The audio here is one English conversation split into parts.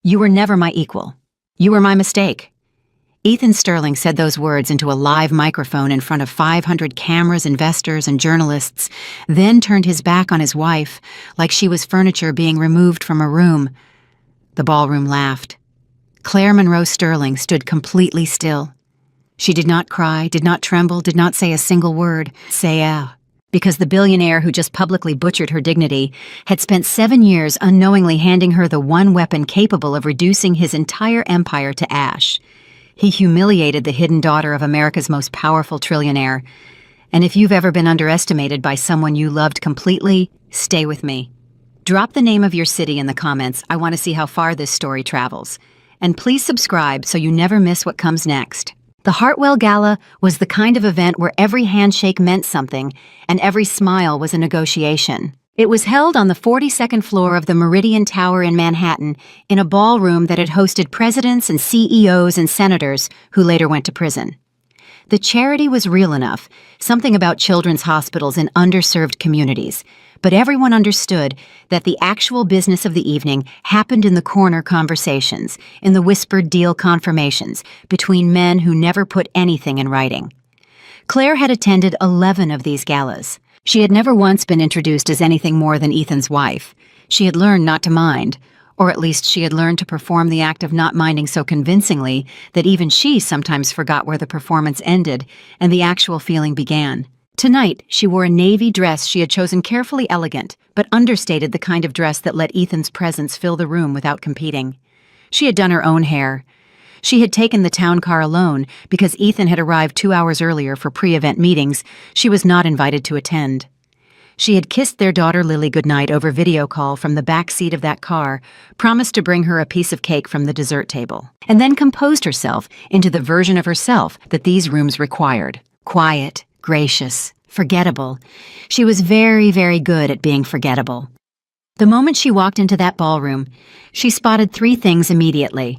You were never my equal. You were my mistake." Ethan Sterling said those words into a live microphone in front of 500 cameras, investors, and journalists, then turned his back on his wife like she was furniture being removed from a room. The ballroom laughed. Claire Monroe Sterling stood completely still. She did not cry, did not tremble, did not say a single word, because the billionaire who just publicly butchered her dignity had spent 7 years unknowingly handing her the one weapon capable of reducing his entire empire to ash. He humiliated the hidden daughter of America's most powerful trillionaire. And if you've ever been underestimated by someone you loved completely, stay with me. Drop the name of your city in the comments. I want to see how far this story travels. And please subscribe so you never miss what comes next. The Hartwell Gala was the kind of event where every handshake meant something, and every smile was a negotiation. It was held on the 42nd floor of the Meridian Tower in Manhattan, in a ballroom that had hosted presidents and CEOs and senators who later went to prison. The charity was real enough, something about children's hospitals in underserved communities, but everyone understood that the actual business of the evening happened in the corner conversations, in the whispered deal confirmations, between men who never put anything in writing. Claire had attended 11 of these galas. She had never once been introduced as anything more than Ethan's wife. She had learned not to mind, or at least she had learned to perform the act of not minding so convincingly that even she sometimes forgot where the performance ended and the actual feeling began. Tonight, she wore a navy dress she had chosen carefully elegant, but understated the kind of dress that let Ethan's presence fill the room without competing. She had done her own hair. She had taken the town car alone because Ethan had arrived 2 hours earlier for pre-event meetings. She was not invited to attend. She had kissed their daughter Lily goodnight over video call from the back seat of that car, promised to bring her a piece of cake from the dessert table, and then composed herself into the version of herself that these rooms required. Quiet, gracious, forgettable. She was very, very good at being forgettable. The moment she walked into that ballroom, she spotted 3 things immediately.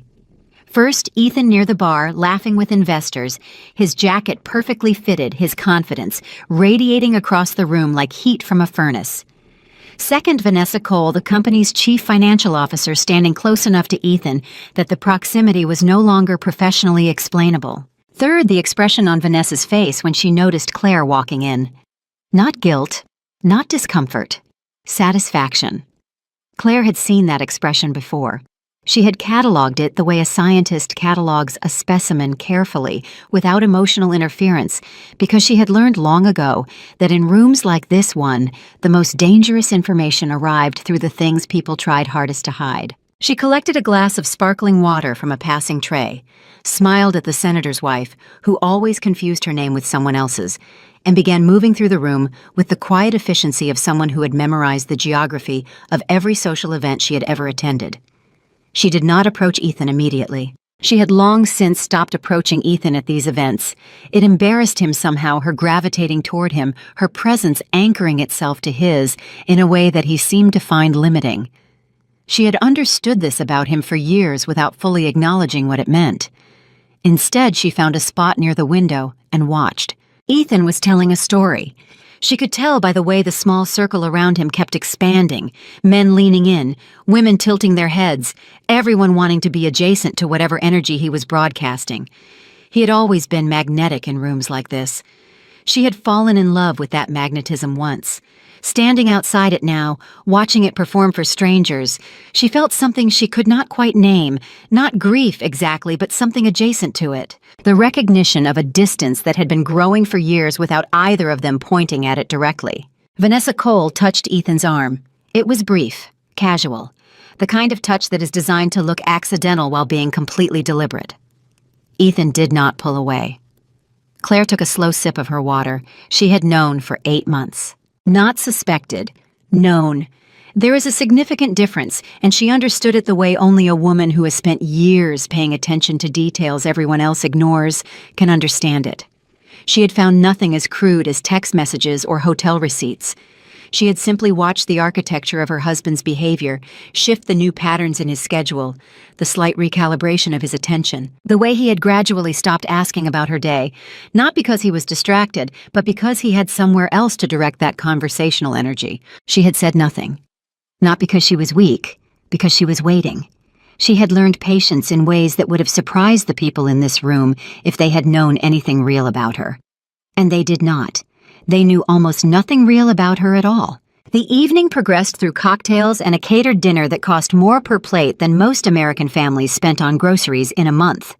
First, Ethan near the bar, laughing with investors, his jacket perfectly fitted, his confidence, radiating across the room like heat from a furnace. Second, Vanessa Cole, the company's chief financial officer, standing close enough to Ethan that the proximity was no longer professionally explainable. Third, the expression on Vanessa's face when she noticed Claire walking in. Not guilt, not discomfort, satisfaction. Claire had seen that expression before. She had cataloged it the way a scientist catalogs a specimen carefully, without emotional interference, because she had learned long ago that in rooms like this one, the most dangerous information arrived through the things people tried hardest to hide. She collected a glass of sparkling water from a passing tray, smiled at the senator's wife, who always confused her name with someone else's, and began moving through the room with the quiet efficiency of someone who had memorized the geography of every social event she had ever attended. She did not approach Ethan immediately. She had long since stopped approaching Ethan at these events. It embarrassed him somehow, her gravitating toward him, her presence anchoring itself to his in a way that he seemed to find limiting. She had understood this about him for years without fully acknowledging what it meant. Instead, she found a spot near the window and watched. Ethan was telling a story. She could tell by the way the small circle around him kept expanding, men leaning in, women tilting their heads, everyone wanting to be adjacent to whatever energy he was broadcasting. He had always been magnetic in rooms like this. She had fallen in love with that magnetism once. Standing outside it now, watching it perform for strangers, she felt something she could not quite name, not grief exactly, but something adjacent to it. The recognition of a distance that had been growing for years without either of them pointing at it directly. Vanessa Cole touched Ethan's arm. It was brief, casual, the kind of touch that is designed to look accidental while being completely deliberate. Ethan did not pull away. Claire took a slow sip of her water. She had known for 8 months. Not suspected, known. There is a significant difference, and she understood it the way only a woman who has spent years paying attention to details everyone else ignores can understand it. She had found nothing as crude as text messages or hotel receipts. She had simply watched the architecture of her husband's behavior shift the new patterns in his schedule, the slight recalibration of his attention, the way he had gradually stopped asking about her day, not because he was distracted, but because he had somewhere else to direct that conversational energy. She had said nothing. Not because she was weak, because she was waiting. She had learned patience in ways that would have surprised the people in this room if they had known anything real about her. And they did not. They knew almost nothing real about her at all. The evening progressed through cocktails and a catered dinner that cost more per plate than most American families spent on groceries in a month.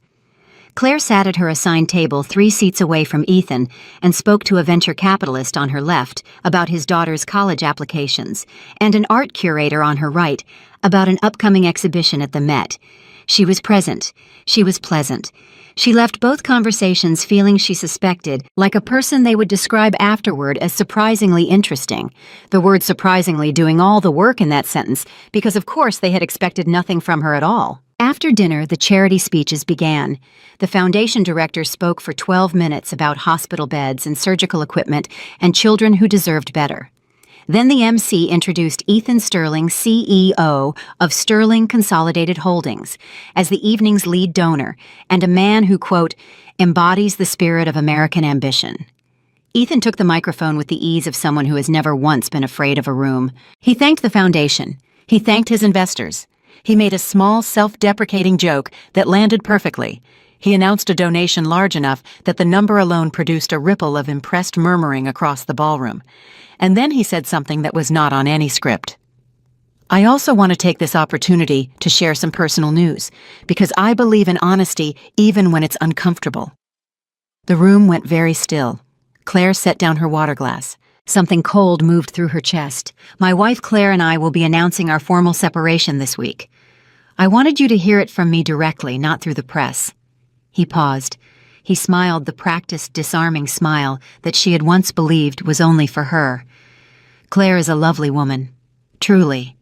Claire sat at her assigned table 3 seats away from Ethan and spoke to a venture capitalist on her left about his daughter's college applications and an art curator on her right about an upcoming exhibition at the Met. She was present. She was pleasant. She left both conversations feeling she suspected, like a person they would describe afterward as surprisingly interesting. The word surprisingly doing all the work in that sentence, because of course they had expected nothing from her at all. After dinner, the charity speeches began. The foundation director spoke for 12 minutes about hospital beds and surgical equipment and children who deserved better. Then the MC introduced Ethan Sterling, CEO of Sterling Consolidated Holdings, as the evening's lead donor and a man who, quote, embodies the spirit of American ambition. Ethan took the microphone with the ease of someone who has never once been afraid of a room. He thanked the foundation. He thanked his investors. He made a small, self-deprecating joke that landed perfectly. He announced a donation large enough that the number alone produced a ripple of impressed murmuring across the ballroom. And then he said something that was not on any script. I also want to take this opportunity to share some personal news, because I believe in honesty even when it's uncomfortable. The room went very still. Claire set down her water glass. Something cold moved through her chest. My wife Claire and I will be announcing our formal separation this week. I wanted you to hear it from me directly, not through the press. He paused. He smiled the practiced, disarming smile that she had once believed was only for her. Claire is a lovely woman, truly.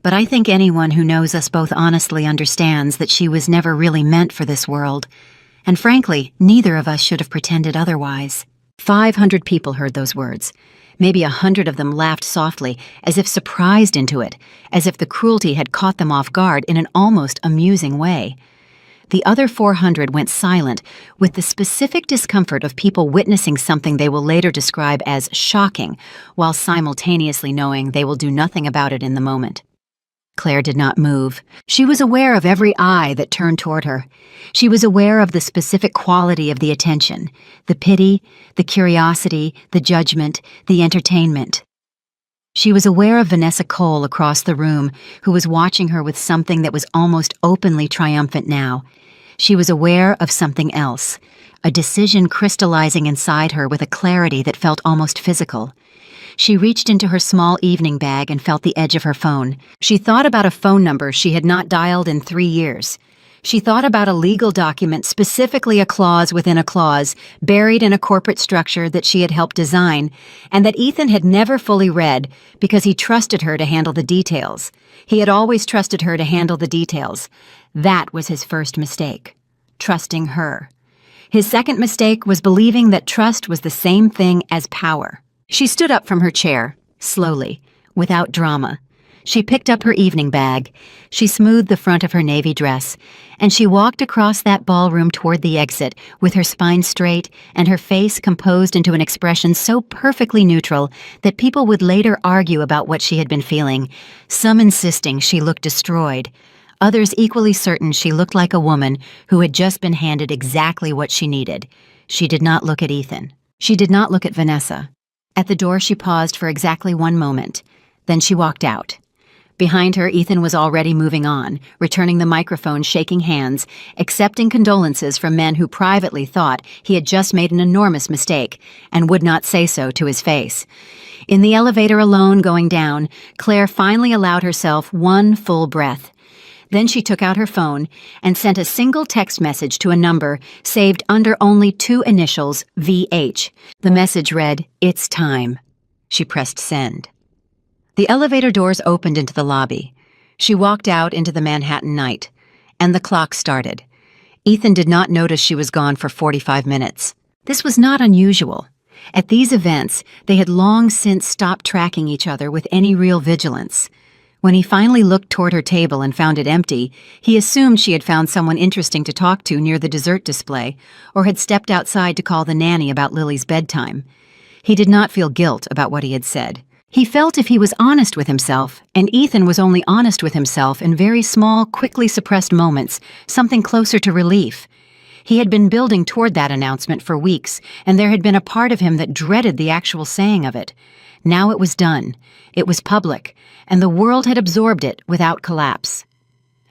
But I think anyone who knows us both honestly understands that she was never really meant for this world. And frankly, neither of us should have pretended otherwise. 500 people heard those words. Maybe 100 of them laughed softly, as if surprised into it, as if the cruelty had caught them off guard in an almost amusing way. The other 400 went silent with the specific discomfort of people witnessing something they will later describe as shocking, while simultaneously knowing they will do nothing about it in the moment. Claire did not move. She was aware of every eye that turned toward her. She was aware of the specific quality of the attention, the pity, the curiosity, the judgment, the entertainment. She was aware of Vanessa Cole across the room, who was watching her with something that was almost openly triumphant now. She was aware of something else, a decision crystallizing inside her with a clarity that felt almost physical. She reached into her small evening bag and felt the edge of her phone. She thought about a phone number she had not dialed in 3 years. She thought about a legal document, specifically a clause within a clause, buried in a corporate structure that she had helped design, and that Ethan had never fully read because he trusted her to handle the details. He had always trusted her to handle the details. That was his first mistake, trusting her. His second mistake was believing that trust was the same thing as power. She stood up from her chair, slowly, without drama. She picked up her evening bag. She smoothed the front of her navy dress, and she walked across that ballroom toward the exit with her spine straight and her face composed into an expression so perfectly neutral that people would later argue about what she had been feeling, some insisting she looked destroyed, others equally certain she looked like a woman who had just been handed exactly what she needed. She did not look at Ethan. She did not look at Vanessa. At the door she paused for exactly 1 moment. Then she walked out. Behind her, Ethan was already moving on, returning the microphone, shaking hands, accepting condolences from men who privately thought he had just made an enormous mistake and would not say so to his face. In the elevator alone going down, Claire finally allowed herself 1 full breath. Then she took out her phone and sent a single text message to a number saved under only 2 initials, VH. The message read, "It's time." She pressed send. The elevator doors opened into the lobby. She walked out into the Manhattan night, and the clock started. Ethan did not notice she was gone for 45 minutes. This was not unusual. At these events, they had long since stopped tracking each other with any real vigilance. When he finally looked toward her table and found it empty, he assumed she had found someone interesting to talk to near the dessert display, or had stepped outside to call the nanny about Lily's bedtime. He did not feel guilt about what he had said. He felt if he was honest with himself, and Ethan was only honest with himself in very small, quickly suppressed moments, something closer to relief. He had been building toward that announcement for weeks, and there had been a part of him that dreaded the actual saying of it. Now it was done. It was public, and the world had absorbed it without collapse.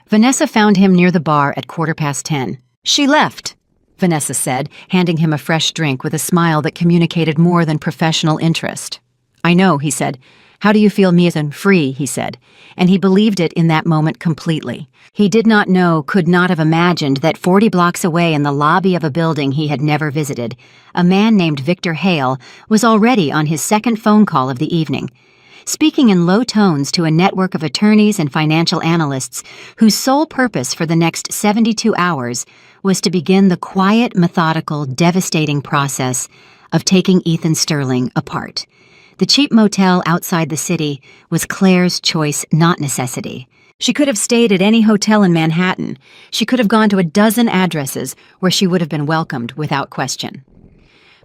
Vanessa found him near the bar at 10:15. "She left," Vanessa said, handing him a fresh drink with a smile that communicated more than professional interest. "I know," he said. "How do you feel, Ethan?" "Free," he said, and he believed it in that moment completely. He did not know, could not have imagined that 40 blocks away in the lobby of a building he had never visited, a man named Victor Hale was already on his second phone call of the evening, speaking in low tones to a network of attorneys and financial analysts whose sole purpose for the next 72 hours was to begin the quiet, methodical, devastating process of taking Ethan Sterling apart. The cheap motel outside the city was Claire's choice, not necessity. She could have stayed at any hotel in Manhattan. She could have gone to a dozen addresses where she would have been welcomed without question.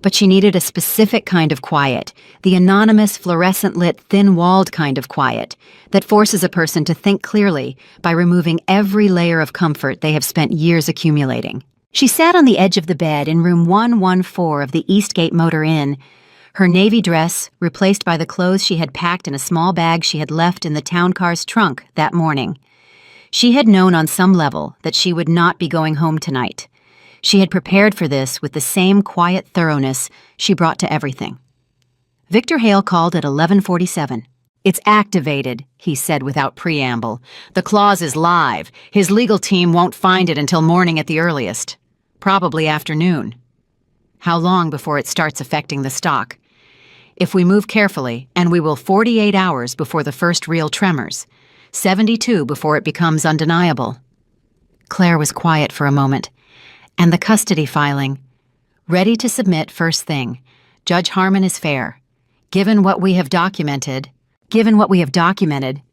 But she needed a specific kind of quiet, the anonymous, fluorescent-lit, thin-walled kind of quiet that forces a person to think clearly by removing every layer of comfort they have spent years accumulating. She sat on the edge of the bed in room 114 of the Eastgate Motor Inn, her navy dress replaced by the clothes she had packed in a small bag she had left in the town car's trunk that morning. She had known on some level that she would not be going home tonight. She had prepared for this with the same quiet thoroughness she brought to everything. Victor Hale called at 11:47. "It's activated," he said without preamble. "The clause is live. His legal team won't find it until morning at the earliest. Probably afternoon. How long before it starts affecting the stock? If we move carefully, and we will 48 hours before the first real tremors, 72 before it becomes undeniable." Claire was quiet for a moment. "And the custody filing. Ready to submit first thing. Judge Harmon is fair. Given what we have documented,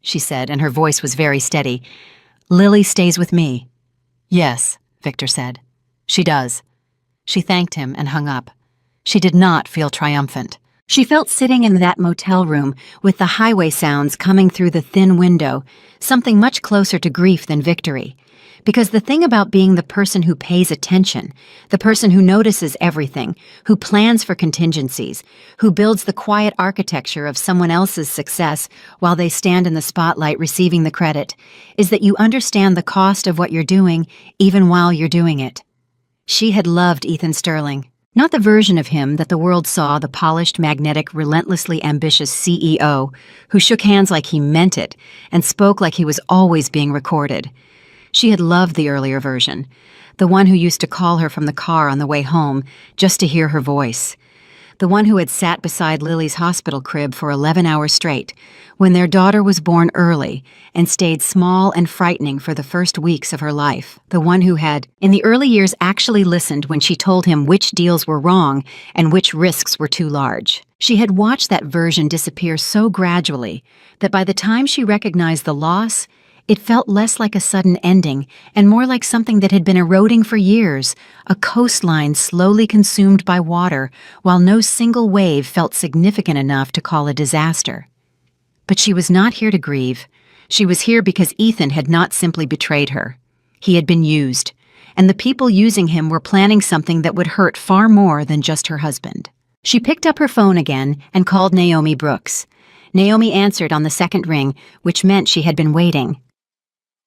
she said, and her voice was very steady. "Lily stays with me." "Yes," Victor said. "She does." She thanked him and hung up. She did not feel triumphant. She felt sitting in that motel room with the highway sounds coming through the thin window, something much closer to grief than victory. Because the thing about being the person who pays attention, the person who notices everything, who plans for contingencies, who builds the quiet architecture of someone else's success while they stand in the spotlight receiving the credit, is that you understand the cost of what you're doing even while you're doing it. She had loved Ethan Sterling. Not the version of him that the world saw, the polished, magnetic, relentlessly ambitious CEO who shook hands like he meant it and spoke like he was always being recorded. She had loved the earlier version, the one who used to call her from the car on the way home just to hear her voice. The one who had sat beside Lily's hospital crib for 11 hours straight when their daughter was born early and stayed small and frightening for the first weeks of her life. The one who had, in the early years, actually listened when she told him which deals were wrong and which risks were too large. She had watched that version disappear so gradually that by the time she recognized the loss, it felt less like a sudden ending and more like something that had been eroding for years, a coastline slowly consumed by water, while no single wave felt significant enough to call a disaster. But she was not here to grieve. She was here because Ethan had not simply betrayed her. He had been used, and the people using him were planning something that would hurt far more than just her husband. She picked up her phone again and called Naomi Brooks. Naomi answered on the second ring, which meant she had been waiting.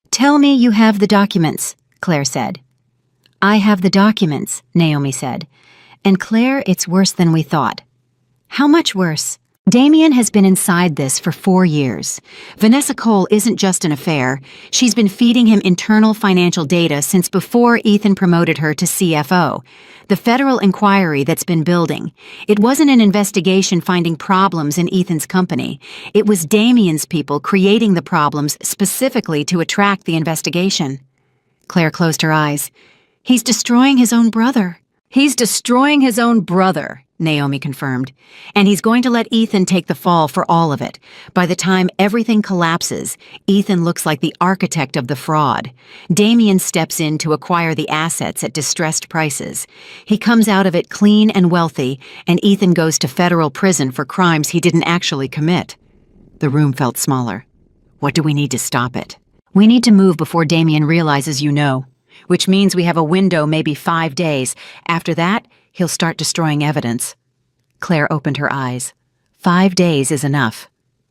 "Tell me you have the documents," Claire said. "I have the documents," Naomi said. "And Claire, it's worse than we thought." "How much worse?" "Damien has been inside this for 4 years. Vanessa Cole isn't just an affair. She's been feeding him internal financial data since before Ethan promoted her to CFO. The federal inquiry that's been building. It wasn't an investigation finding problems in Ethan's company. It was Damien's people creating the problems specifically to attract the investigation." Claire closed her eyes. "He's destroying his own brother." "He's destroying his own brother," Naomi confirmed. "And he's going to let Ethan take the fall for all of it. By the time everything collapses, Ethan looks like the architect of the fraud. Damien steps in to acquire the assets at distressed prices. He comes out of it clean and wealthy, and Ethan goes to federal prison for crimes he didn't actually commit." The room felt smaller. What do we need to stop it? We need to move before Damien realizes you know, which means we have a window, maybe 5 days. After that, he'll start destroying evidence. Claire opened her eyes. 5 days is enough.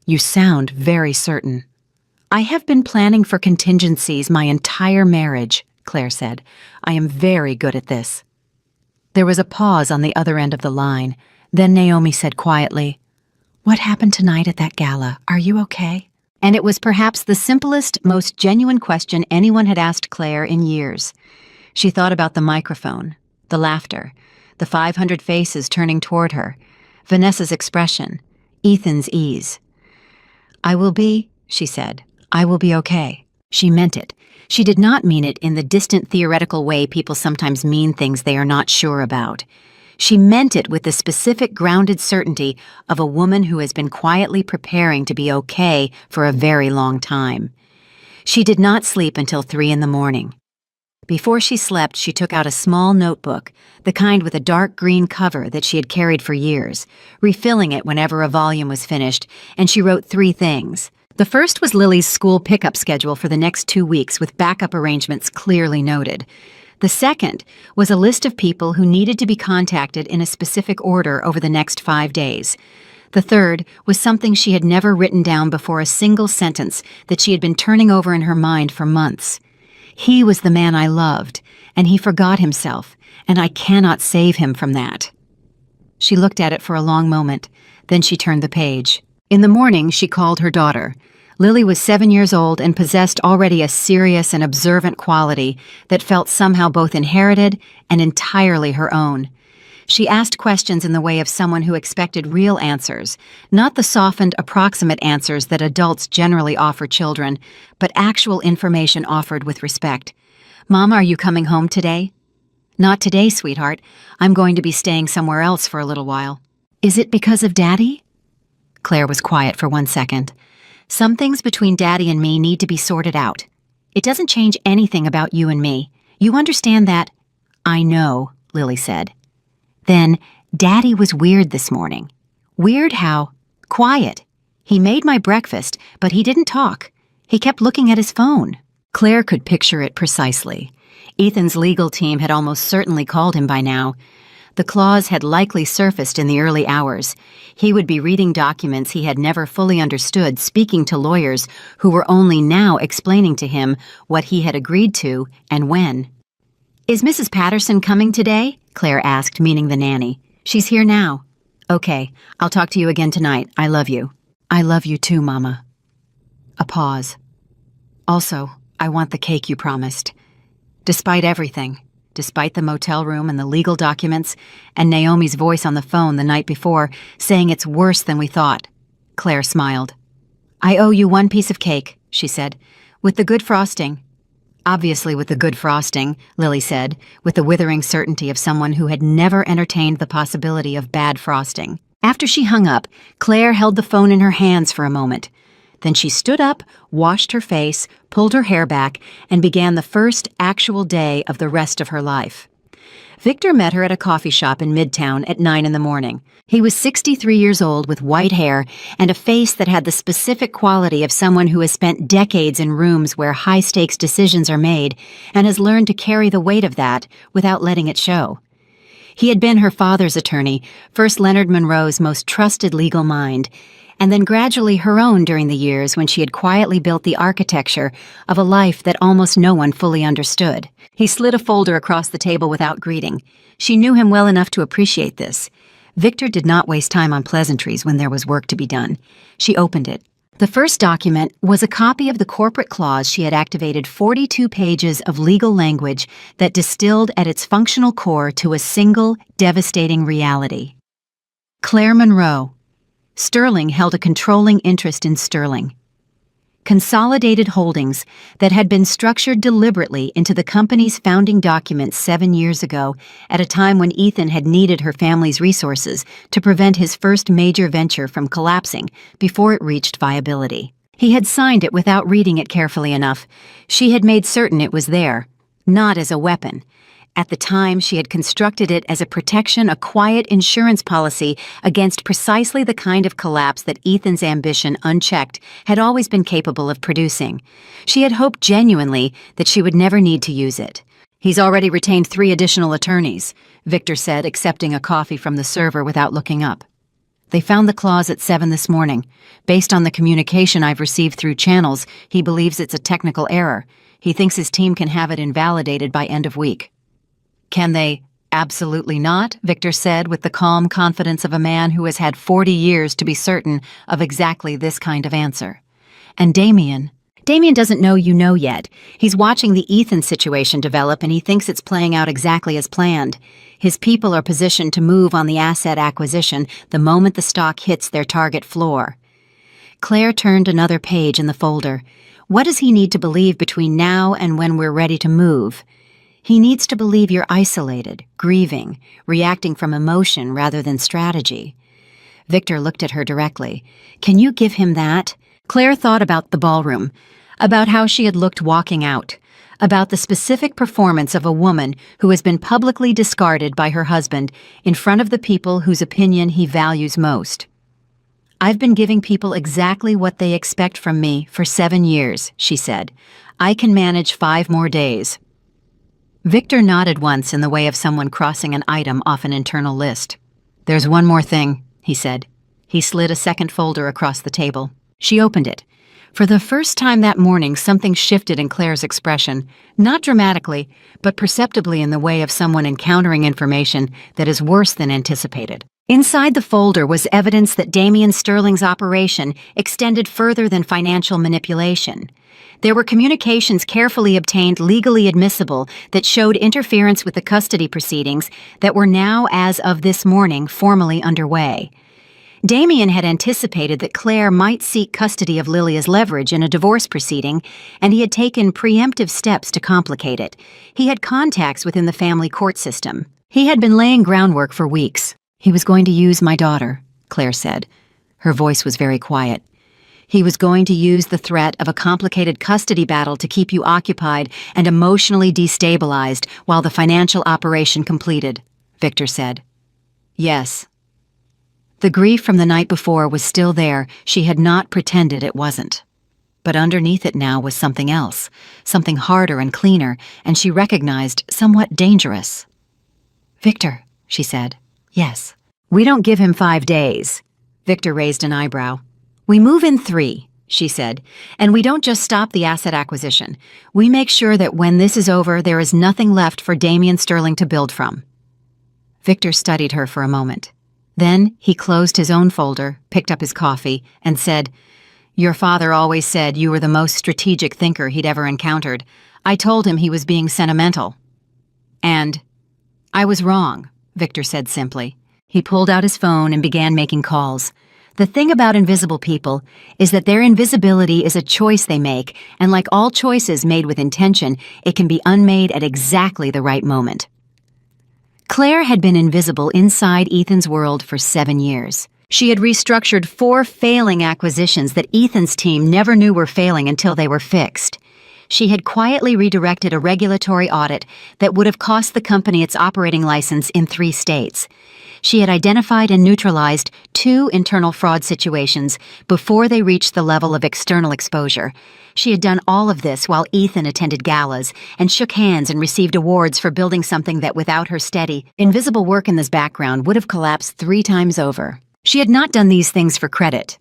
You sound very certain. I have been planning for contingencies my entire marriage, Claire said. I am very good at this. There was a pause on the other end of the line. Then Naomi said quietly, "What happened tonight at that gala? Are you okay?" And it was perhaps the simplest, most genuine question anyone had asked Claire in years. She thought about the microphone, the laughter, the 500 faces turning toward her, Vanessa's expression, Ethan's ease. "I will be," she said. "I will be okay." She meant it. She did not mean it in the distant theoretical way people sometimes mean things they are not sure about. She meant it with the specific grounded certainty of a woman who has been quietly preparing to be okay for a very long time. She did not sleep until 3 in the morning. Before she slept, she took out a small notebook, the kind with a dark green cover that she had carried for years, refilling it whenever a volume was finished, and she wrote 3 things. The first was Lily's school pickup schedule for the next 2 weeks with backup arrangements clearly noted. The second was a list of people who needed to be contacted in a specific order over the next 5 days. The third was something she had never written down before, a single sentence that she had been turning over in her mind for months. He was the man I loved, and he forgot himself, and I cannot save him from that. She looked at it for a long moment, then she turned the page. In the morning, she called her daughter. Lily was 7 years old and possessed already a serious and observant quality that felt somehow both inherited and entirely her own. She asked questions in the way of someone who expected real answers, not the softened, approximate answers that adults generally offer children, but actual information offered with respect. "Mom, are you coming home today?" "Not today, sweetheart. I'm going to be staying somewhere else for a little while." "Is it because of Daddy?" Claire was quiet for 1 second. "Some things between Daddy and me need to be sorted out. It doesn't change anything about you and me. You understand that?" "I know," Lily said. "Then, Daddy was weird this morning." "Weird how?" "Quiet. He made my breakfast, but he didn't talk. He kept looking at his phone." Claire could picture it precisely. Ethan's legal team had almost certainly called him by now. The clause had likely surfaced in the early hours. He would be reading documents he had never fully understood, speaking to lawyers who were only now explaining to him what he had agreed to and when. "Is Mrs. Patterson coming today?" Claire asked, meaning the nanny. "She's here now." "Okay, I'll talk to you again tonight. I love you." "I love you too, Mama." A pause. "Also, I want the cake you promised. Despite everything, despite the motel room and the legal documents, and Naomi's voice on the phone the night before saying it's worse than we thought." Claire smiled. "I owe you 1 piece of cake," she said, "with the good frosting." "Obviously with the good frosting," Lily said, with the withering certainty of someone who had never entertained the possibility of bad frosting. After she hung up, Claire held the phone in her hands for a moment. Then she stood up, washed her face, pulled her hair back, and began the first actual day of the rest of her life. Victor met her at a coffee shop in Midtown at 9 in the morning. He was 63 years old with white hair and a face that had the specific quality of someone who has spent decades in rooms where high-stakes decisions are made and has learned to carry the weight of that without letting it show. He had been her father's attorney, first Leonard Monroe's most trusted legal mind, and then gradually her own during the years when she had quietly built the architecture of a life that almost no one fully understood. He slid a folder across the table without greeting. She knew him well enough to appreciate this. Victor did not waste time on pleasantries when there was work to be done. She opened it. The first document was a copy of the corporate clause she had activated 42 pages of legal language that distilled at its functional core to a single, devastating reality. Claire Monroe. Sterling held a controlling interest in Sterling. Consolidated holdings that had been structured deliberately into the company's founding documents 7 years ago, at a time when Ethan had needed her family's resources to prevent his first major venture from collapsing before it reached viability. He had signed it without reading it carefully enough. She had made certain it was there, not as a weapon, At the time, she had constructed it as a protection, a quiet insurance policy against precisely the kind of collapse that Ethan's ambition, unchecked, had always been capable of producing. She had hoped genuinely that she would never need to use it. "He's already retained 3 additional attorneys," Victor said, accepting a coffee from the server without looking up. "They found the clause at 7 this morning. Based on the communication I've received through channels, he believes it's a technical error. He thinks his team can have it invalidated by end of week." "Can they?" "Absolutely not," Victor said with the calm confidence of a man who has had 40 years to be certain of exactly this kind of answer. "And Damien doesn't know you know yet. He's watching the Ethan situation develop and he thinks it's playing out exactly as planned. His people are positioned to move on the asset acquisition the moment the stock hits their target floor." Claire turned another page in the folder. "What does he need to believe between now and when we're ready to move?" "He needs to believe you're isolated, grieving, reacting from emotion rather than strategy." Victor looked at her directly. "Can you give him that?" Claire thought about the ballroom, about how she had looked walking out, about the specific performance of a woman who has been publicly discarded by her husband in front of the people whose opinion he values most. "I've been giving people exactly what they expect from me for 7 years," she said. "I can manage 5 more days." Victor nodded once in the way of someone crossing an item off an internal list. "There's one more thing," he said. He slid a second folder across the table. She opened it. For the first time that morning, something shifted in Claire's expression, not dramatically, but perceptibly in the way of someone encountering information that is worse than anticipated. Inside the folder was evidence that Damien Sterling's operation extended further than financial manipulation. There were communications carefully obtained, legally admissible, that showed interference with the custody proceedings that were now, as of this morning, formally underway. Damien had anticipated that Claire might seek custody of Lily as leverage in a divorce proceeding, and he had taken preemptive steps to complicate it. He had contacts within the family court system. He had been laying groundwork for weeks. "He was going to use my daughter," Claire said. Her voice was very quiet. "He was going to use the threat of a complicated custody battle to keep you occupied and emotionally destabilized while the financial operation completed," Victor said. "Yes." The grief from the night before was still there. She had not pretended it wasn't. But underneath it now was something else, something harder and cleaner, and she recognized somewhat dangerous. "Victor," she said. "Yes." "We don't give him 5 days." Victor raised an eyebrow. "We move in 3, she said, "and we don't just stop the asset acquisition. We make sure that when this is over, there is nothing left for Damien Sterling to build from." Victor studied her for a moment. Then he closed his own folder, picked up his coffee, and said, "Your father always said you were the most strategic thinker he'd ever encountered. I told him he was being sentimental." "And I was wrong," Victor said simply. He pulled out his phone and began making calls. The thing about invisible people is that their invisibility is a choice they make, and like all choices made with intention, it can be unmade at exactly the right moment. Claire had been invisible inside Ethan's world for 7 years. She had restructured 4 failing acquisitions that Ethan's team never knew were failing until they were fixed. She had quietly redirected a regulatory audit that would have cost the company its operating license in 3 states. She had identified and neutralized 2 internal fraud situations before they reached the level of external exposure. She had done all of this while Ethan attended galas and shook hands and received awards for building something that without her steady, invisible work in this background would have collapsed 3 times over. She had not done these things for credit.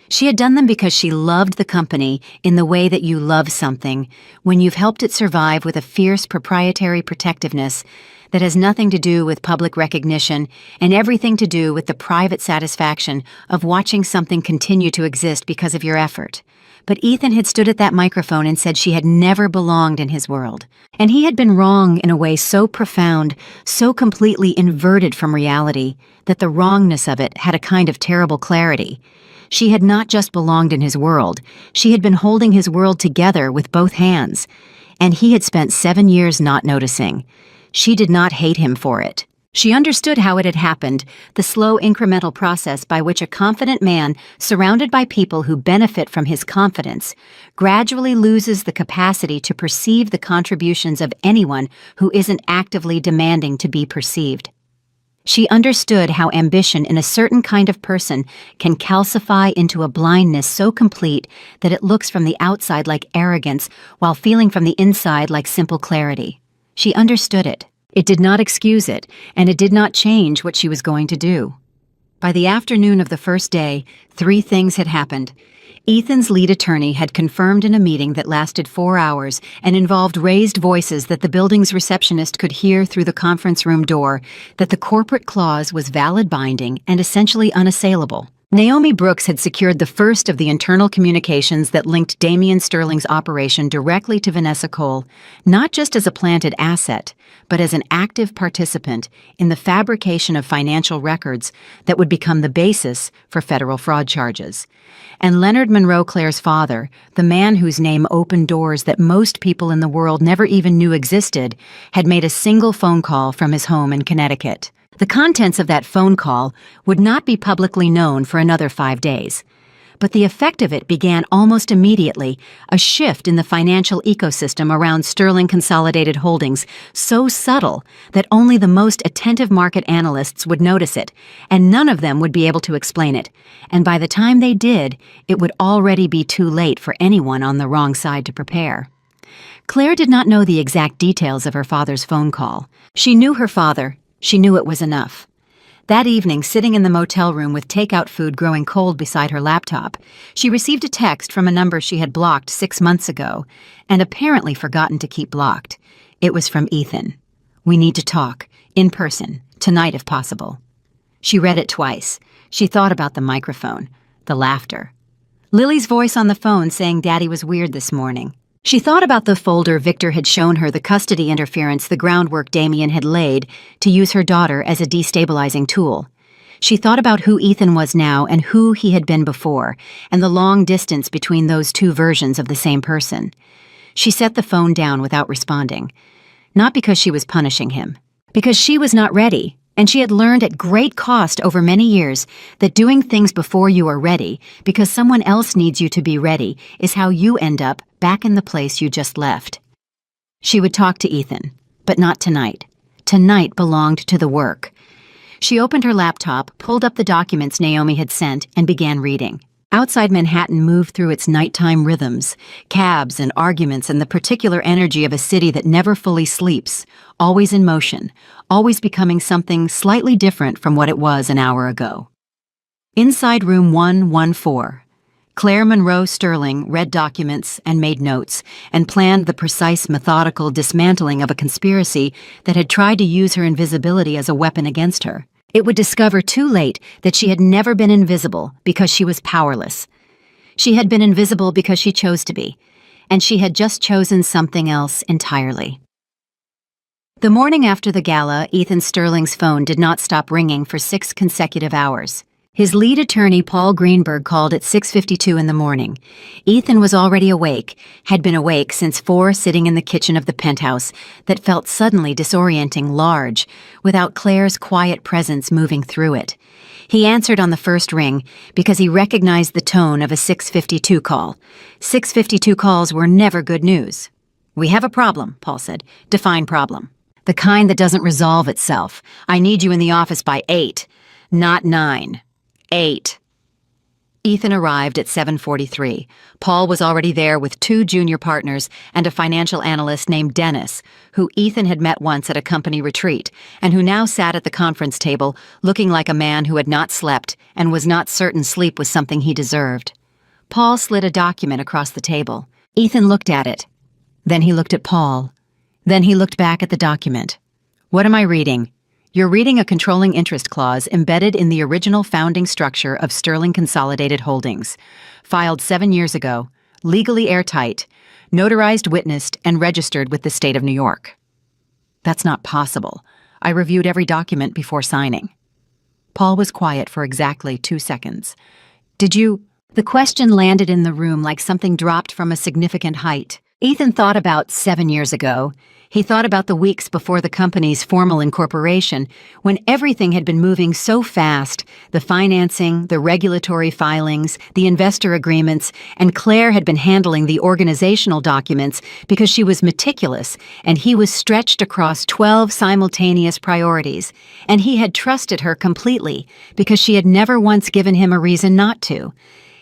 She had done them because she loved the company in the way that you love something when you've helped it survive with a fierce proprietary protectiveness that has nothing to do with public recognition and everything to do with the private satisfaction of watching something continue to exist because of your effort. But Ethan had stood at that microphone and said she had never belonged in his world. And he had been wrong in a way so profound, so completely inverted from reality, that the wrongness of it had a kind of terrible clarity. She had not just belonged in his world, she had been holding his world together with both hands. And he had spent 7 years not noticing. She did not hate him for it. She understood how it had happened, the slow incremental process by which a confident man, surrounded by people who benefit from his confidence, gradually loses the capacity to perceive the contributions of anyone who isn't actively demanding to be perceived. She understood how ambition in a certain kind of person can calcify into a blindness so complete that it looks from the outside like arrogance while feeling from the inside like simple clarity. She understood it. It did not excuse it, and it did not change what she was going to do. By the afternoon of the first day, 3 things had happened. Ethan's lead attorney had confirmed in a meeting that lasted 4 hours and involved raised voices that the building's receptionist could hear through the conference room door that the corporate clause was valid binding and essentially unassailable. Naomi Brooks had secured the first of the internal communications that linked Damian Sterling's operation directly to Vanessa Cole, not just as a planted asset, but as an active participant in the fabrication of financial records that would become the basis for federal fraud charges. And Leonard Monroe Claire's father, the man whose name opened doors that most people in the world never even knew existed, had made a single phone call from his home in Connecticut. The contents of that phone call would not be publicly known for another 5 days. But the effect of it began almost immediately, a shift in the financial ecosystem around Sterling Consolidated Holdings, so subtle that only the most attentive market analysts would notice it, and none of them would be able to explain it. And by the time they did, it would already be too late for anyone on the wrong side to prepare. Claire did not know the exact details of her father's phone call. She knew her father. She knew it was enough. That evening, sitting in the motel room with takeout food growing cold beside her laptop, she received a text from a number she had blocked 6 months ago and apparently forgotten to keep blocked. It was from Ethan. "We need to talk, in person, tonight if possible." She read it twice. She thought about the microphone, the laughter. Lily's voice on the phone saying Daddy was weird this morning. She thought about the folder Victor had shown her, the custody interference, the groundwork Damian had laid to use her daughter as a destabilizing tool. She thought about who Ethan was now and who he had been before, and the long distance between those 2 versions of the same person. She set the phone down without responding. Not because she was punishing him, because she was not ready, and she had learned at great cost over many years that doing things before you are ready, because someone else needs you to be ready, is how you end up back in the place you just left. She would talk to Ethan, but not tonight. Tonight belonged to the work. She opened her laptop, pulled up the documents Naomi had sent, and began reading. Outside Manhattan moved through its nighttime rhythms, cabs and arguments and the particular energy of a city that never fully sleeps, always in motion, always becoming something slightly different from what it was an hour ago. Inside room 114, Claire Monroe Sterling read documents and made notes and planned the precise, methodical dismantling of a conspiracy that had tried to use her invisibility as a weapon against her. It would discover too late that she had never been invisible because she was powerless. She had been invisible because she chose to be, and she had just chosen something else entirely. The morning after the gala, Ethan Sterling's phone did not stop ringing for 6 consecutive hours. His lead attorney, Paul Greenberg, called at 6:52 in the morning. Ethan was already awake, had been awake since 4, sitting in the kitchen of the penthouse that felt suddenly disorienting large, without Claire's quiet presence moving through it. He answered on the first ring because he recognized the tone of a 6:52 call. 6:52 calls were never good news. "We have a problem," Paul said. "Define problem." "The kind that doesn't resolve itself. I need you in the office by 8, not 9. 8. Ethan arrived at 7:43. Paul was already there with 2 junior partners and a financial analyst named Dennis, who Ethan had met once at a company retreat, and who now sat at the conference table looking like a man who had not slept and was not certain sleep was something he deserved. Paul slid a document across the table. Ethan looked at it. Then he looked at Paul. Then he looked back at the document. "What am I reading?" "You're reading a controlling interest clause embedded in the original founding structure of Sterling Consolidated Holdings, filed 7 years ago, legally airtight, notarized, witnessed, and registered with the state of New York." "That's not possible. I reviewed every document before signing." Paul was quiet for exactly 2 seconds. "Did you—" The question landed in the room like something dropped from a significant height. Ethan thought about 7 years ago. He thought about the weeks before the company's formal incorporation, when everything had been moving so fast, the financing, the regulatory filings, the investor agreements, and Claire had been handling the organizational documents because she was meticulous, and he was stretched across 12 simultaneous priorities, and he had trusted her completely because she had never once given him a reason not to.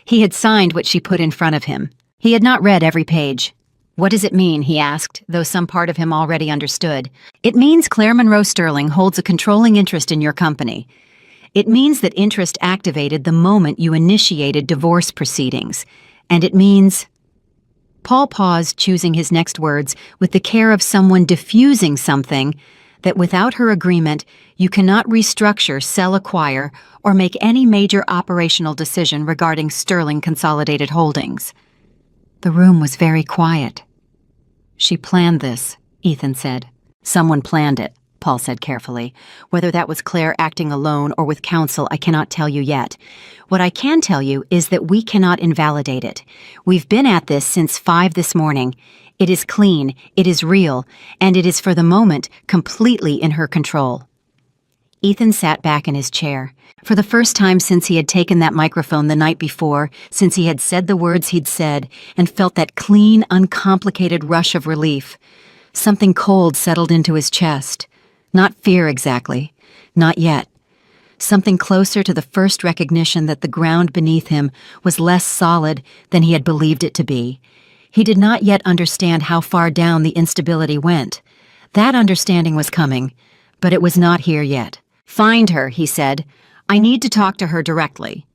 He had signed what she put in front of him. He had not read every page. "What does it mean?" he asked, though some part of him already understood. "It means Claire Monroe Sterling holds a controlling interest in your company. It means that interest activated the moment you initiated divorce proceedings. And it means—" Paul paused, choosing his next words with the care of someone diffusing something that without her agreement, you cannot restructure, sell, acquire, or make any major operational decision regarding Sterling Consolidated Holdings. The room was very quiet. "She planned this," Ethan said. "Someone planned it," Paul said carefully. "Whether that was Claire acting alone or with counsel, I cannot tell you yet. What I can tell you is that we cannot invalidate it. We've been at this since 5 this morning. It is clean, it is real, and it is for the moment completely in her control." Ethan sat back in his chair. For the first time since he had taken that microphone the night before, since he had said the words he'd said, and felt that clean, uncomplicated rush of relief, something cold settled into his chest. Not fear exactly. Not yet. Something closer to the first recognition that the ground beneath him was less solid than he had believed it to be. He did not yet understand how far down the instability went. That understanding was coming, but it was not here yet. "Find her," he said. "I need to talk to her directly."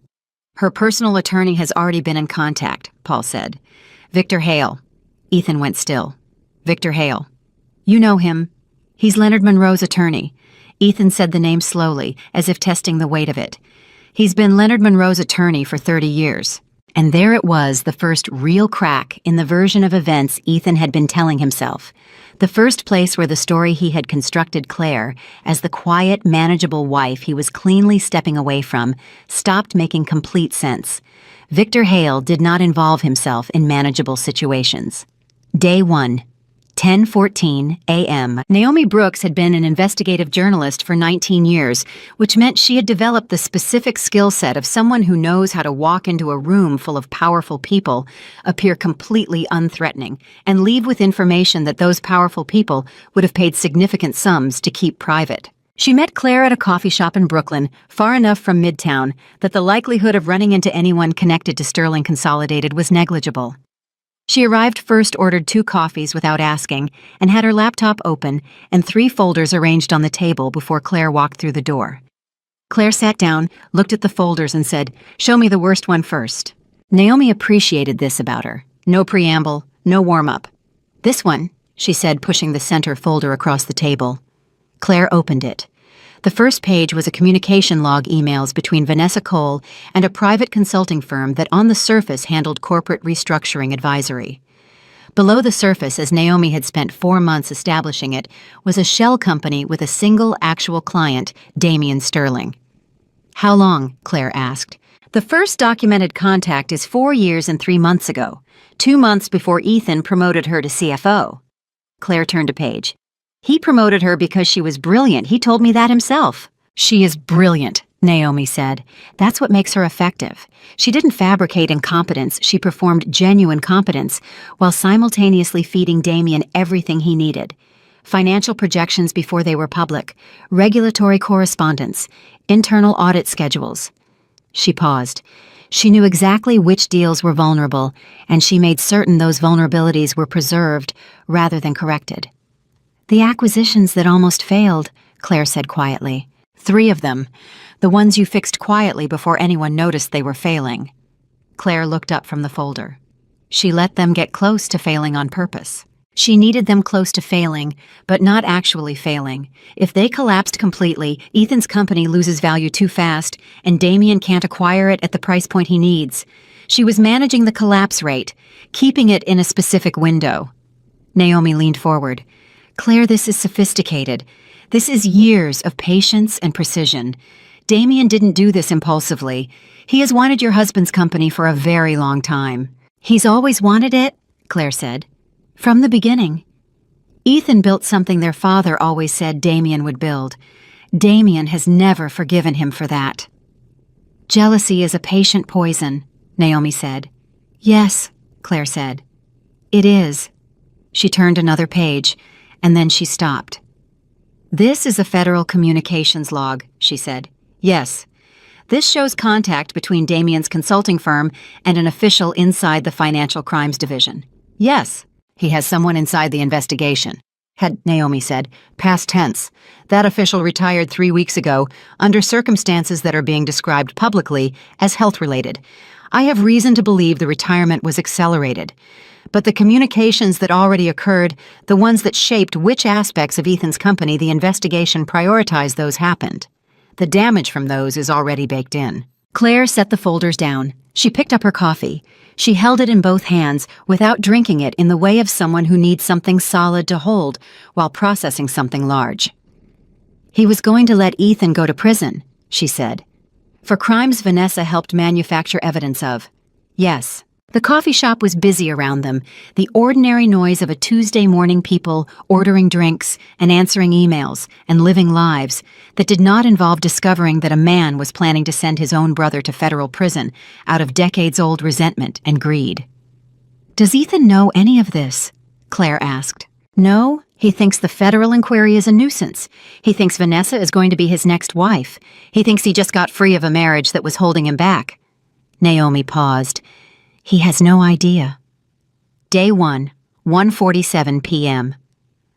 "Her personal attorney has already been in contact," Paul said. "Victor Hale." Ethan went still. "Victor Hale. You know him. He's Leonard Monroe's attorney." Ethan said the name slowly, as if testing the weight of it. "He's been Leonard Monroe's attorney for 30 years. And there it was, the first real crack in the version of events Ethan had been telling himself. The first place where the story he had constructed Claire, as the quiet, manageable wife he was cleanly stepping away from, stopped making complete sense. Victor Hale did not involve himself in manageable situations. Day 1. 10:14 a.m. Naomi Brooks had been an investigative journalist for 19 years, which meant she had developed the specific skill set of someone who knows how to walk into a room full of powerful people, appear completely unthreatening, and leave with information that those powerful people would have paid significant sums to keep private. She met Claire at a coffee shop in Brooklyn, far enough from Midtown that the likelihood of running into anyone connected to Sterling Consolidated was negligible. She arrived first, ordered 2 coffees without asking, and had her laptop open and 3 folders arranged on the table before Claire walked through the door. Claire sat down, looked at the folders, and said, "Show me the worst one first." Naomi appreciated this about her. No preamble, no warm-up. "This one," she said, pushing the center folder across the table. Claire opened it. The first page was a communication log emails between Vanessa Cole and a private consulting firm that on the surface handled corporate restructuring advisory. Below the surface, as Naomi had spent 4 months establishing it, was a shell company with a single actual client, Damian Sterling. "How long?" Claire asked. "The first documented contact is 4 years and 3 months ago, 2 months before Ethan promoted her to CFO. Claire turned a page. "He promoted her because she was brilliant. He told me that himself." "She is brilliant," Naomi said. "That's what makes her effective. She didn't fabricate incompetence, she performed genuine competence, while simultaneously feeding Damian everything he needed. Financial projections before they were public, regulatory correspondence, internal audit schedules." She paused. She knew exactly which deals were vulnerable, and she made certain those vulnerabilities were preserved rather than corrected. "The acquisitions that almost failed," Claire said quietly. 3 of them. The ones you fixed quietly before anyone noticed they were failing." Claire looked up from the folder. She let them get close to failing on purpose. She needed them close to failing, but not actually failing. If they collapsed completely, Ethan's company loses value too fast, and Damian can't acquire it at the price point he needs. She was managing the collapse rate, keeping it in a specific window. Naomi leaned forward. "Claire, this is sophisticated. This is years of patience and precision. Damian didn't do this impulsively. He has wanted your husband's company for a very long time." "He's always wanted it," Claire said. "From the beginning." Ethan built something their father always said Damien would build. Damien has never forgiven him for that. Jealousy is a patient poison, Naomi said. Yes, Claire said. It is. She turned another page, and then she stopped. This is a federal communications log, she said. Yes. This shows contact between Damien's consulting firm and an official inside the Financial Crimes Division. Yes, he has someone inside the investigation, had Naomi said, past tense. That official retired 3 weeks ago under circumstances that are being described publicly as health-related. I have reason to believe the retirement was accelerated. But the communications that already occurred, the ones that shaped which aspects of Ethan's company the investigation prioritized, those happened. The damage from those is already baked in. Claire set the folders down. She picked up her coffee. She held it in both hands without drinking it in the way of someone who needs something solid to hold while processing something large. He was going to let Ethan go to prison, she said, for crimes Vanessa helped manufacture evidence of. Yes. The coffee shop was busy around them, the ordinary noise of a Tuesday morning, people ordering drinks and answering emails and living lives that did not involve discovering that a man was planning to send his own brother to federal prison out of decades-old resentment and greed. Does Ethan know any of this? Claire asked. No, he thinks the federal inquiry is a nuisance. He thinks Vanessa is going to be his next wife. He thinks he just got free of a marriage that was holding him back. Naomi paused. He has no idea. Day 1, 1:47 p.m.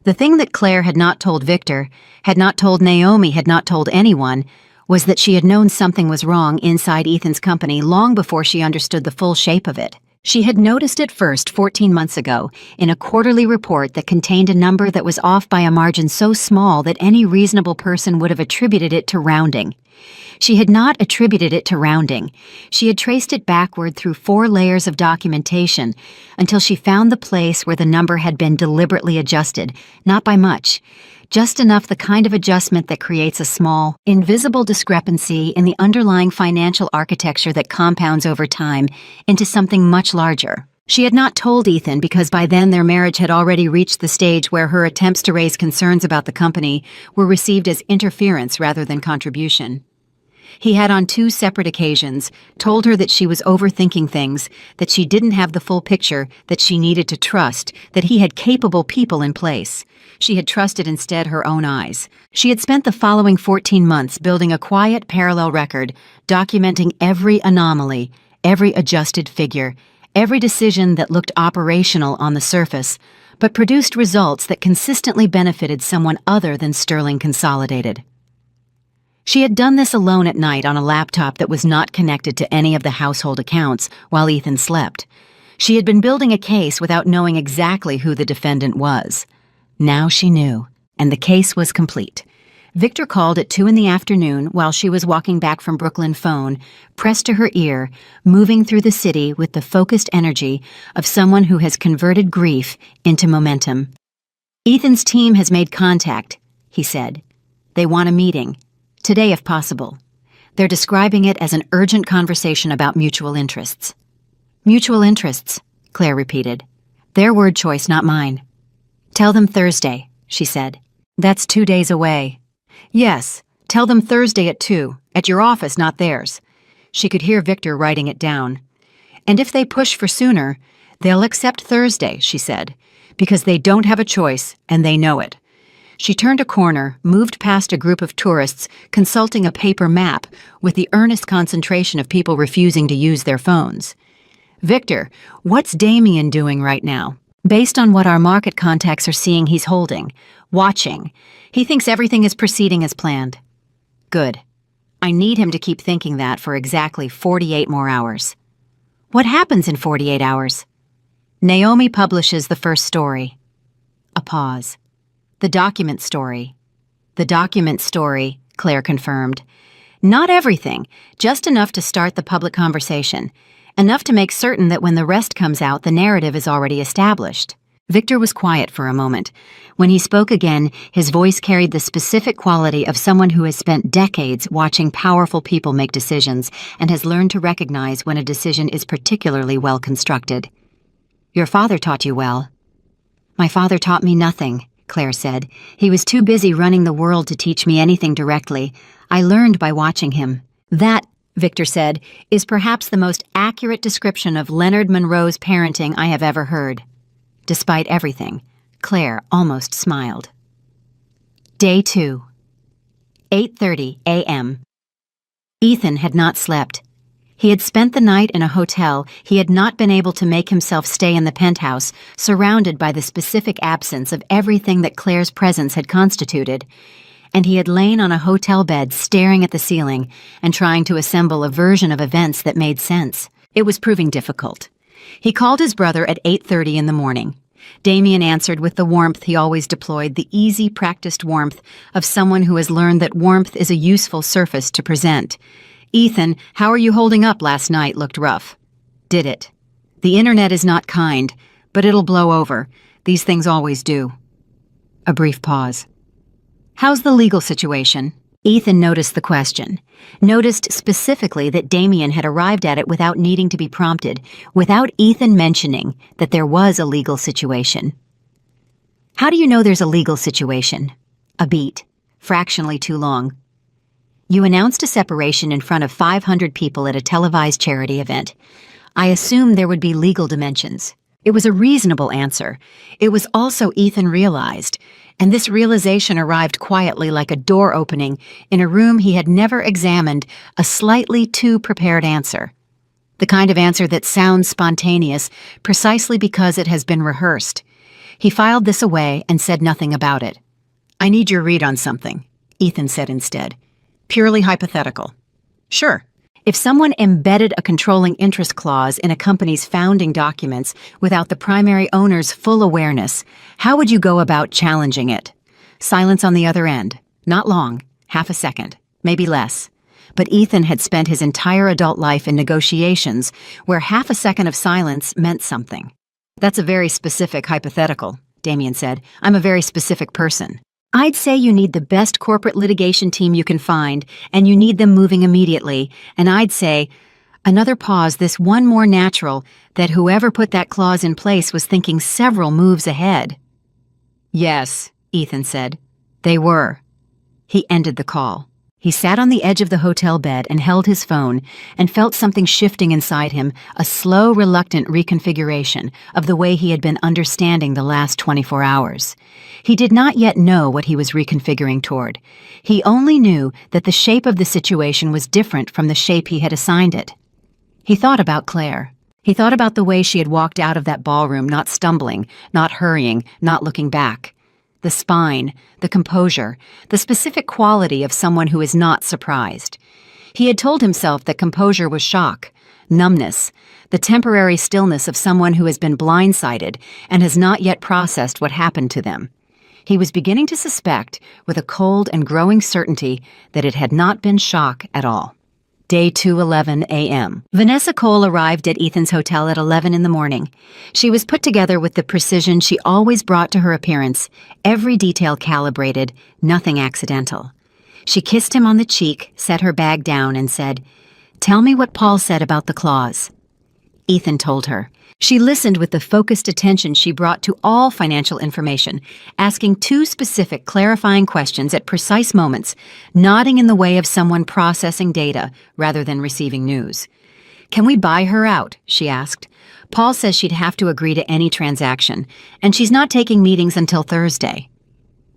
The thing that Claire had not told Victor, had not told Naomi, had not told anyone, was that she had known something was wrong inside Ethan's company long before she understood the full shape of it. She had noticed it first 14 months ago in a quarterly report that contained a number that was off by a margin so small that any reasonable person would have attributed it to rounding. She had not attributed it to rounding. She had traced it backward through 4 layers of documentation until she found the place where the number had been deliberately adjusted, not by much, just enough the kind of adjustment that creates a small, invisible discrepancy in the underlying financial architecture that compounds over time into something much larger. She had not told Ethan because by then their marriage had already reached the stage where her attempts to raise concerns about the company were received as interference rather than contribution. He had on 2 separate occasions told her that she was overthinking things, that she didn't have the full picture, that she needed to trust, that he had capable people in place. She had trusted instead her own eyes. She had spent the following 14 months building a quiet parallel record, documenting every anomaly, every adjusted figure, every decision that looked operational on the surface, but produced results that consistently benefited someone other than Sterling Consolidated. She had done this alone at night on a laptop that was not connected to any of the household accounts while Ethan slept. She had been building a case without knowing exactly who the defendant was. Now she knew, and the case was complete. Victor called at 2 in the afternoon while she was walking back from Brooklyn phone, pressed to her ear, moving through the city with the focused energy of someone who has converted grief into momentum. Ethan's team has made contact, he said. They want a meeting. Today, if possible. They're describing it as an urgent conversation about mutual interests. Mutual interests, Claire repeated. Their word choice, not mine. Tell them Thursday, she said. That's 2 days away. Yes, tell them Thursday at 2, at your office, not theirs. She could hear Victor writing it down. And if they push for sooner, they'll accept Thursday, she said, because they don't have a choice and they know it. She turned a corner, moved past a group of tourists consulting a paper map with the earnest concentration of people refusing to use their phones. Victor, what's Damien doing right now? Based on what our market contacts are seeing he's holding, watching, he thinks everything is proceeding as planned. Good. I need him to keep thinking that for exactly 48 more hours. What happens in 48 hours? Naomi publishes the first story. A pause. The document story. The document story, Claire confirmed. Not everything, just enough to start the public conversation. Enough to make certain that when the rest comes out, the narrative is already established. Victor was quiet for a moment. When he spoke again, his voice carried the specific quality of someone who has spent decades watching powerful people make decisions and has learned to recognize when a decision is particularly well constructed. Your father taught you well. My father taught me nothing. Claire said. "He was too busy running the world to teach me anything directly. I learned by watching him." "That," Victor said, "is perhaps the most accurate description of Leonard Monroe's parenting I have ever heard." Despite everything, Claire almost smiled. Day 2. 8:30 a.m. Ethan had not slept. He had spent the night in a hotel. He had not been able to make himself stay in the penthouse, surrounded by the specific absence of everything that Claire's presence had constituted. And he had lain on a hotel bed staring at the ceiling and trying to assemble a version of events that made sense. It was proving difficult. He called his brother at 8:30 in the morning. Damien answered with the warmth he always deployed, the easy, practiced warmth of someone who has learned that warmth is a useful surface to present. "Ethan, how are you holding up? Last night looked rough." "Did it? The internet is not kind, but it'll blow over. These things always do." A brief pause. "How's the legal situation?" Ethan noticed the question, noticed specifically that Damien had arrived at it without needing to be prompted, without Ethan mentioning that there was a legal situation. "How do you know there's a legal situation?" A beat, fractionally too long. "You announced a separation in front of 500 people at a televised charity event. I assumed there would be legal dimensions." It was a reasonable answer. It was also, Ethan realized, and this realization arrived quietly like a door opening in a room he had never examined, a slightly too prepared answer. The kind of answer that sounds spontaneous precisely because it has been rehearsed. He filed this away and said nothing about it. "I need your read on something," Ethan said instead. "Purely hypothetical." "Sure." If someone embedded a controlling interest clause in a company's founding documents without the primary owner's full awareness, how would you go about challenging it? Silence on the other end. Not long, half a second, maybe less. But Ethan had spent his entire adult life in negotiations where half a second of silence meant something. "That's a very specific hypothetical," Damien said. "I'm a very specific person. I'd say you need the best corporate litigation team you can find, and you need them moving immediately. And I'd say," another pause, this one more natural, "that whoever put that clause in place was thinking several moves ahead." "Yes," Ethan said. "They were." He ended the call. He sat on the edge of the hotel bed and held his phone and felt something shifting inside him, a slow, reluctant reconfiguration of the way he had been understanding the last 24 hours. He did not yet know what he was reconfiguring toward. He only knew that the shape of the situation was different from the shape he had assigned it. He thought about Claire. He thought about the way she had walked out of that ballroom, not stumbling, not hurrying, not looking back. The spine, the composure, the specific quality of someone who is not surprised. He had told himself that composure was shock, numbness, the temporary stillness of someone who has been blindsided and has not yet processed what happened to them. He was beginning to suspect, with a cold and growing certainty, that it had not been shock at all. Day 2:11 a.m. Vanessa Cole arrived at Ethan's hotel at 11 in the morning. She was put together with the precision she always brought to her appearance, every detail calibrated, nothing accidental. She kissed him on the cheek, set her bag down, and said, "Tell me what Paul said about the clause." Ethan told her. She listened with the focused attention she brought to all financial information, asking two specific clarifying questions at precise moments, nodding in the way of someone processing data rather than receiving news. "Can we buy her out?" she asked. "Paul says she'd have to agree to any transaction, and she's not taking meetings until Thursday."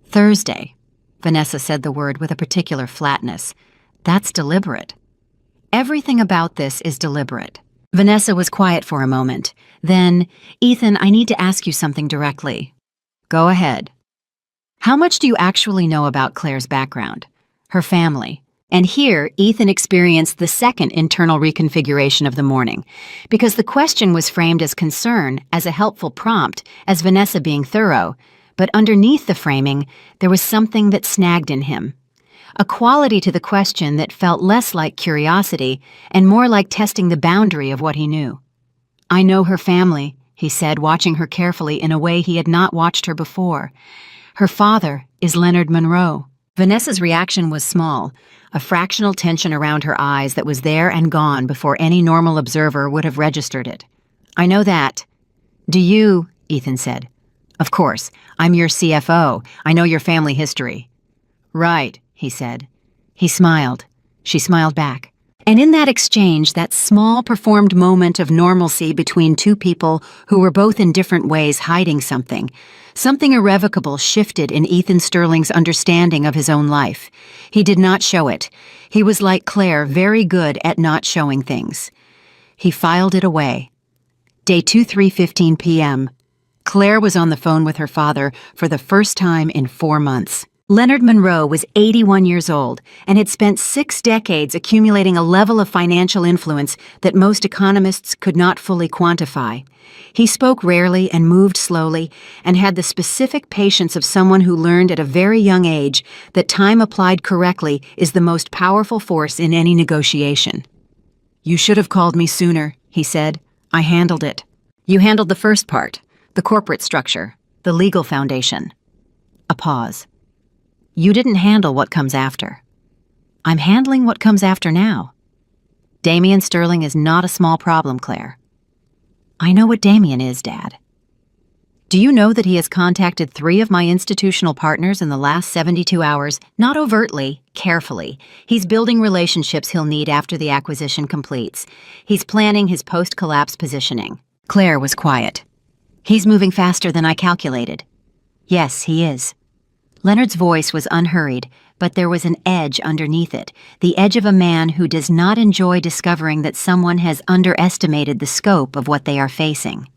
"Thursday," Vanessa said the word with a particular flatness. "That's deliberate. Everything about this is deliberate." Vanessa was quiet for a moment. Then, "Ethan, I need to ask you something directly." "Go ahead." "How much do you actually know about Claire's background? Her family?" And here, Ethan experienced the second internal reconfiguration of the morning, because the question was framed as concern, as a helpful prompt, as Vanessa being thorough, but underneath the framing, there was something that snagged in him. A quality to the question that felt less like curiosity and more like testing the boundary of what he knew. "I know her family," he said, watching her carefully in a way he had not watched her before. "Her father is Leonard Monroe." Vanessa's reaction was small, a fractional tension around her eyes that was there and gone before any normal observer would have registered it. "I know that." "Do you?" Ethan said. Of course, I'm your CFO. I know your family history. Right, he said. He smiled. She smiled back. And in that exchange, that small performed moment of normalcy between two people who were both in different ways hiding something irrevocable shifted in Ethan Sterling's understanding of his own life. He did not show it. He was like Claire, very good at not showing things. He filed it away. Day 3:15 p.m. Claire was on the phone with her father for the first time in 4 months. Leonard Monroe was 81 years old and had spent 6 decades accumulating a level of financial influence that most economists could not fully quantify. He spoke rarely and moved slowly and had the specific patience of someone who learned at a very young age that time applied correctly is the most powerful force in any negotiation. "You should have called me sooner," he said. "I handled it." "You handled the first part, the corporate structure, the legal foundation." A pause. "You didn't handle what comes after." "I'm handling what comes after now." "Damien Sterling is not a small problem, Claire." "I know what Damien is, Dad." "Do you know that he has contacted 3 of my institutional partners in the last 72 hours? Not overtly, carefully. He's building relationships he'll need after the acquisition completes. He's planning his post-collapse positioning." Claire was quiet. "He's moving faster than I calculated." "Yes, he is." Leonard's voice was unhurried, but there was an edge underneath it, the edge of a man who does not enjoy discovering that someone has underestimated the scope of what they are facing.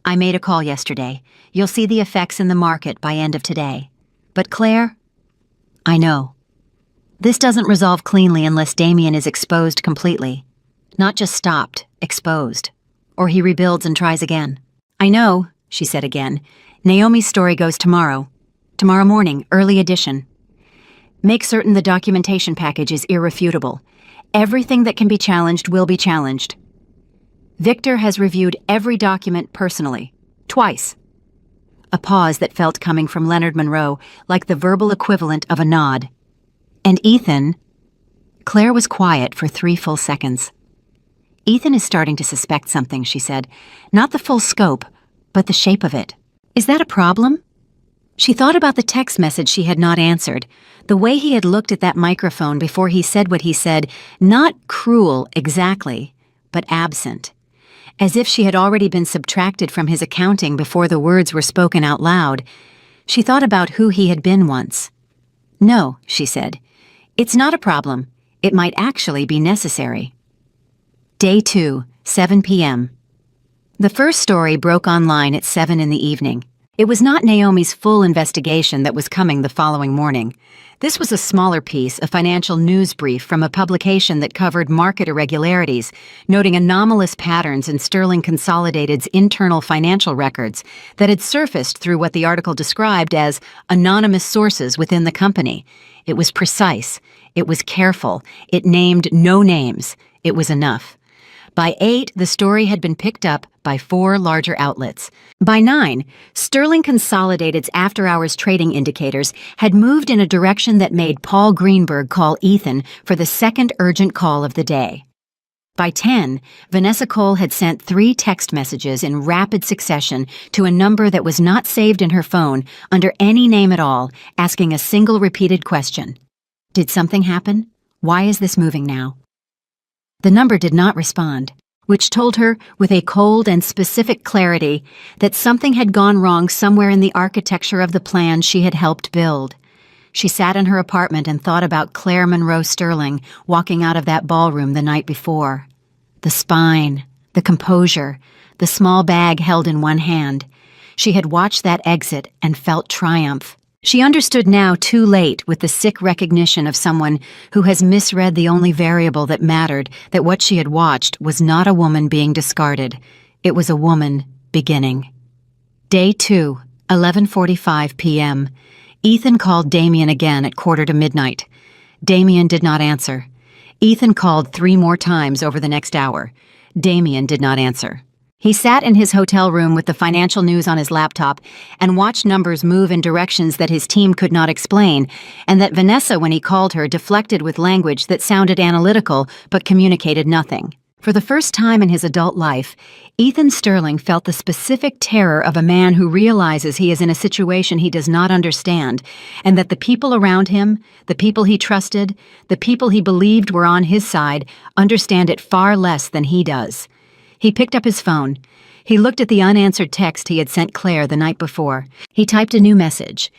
"I made a call yesterday. You'll see the effects in the market by end of today." "But Claire?" "I know. This doesn't resolve cleanly unless Damien is exposed completely. Not just stopped, exposed. Or he rebuilds and tries again." "I know," she said again. "Naomi's story goes tomorrow. Tomorrow morning, early edition. Make certain the documentation package is irrefutable. Everything that can be challenged will be challenged. Victor has reviewed every document personally. Twice." A pause that felt coming from Leonard Monroe like the verbal equivalent of a nod. "And Ethan?" Claire was quiet for 3 full seconds. "Ethan is starting to suspect something," she said. "Not the full scope, but the shape of it." "Is that a problem?" She thought about the text message she had not answered, the way he had looked at that microphone before he said what he said, not cruel exactly, but absent, as if she had already been subtracted from his accounting before the words were spoken out loud. She thought about who he had been once. "No," she said. "It's not a problem. It might actually be necessary." Day 2, 7 p.m. The first story broke online at 7 in the evening. It was not Naomi's full investigation that was coming the following morning. This was a smaller piece, a financial news brief from a publication that covered market irregularities, noting anomalous patterns in Sterling Consolidated's internal financial records that had surfaced through what the article described as anonymous sources within the company. It was precise. It was careful. It named no names. It was enough. By 8, the story had been picked up by 4 larger outlets. By 9, Sterling Consolidated's after-hours trading indicators had moved in a direction that made Paul Greenberg call Ethan for the second urgent call of the day. By 10, Vanessa Cole had sent 3 text messages in rapid succession to a number that was not saved in her phone under any name at all, asking a single repeated question. Did something happen? Why is this moving now? The number did not respond, which told her, with a cold and specific clarity, that something had gone wrong somewhere in the architecture of the plan she had helped build. She sat in her apartment and thought about Claire Monroe Sterling walking out of that ballroom the night before. The spine, the composure, the small bag held in one hand. She had watched that exit and felt triumph. She understood now too late with the sick recognition of someone who has misread the only variable that mattered, that what she had watched was not a woman being discarded. It was a woman beginning. Day 2, 11:45 p.m. Ethan called Damien again at 1:45. Damien did not answer. Ethan called 3 more times over the next hour. Damien did not answer. He sat in his hotel room with the financial news on his laptop and watched numbers move in directions that his team could not explain, and that Vanessa, when he called her, deflected with language that sounded analytical but communicated nothing. For the first time in his adult life, Ethan Sterling felt the specific terror of a man who realizes he is in a situation he does not understand, and that the people around him, the people he trusted, the people he believed were on his side, understand it far less than he does. He picked up his phone. He looked at the unanswered text he had sent Claire the night before. He typed a new message.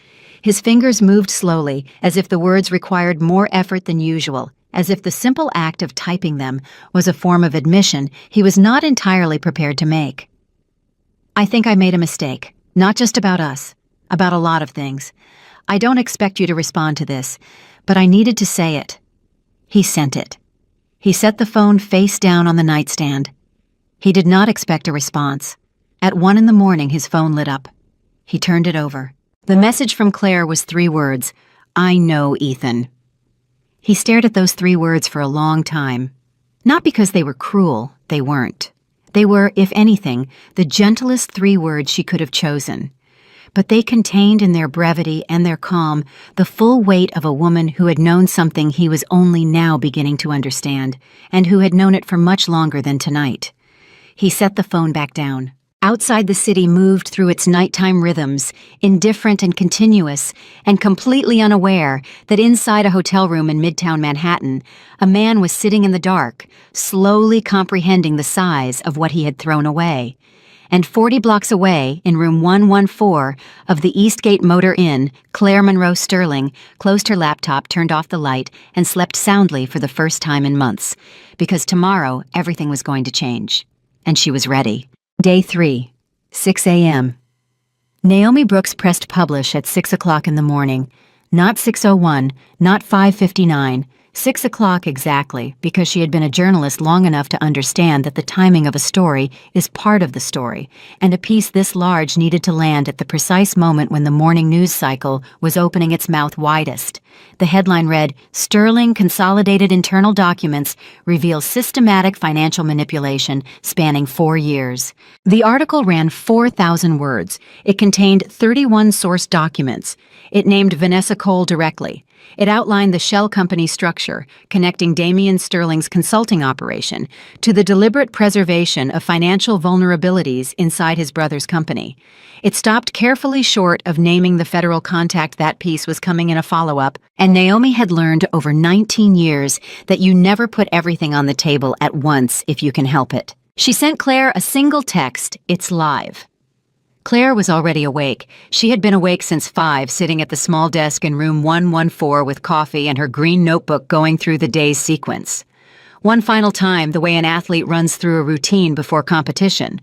His fingers moved slowly, as if the words required more effort than usual, as if the simple act of typing them was a form of admission he was not entirely prepared to make. "I think I made a mistake, not just about us, about a lot of things. I don't expect you to respond to this, but I needed to say it." He sent it. He set the phone face down on the nightstand. He did not expect a response. At 1 a.m, his phone lit up. He turned it over. The message from Claire was 3 words: "I know, Ethan." He stared at those 3 words for a long time. Not because they were cruel, they weren't. They were, if anything, the gentlest 3 words she could have chosen. But they contained in their brevity and their calm the full weight of a woman who had known something he was only now beginning to understand, and who had known it for much longer than tonight. He set the phone back down. Outside, the city moved through its nighttime rhythms, indifferent and continuous, and completely unaware that inside a hotel room in Midtown Manhattan, a man was sitting in the dark, slowly comprehending the size of what he had thrown away. And 40 blocks away, in room 114 of the Eastgate Motor Inn, Claire Monroe Sterling closed her laptop, turned off the light, and slept soundly for the first time in months, because tomorrow everything was going to change. And she was ready. Day 3, 6 a.m. Naomi Brooks pressed publish at 6 o'clock in the morning. Not 6:01, not 5:59, 6 o'clock exactly, because she had been a journalist long enough to understand that the timing of a story is part of the story, and a piece this large needed to land at the precise moment when the morning news cycle was opening its mouth widest. The headline read, "Sterling Consolidated Internal Documents Reveal Systematic Financial Manipulation Spanning 4 Years." The article ran 4,000 words. It contained 31 source documents. It named Vanessa Cole directly. It outlined the shell company structure, connecting Damian Sterling's consulting operation to the deliberate preservation of financial vulnerabilities inside his brother's company. It stopped carefully short of naming the federal contact that piece was coming in a follow-up, and Naomi had learned over 19 years that you never put everything on the table at once if you can help it. She sent Claire a single text, "It's live." Claire was already awake. She had been awake since 5, sitting at the small desk in room 114 with coffee and her green notebook going through the day's sequence. One final time, the way an athlete runs through a routine before competition.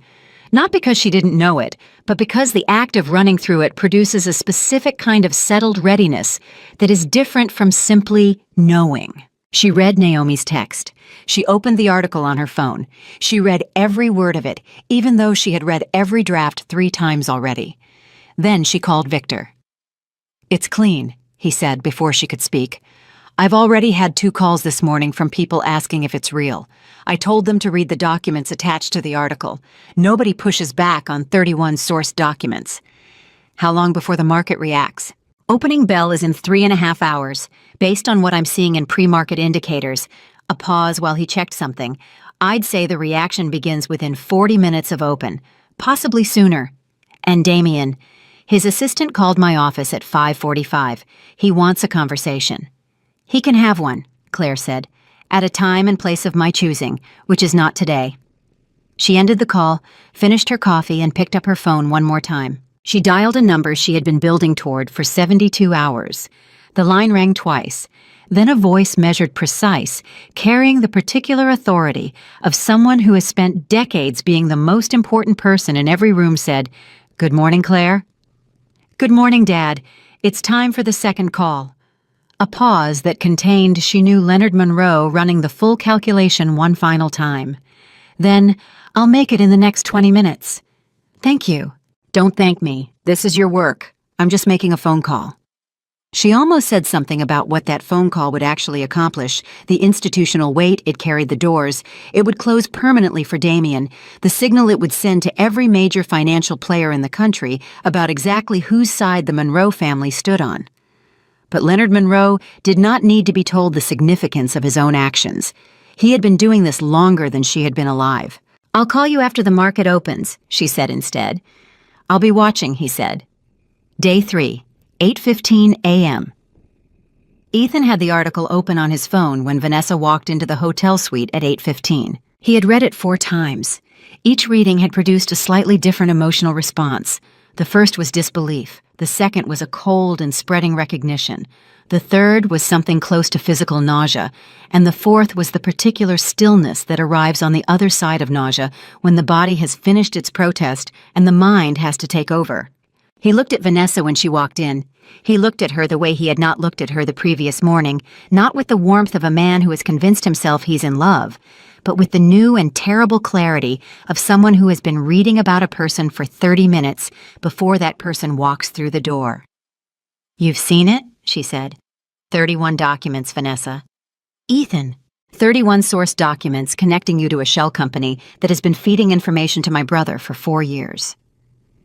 Not because she didn't know it, but because the act of running through it produces a specific kind of settled readiness that is different from simply knowing. She read Naomi's text. She opened the article on her phone. She read every word of it, even though she had read every draft 3 times already. Then she called Victor. "It's clean," he said before she could speak. "I've already had 2 calls this morning from people asking if it's real. I told them to read the documents attached to the article. Nobody pushes back on 31 source documents." "How long before the market reacts?" "Opening bell is in 3.5 hours. Based on what I'm seeing in pre-market indicators," a pause while he checked something, "I'd say the reaction begins within 40 minutes of open, possibly sooner." "And Damian, his assistant called my office at 5:45. He wants a conversation." "He can have one," Claire said, "at a time and place of my choosing, which is not today." She ended the call, finished her coffee, and picked up her phone one more time. She dialed a number she had been building toward for 72 hours. The line rang twice. Then a voice measured precise, carrying the particular authority of someone who has spent decades being the most important person in every room, said, "Good morning, Claire." "Good morning, Dad. It's time for the second call." A pause that contained, she knew, Leonard Monroe running the full calculation one final time. Then, "I'll make it in the next 20 minutes. "Thank you." "Don't thank me. This is your work. I'm just making a phone call." She almost said something about what that phone call would actually accomplish, the institutional weight it carried, the doors it would close permanently for Damian, the signal it would send to every major financial player in the country about exactly whose side the Monroe family stood on. But Leonard Monroe did not need to be told the significance of his own actions. He had been doing this longer than she had been alive. "I'll call you after the market opens," she said instead. "I'll be watching," he said. Day 3, 8:15 a.m. Ethan had the article open on his phone when Vanessa walked into the hotel suite at 8:15. He had read it 4 times. Each reading had produced a slightly different emotional response. The first was disbelief. The second was a cold and spreading recognition. The third was something close to physical nausea. And the fourth was the particular stillness that arrives on the other side of nausea when the body has finished its protest and the mind has to take over. He looked at Vanessa when she walked in. He looked at her the way he had not looked at her the previous morning, not with the warmth of a man who has convinced himself he's in love, but with the new and terrible clarity of someone who has been reading about a person for 30 minutes before that person walks through the door. "You've seen it?" she said. 31 documents, Vanessa. "Ethan, 31 source documents connecting you to a shell company that has been feeding information to my brother for 4 years.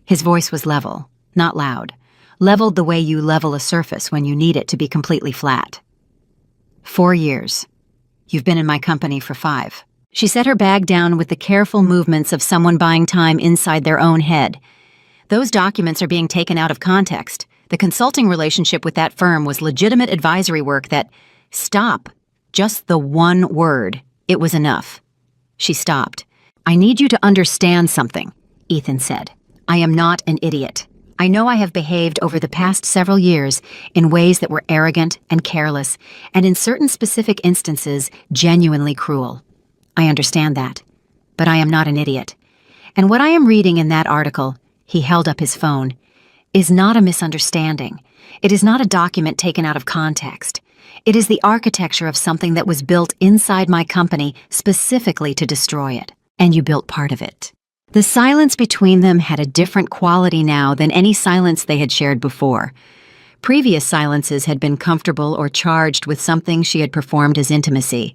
His voice was level, not loud. Leveled the way you level a surface when you need it to be completely flat. 4 years. You've been in my company for 5. She set her bag down with the careful movements of someone buying time inside their own head. "Those documents are being taken out of context. The consulting relationship with that firm was legitimate advisory work that—" "Stop. Just the one word. It was enough." She stopped. "I need you to understand something," Ethan said. "I am not an idiot. I know I have behaved over the past several years in ways that were arrogant and careless, and in certain specific instances, genuinely cruel. I understand that. But I am not an idiot. And what I am reading in that article," he held up his phone, "is not a misunderstanding. It is not a document taken out of context. It is the architecture of something that was built inside my company specifically to destroy it. And you built part of it." The silence between them had a different quality now than any silence they had shared before. Previous silences had been comfortable or charged with something she had performed as intimacy.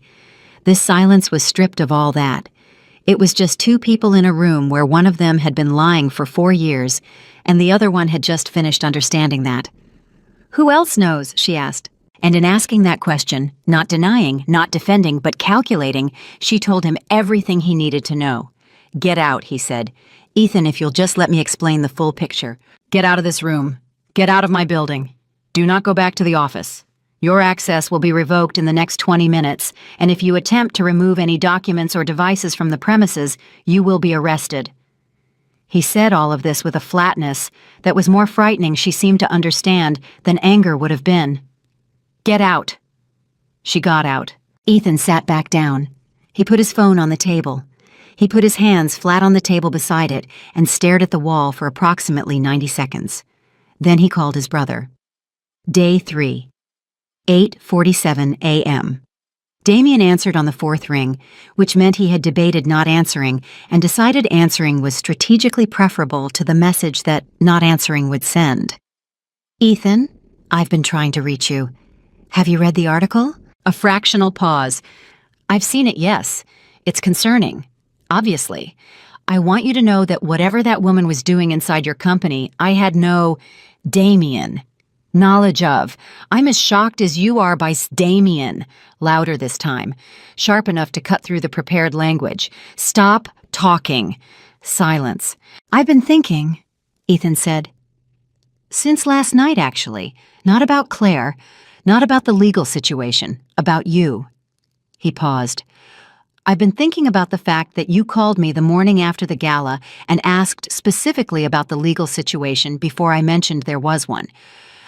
This silence was stripped of all that. It was just 2 people in a room where one of them had been lying for 4 years, and the other one had just finished understanding that. "Who else knows?" she asked. And in asking that question, not denying, not defending, but calculating, she told him everything he needed to know. "Get out," he said. "Ethan, if you'll just let me explain the full picture. Get out of this room. Get out of my building. Do not go back to the office. Your access will be revoked in the next 20 minutes, and if you attempt to remove any documents or devices from the premises, you will be arrested." He said all of this with a flatness that was more frightening, she seemed to understand, than anger would have been. "Get out." She got out. Ethan sat back down. He put his phone on the table. He put his hands flat on the table beside it and stared at the wall for approximately 90 seconds. Then he called his brother. Day 3, 8:47 a.m. Damien answered on the 4th ring, which meant he had debated not answering and decided answering was strategically preferable to the message that not answering would send. "Ethan, I've been trying to reach you. Have you read the article?" A fractional pause. "I've seen it, yes. It's concerning. Obviously. I want you to know that whatever that woman was doing inside your company, I had no, Damien, knowledge of. I'm as shocked as you are by Damien." Louder this time, sharp enough to cut through the prepared language. "Stop talking." Silence. "I've been thinking," Ethan said. "Since last night, actually. Not about Claire, not about the legal situation, about you." He paused. "I've been thinking about the fact that you called me the morning after the gala and asked specifically about the legal situation before I mentioned there was one.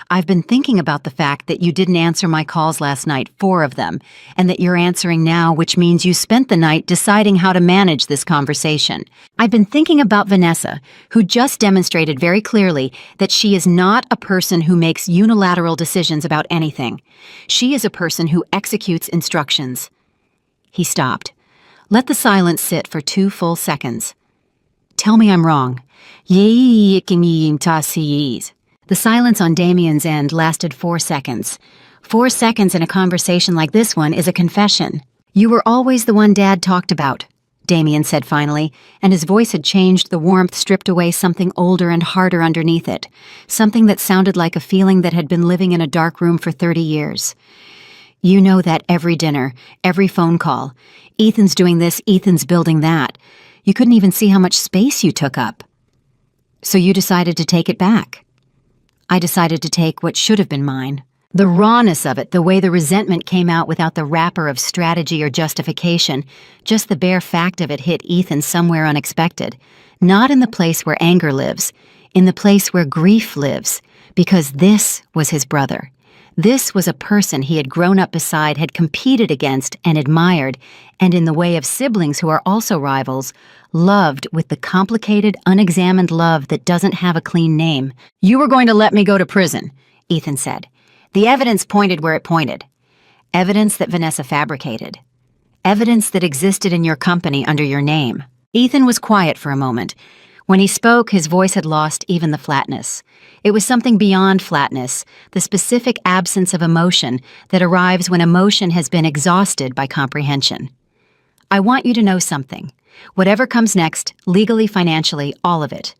I've been thinking about the fact that you didn't answer my calls last night, 4 of them, and that you're answering now, which means you spent the night deciding how to manage this conversation. I've been thinking about Vanessa, who just demonstrated very clearly that she is not a person who makes unilateral decisions about anything. She is a person who executes instructions." He stopped. Let the silence sit for 2 full seconds. "Tell me I'm wrong." The silence on Damien's end lasted 4 seconds. 4 seconds in a conversation like this one is a confession. "You were always the one Dad talked about," Damien said finally, and his voice had changed, the warmth stripped away something older and harder underneath it, something that sounded like a feeling that had been living in a dark room for 30 years. You know that every dinner, every phone call. Ethan's doing this, Ethan's building that. You couldn't even see how much space you took up. So you decided to take it back. I decided to take what should have been mine. The rawness of it, the way the resentment came out without the wrapper of strategy or justification, just the bare fact of it hit Ethan somewhere unexpected. Not in the place where anger lives, in the place where grief lives, because this was his brother. This was a person he had grown up beside, had competed against and admired, and in the way of siblings who are also rivals, loved with the complicated, unexamined love that doesn't have a clean name. "You were going to let me go to prison," Ethan said. The evidence pointed where it pointed. Evidence that Vanessa fabricated. Evidence that existed in your company under your name. Ethan was quiet for a moment. When he spoke, his voice had lost even the flatness. It was something beyond flatness, the specific absence of emotion that arrives when emotion has been exhausted by comprehension. "I want you to know something. Whatever comes next, legally, financially, all of it.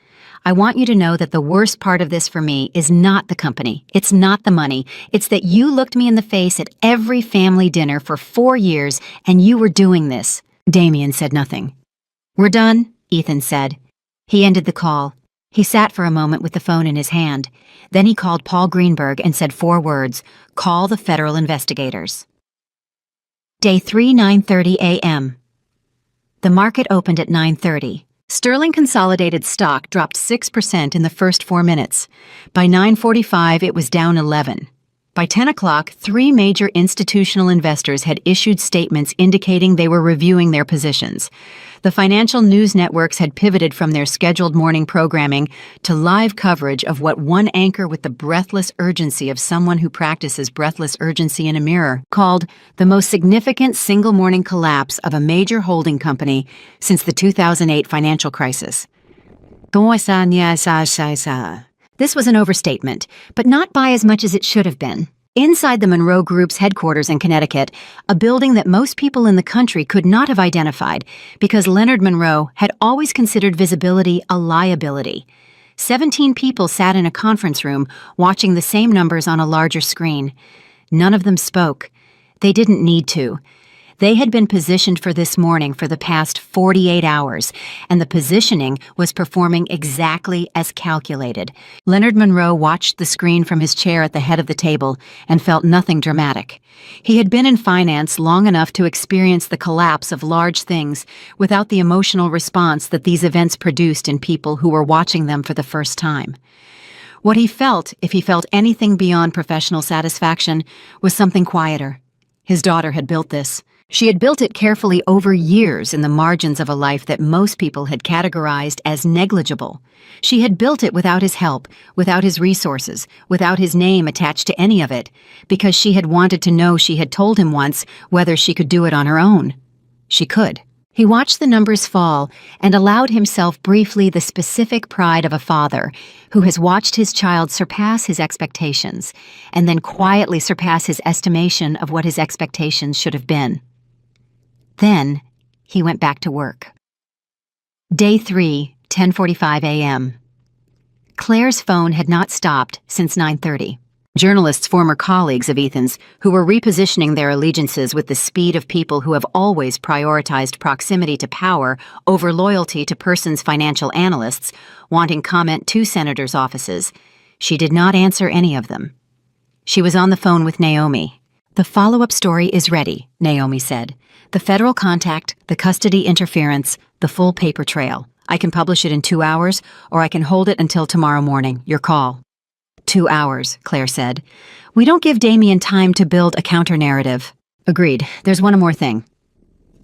I want you to know that the worst part of this for me is not the company. It's not the money. It's that you looked me in the face at every family dinner for 4 years and you were doing this." Damien said nothing. "We're done," Ethan said. He ended the call. He sat for a moment with the phone in his hand. Then he called Paul Greenberg and said 4 words: "Call the federal investigators." Day 3, 9:30 a.m. The market opened at 9:30. Sterling Consolidated stock dropped 6% in the first 4 minutes. By 9:45, it was down 11. By 10 o'clock, 3 major institutional investors had issued statements indicating they were reviewing their positions. The financial news networks had pivoted from their scheduled morning programming to live coverage of what one anchor with the breathless urgency of someone who practices breathless urgency in a mirror called the most significant single morning collapse of a major holding company since the 2008 financial crisis. This was an overstatement, but not by as much as it should have been. Inside the Monroe Group's headquarters in Connecticut, a building that most people in the country could not have identified because Leonard Monroe had always considered visibility a liability. 17 people sat in a conference room watching the same numbers on a larger screen. None of them spoke. They didn't need to. They had been positioned for this morning for the past 48 hours, and the positioning was performing exactly as calculated. Leonard Monroe watched the screen from his chair at the head of the table and felt nothing dramatic. He had been in finance long enough to experience the collapse of large things without the emotional response that these events produced in people who were watching them for the first time. What he felt, if he felt anything beyond professional satisfaction, was something quieter. His daughter had built this. She had built it carefully over years in the margins of a life that most people had categorized as negligible. She had built it without his help, without his resources, without his name attached to any of it, because she had wanted to know she had told him once whether she could do it on her own. She could. He watched the numbers fall and allowed himself briefly the specific pride of a father who has watched his child surpass his expectations and then quietly surpass his estimation of what his expectations should have been. Then, he went back to work. Day 3, 10:45 a.m. Claire's phone had not stopped since 9:30. Journalists, former colleagues of Ethan's, who were repositioning their allegiances with the speed of people who have always prioritized proximity to power over loyalty to persons financial analysts, wanting comment to senators' offices. She did not answer any of them. She was on the phone with Naomi. "The follow-up story is ready," Naomi said. "The federal contact, the custody interference, the full paper trail. I can publish it in 2 hours, or I can hold it until tomorrow morning. Your call." 2 hours, Claire said. "We don't give Damien time to build a counter-narrative." "Agreed. There's one more thing."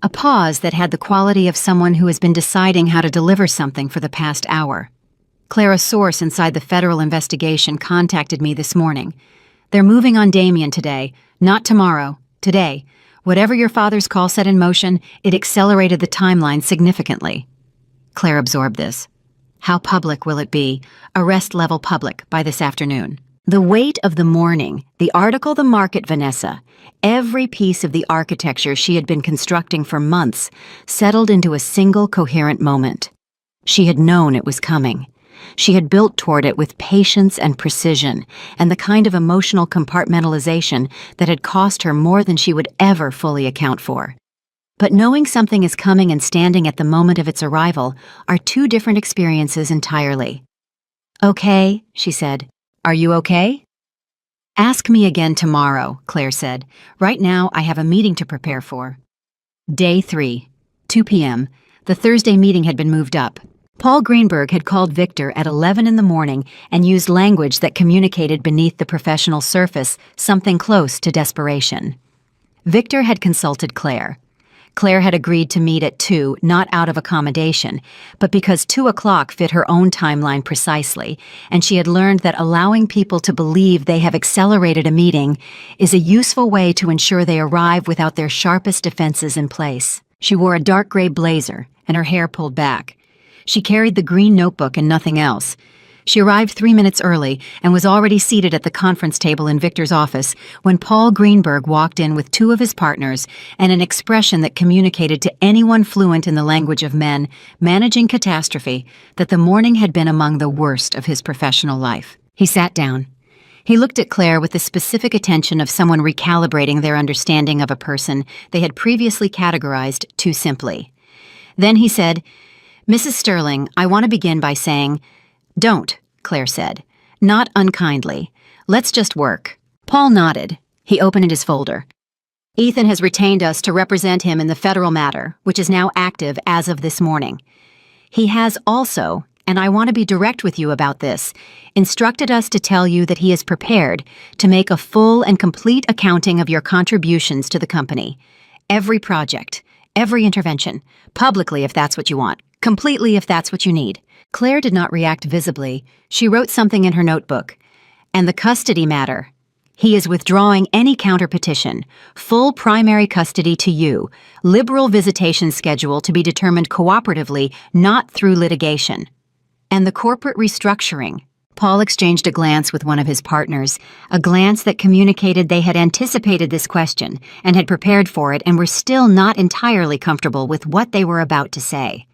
A pause that had the quality of someone who has been deciding how to deliver something for the past hour. "Claire, a source inside the federal investigation contacted me this morning. They're moving on Damien today, not tomorrow, today. Whatever your father's call set in motion, it accelerated the timeline significantly." Claire absorbed this. "How public will it be? Arrest-level public by this afternoon." The weight of the morning, the article, the market, Vanessa, every piece of the architecture she had been constructing for months settled into a single coherent moment. She had known it was coming. She had built toward it with patience and precision, and the kind of emotional compartmentalization that had cost her more than she would ever fully account for. But knowing something is coming and standing at the moment of its arrival are two different experiences entirely. "Okay," she said. "Are you okay?" "Ask me again tomorrow," Claire said. "Right now I have a meeting to prepare for." Day 3, 2 p.m. The Thursday meeting had been moved up. Paul Greenberg had called Victor at 11 in the morning and used language that communicated beneath the professional surface something close to desperation. Victor had consulted Claire. Claire had agreed to meet at 2, not out of accommodation, but because 2 o'clock fit her own timeline precisely, and she had learned that allowing people to believe they have accelerated a meeting is a useful way to ensure they arrive without their sharpest defenses in place. She wore a dark gray blazer, and her hair pulled back. She carried the green notebook and nothing else. She arrived 3 minutes early and was already seated at the conference table in Victor's office when Paul Greenberg walked in with 2 of his partners and an expression that communicated to anyone fluent in the language of men managing catastrophe that the morning had been among the worst of his professional life. He sat down. He looked at Claire with the specific attention of someone recalibrating their understanding of a person they had previously categorized too simply. Then he said, "Mrs. Sterling, I want to begin by saying—" "Don't," Claire said. "Not unkindly. Let's just work." Paul nodded. He opened his folder. "Ethan has retained us to represent him in the federal matter, which is now active as of this morning. He has also, and I want to be direct with you about this, instructed us to tell you that he is prepared to make a full and complete accounting of your contributions to the company. Every project, every intervention, publicly if that's what you want, completely if that's what you need." Claire did not react visibly. She wrote something in her notebook. "And the custody matter. He is withdrawing any counterpetition. Full primary custody to you. Liberal visitation schedule to be determined cooperatively, not through litigation. And the corporate restructuring." Paul exchanged a glance with one of his partners, a glance that communicated they had anticipated this question and had prepared for it and were still not entirely comfortable with what they were about to say.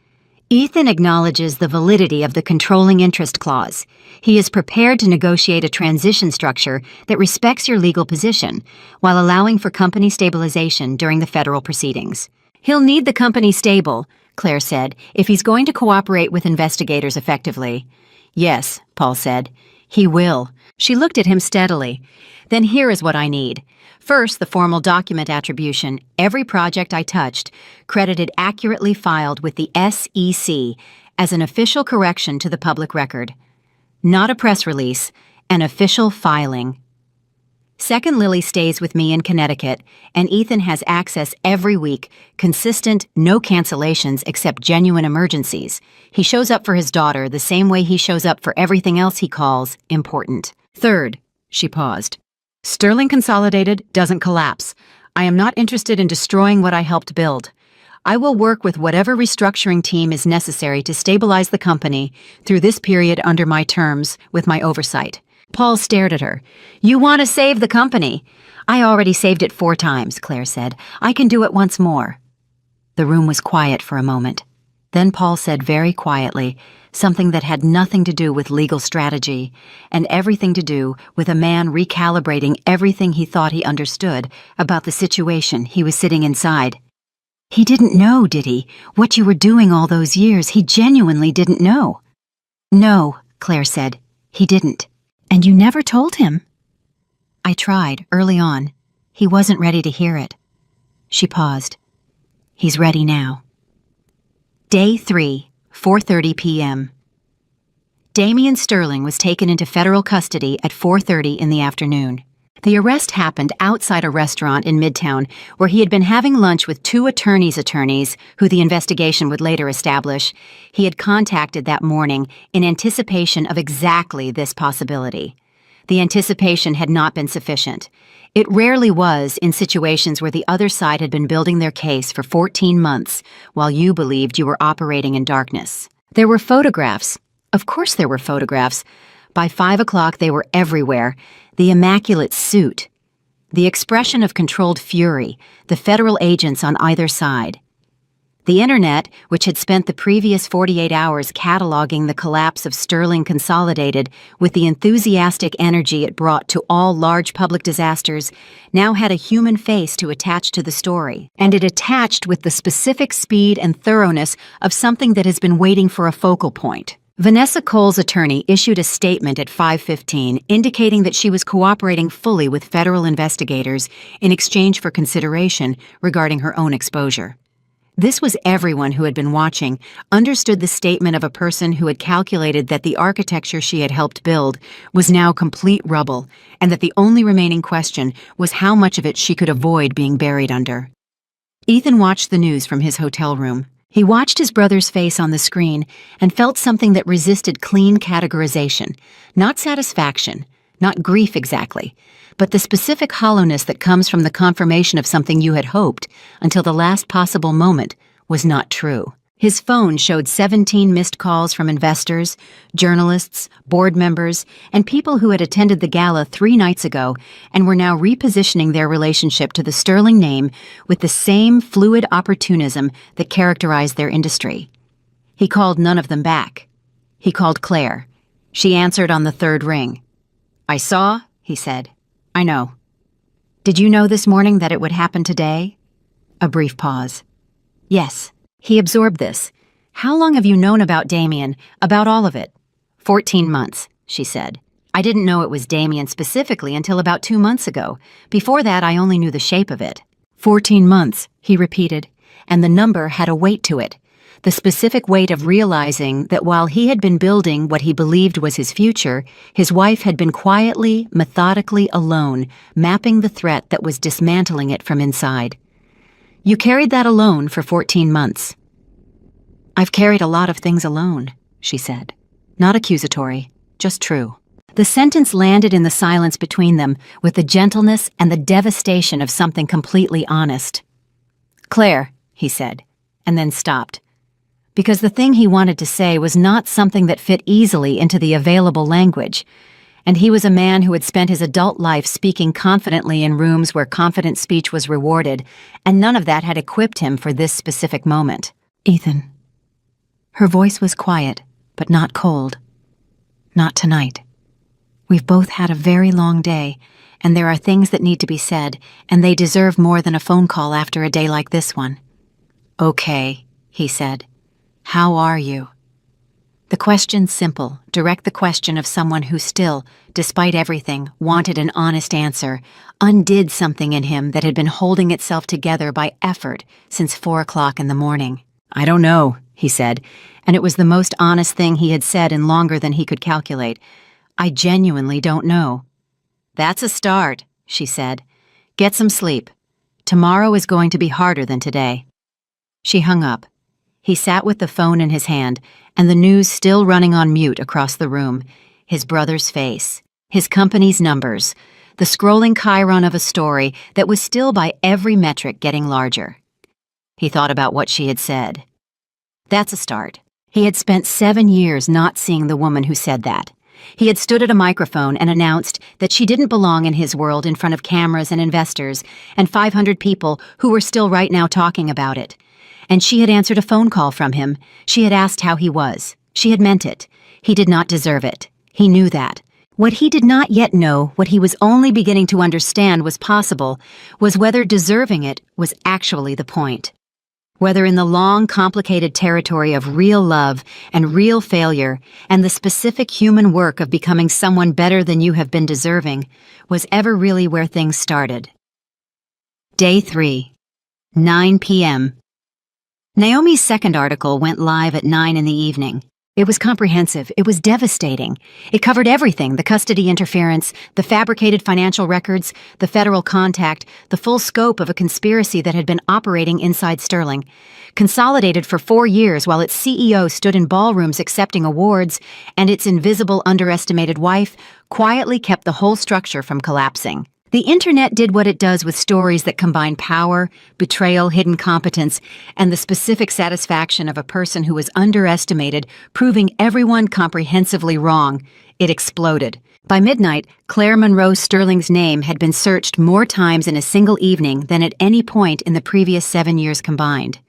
"Ethan acknowledges the validity of the controlling interest clause. He is prepared to negotiate a transition structure that respects your legal position while allowing for company stabilization during the federal proceedings. He'll need the company stable," Claire said, "if he's going to cooperate with investigators effectively." "Yes," Paul said. "He will." She looked at him steadily. "Then here is what I need. First, the formal document attribution, every project I touched, credited accurately filed with the SEC as an official correction to the public record. Not a press release, an official filing. Second, Lily stays with me in Connecticut, and Ethan has access every week, consistent, no cancellations except genuine emergencies. He shows up for his daughter the same way he shows up for everything else he calls important. Third," she paused, "Sterling Consolidated doesn't collapse. I am not interested in destroying what I helped build. I will work with whatever restructuring team is necessary to stabilize the company through this period under my terms with my oversight." Paul stared at her. "You want to save the company?" "I already saved it 4 times, Claire said. "I can do it once more." The room was quiet for a moment. Then Paul said very quietly, something that had nothing to do with legal strategy and everything to do with a man recalibrating everything he thought he understood about the situation he was sitting inside. "He didn't know, did he? What you were doing all those years, he genuinely didn't know." "No," Claire said. "He didn't." "And you never told him?" "I tried, early on. He wasn't ready to hear it." She paused. "He's ready now." Day 3, 4:30 p.m. Damian Sterling was taken into federal custody at 4:30 in the afternoon. The arrest happened outside a restaurant in Midtown where he had been having lunch with 2 attorneys who the investigation would later establish he had contacted that morning in anticipation of exactly this possibility. The anticipation had not been sufficient. It rarely was in situations where the other side had been building their case for 14 months while you believed you were operating in darkness. There were photographs. Of course there were photographs. By 5 o'clock they were everywhere. The immaculate suit. The expression of controlled fury, the federal agents on either side. The internet, which had spent the previous 48 hours cataloging the collapse of Sterling Consolidated with the enthusiastic energy it brought to all large public disasters, now had a human face to attach to the story, and it attached with the specific speed and thoroughness of something that has been waiting for a focal point. Vanessa Cole's attorney issued a statement at 5:15 indicating that she was cooperating fully with federal investigators in exchange for consideration regarding her own exposure. This was everyone who had been watching, understood the statement of a person who had calculated that the architecture she had helped build was now complete rubble, and that the only remaining question was how much of it she could avoid being buried under. Ethan watched the news from his hotel room. He watched his brother's face on the screen and felt something that resisted clean categorization, not satisfaction, not grief exactly, but the specific hollowness that comes from the confirmation of something you had hoped until the last possible moment was not true. His phone showed 17 missed calls from investors, journalists, board members, and people who had attended the gala 3 nights ago and were now repositioning their relationship to the Sterling name with the same fluid opportunism that characterized their industry. He called none of them back. He called Claire. She answered on the 3rd ring. "I saw," he said. "I know." "Did you know this morning that it would happen today?" A brief pause. "Yes." He absorbed this. "How long have you known about Damien, about all of it?" 14 months, she said. "I didn't know it was Damien specifically until about 2 months ago. Before that, I only knew the shape of it." 14 months, he repeated, and the number had a weight to it. The specific weight of realizing that while he had been building what he believed was his future, his wife had been quietly, methodically alone, mapping the threat that was dismantling it from inside. "You carried that alone for 14 months. "I've carried a lot of things alone," she said. Not accusatory, just true. The sentence landed in the silence between them with the gentleness and the devastation of something completely honest. "Claire," he said, and then stopped. Because the thing he wanted to say was not something that fit easily into the available language, and he was a man who had spent his adult life speaking confidently in rooms where confident speech was rewarded, and none of that had equipped him for this specific moment. "Ethan." Her voice was quiet, but not cold. "Not tonight. We've both had a very long day, and there are things that need to be said, and they deserve more than a phone call after a day like this one." "Okay," he said. "How are you?" The question's simple, direct the question of someone who still, despite everything, wanted an honest answer, undid something in him that had been holding itself together by effort since 4 o'clock in the morning. "I don't know," he said, and it was the most honest thing he had said in longer than he could calculate. "I genuinely don't know." "That's a start," she said. "Get some sleep. Tomorrow is going to be harder than today." She hung up. He sat with the phone in his hand, and the news still running on mute across the room. His brother's face, his company's numbers, the scrolling chyron of a story that was still by every metric getting larger. He thought about what she had said. That's a start. He had spent 7 years not seeing the woman who said that. He had stood at a microphone and announced that she didn't belong in his world in front of cameras and investors and 500 people who were still right now talking about it. And she had answered a phone call from him. She had asked how he was. She had meant it. He did not deserve it. He knew that. What he did not yet know, what he was only beginning to understand was possible, was whether deserving it was actually the point. Whether in the long, complicated territory of real love and real failure and the specific human work of becoming someone better than you have been deserving was ever really where things started. Day 3, 9 p.m. Naomi's second article went live at 9 in the evening. It was comprehensive. It was devastating. It covered everything: the custody interference, the fabricated financial records, the federal contact, the full scope of a conspiracy that had been operating inside Sterling. Consolidated for 4 years while its CEO stood in ballrooms accepting awards, and its invisible, underestimated wife quietly kept the whole structure from collapsing. The internet did what it does with stories that combine power, betrayal, hidden competence, and the specific satisfaction of a person who was underestimated, proving everyone comprehensively wrong. It exploded. By midnight, Claire Monroe Sterling's name had been searched more times in a single evening than at any point in the previous 7 years combined. 1 million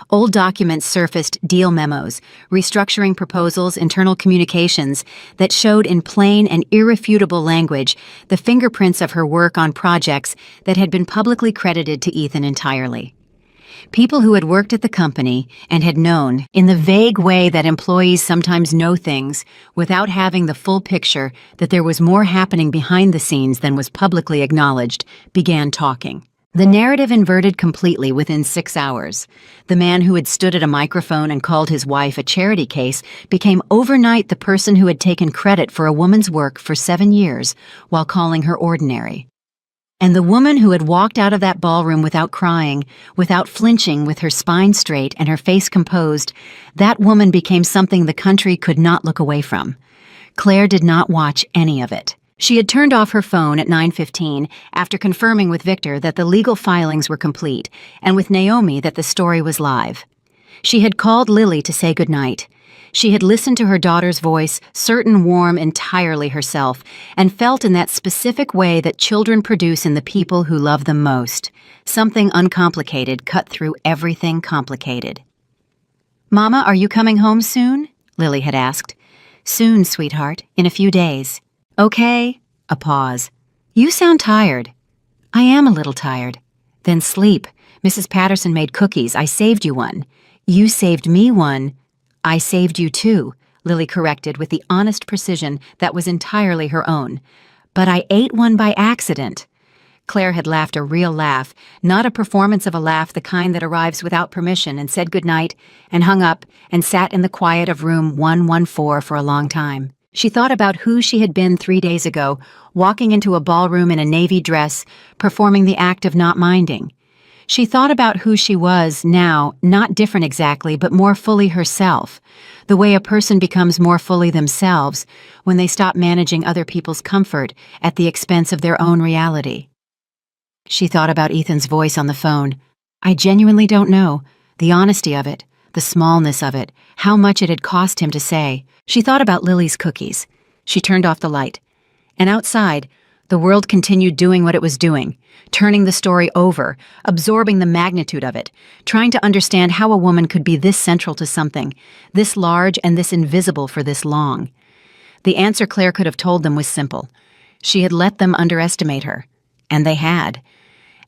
Old documents surfaced, deal memos, restructuring proposals, internal communications that showed in plain and irrefutable language the fingerprints of her work on projects that had been publicly credited to Ethan entirely. People who had worked at the company and had known, in the vague way that employees sometimes know things without having the full picture that there was more happening behind the scenes than was publicly acknowledged, began talking. The narrative inverted completely within 6 hours. The man who had stood at a microphone and called his wife a charity case became overnight the person who had taken credit for a woman's work for 7 years while calling her ordinary. And the woman who had walked out of that ballroom without crying, without flinching, with her spine straight and her face composed, that woman became something the country could not look away from. Claire did not watch any of it. She had turned off her phone at 9:15 after confirming with Victor that the legal filings were complete and with Naomi that the story was live. She had called Lily to say goodnight. She had listened to her daughter's voice, certain warm entirely herself, and felt in that specific way that children produce in the people who love them most. Something uncomplicated cut through everything complicated. "Mama, are you coming home soon?" Lily had asked. "Soon, sweetheart, in a few days." "Okay." A pause. "You sound tired." "I am a little tired." "Then sleep. Mrs. Patterson made cookies. I saved you one." "You saved me one." "I saved you too," Lily corrected with the honest precision that was entirely her own. "But I ate one by accident." Claire had laughed a real laugh, not a performance of a laugh the kind that arrives without permission, and said goodnight, and hung up, and sat in the quiet of room 114 for a long time. She thought about who she had been 3 days ago, walking into a ballroom in a navy dress, performing the act of not minding. She thought about who she was now, not different exactly, but more fully herself, the way a person becomes more fully themselves when they stop managing other people's comfort at the expense of their own reality. She thought about Ethan's voice on the phone. I genuinely don't know. The honesty of it, the smallness of it, how much it had cost him to say. She thought about Lily's cookies. She turned off the light. And outside, the world continued doing what it was doing, turning the story over, absorbing the magnitude of it, trying to understand how a woman could be this central to something, this large and this invisible for this long. The answer Claire could have told them was simple. She had let them underestimate her, and they had.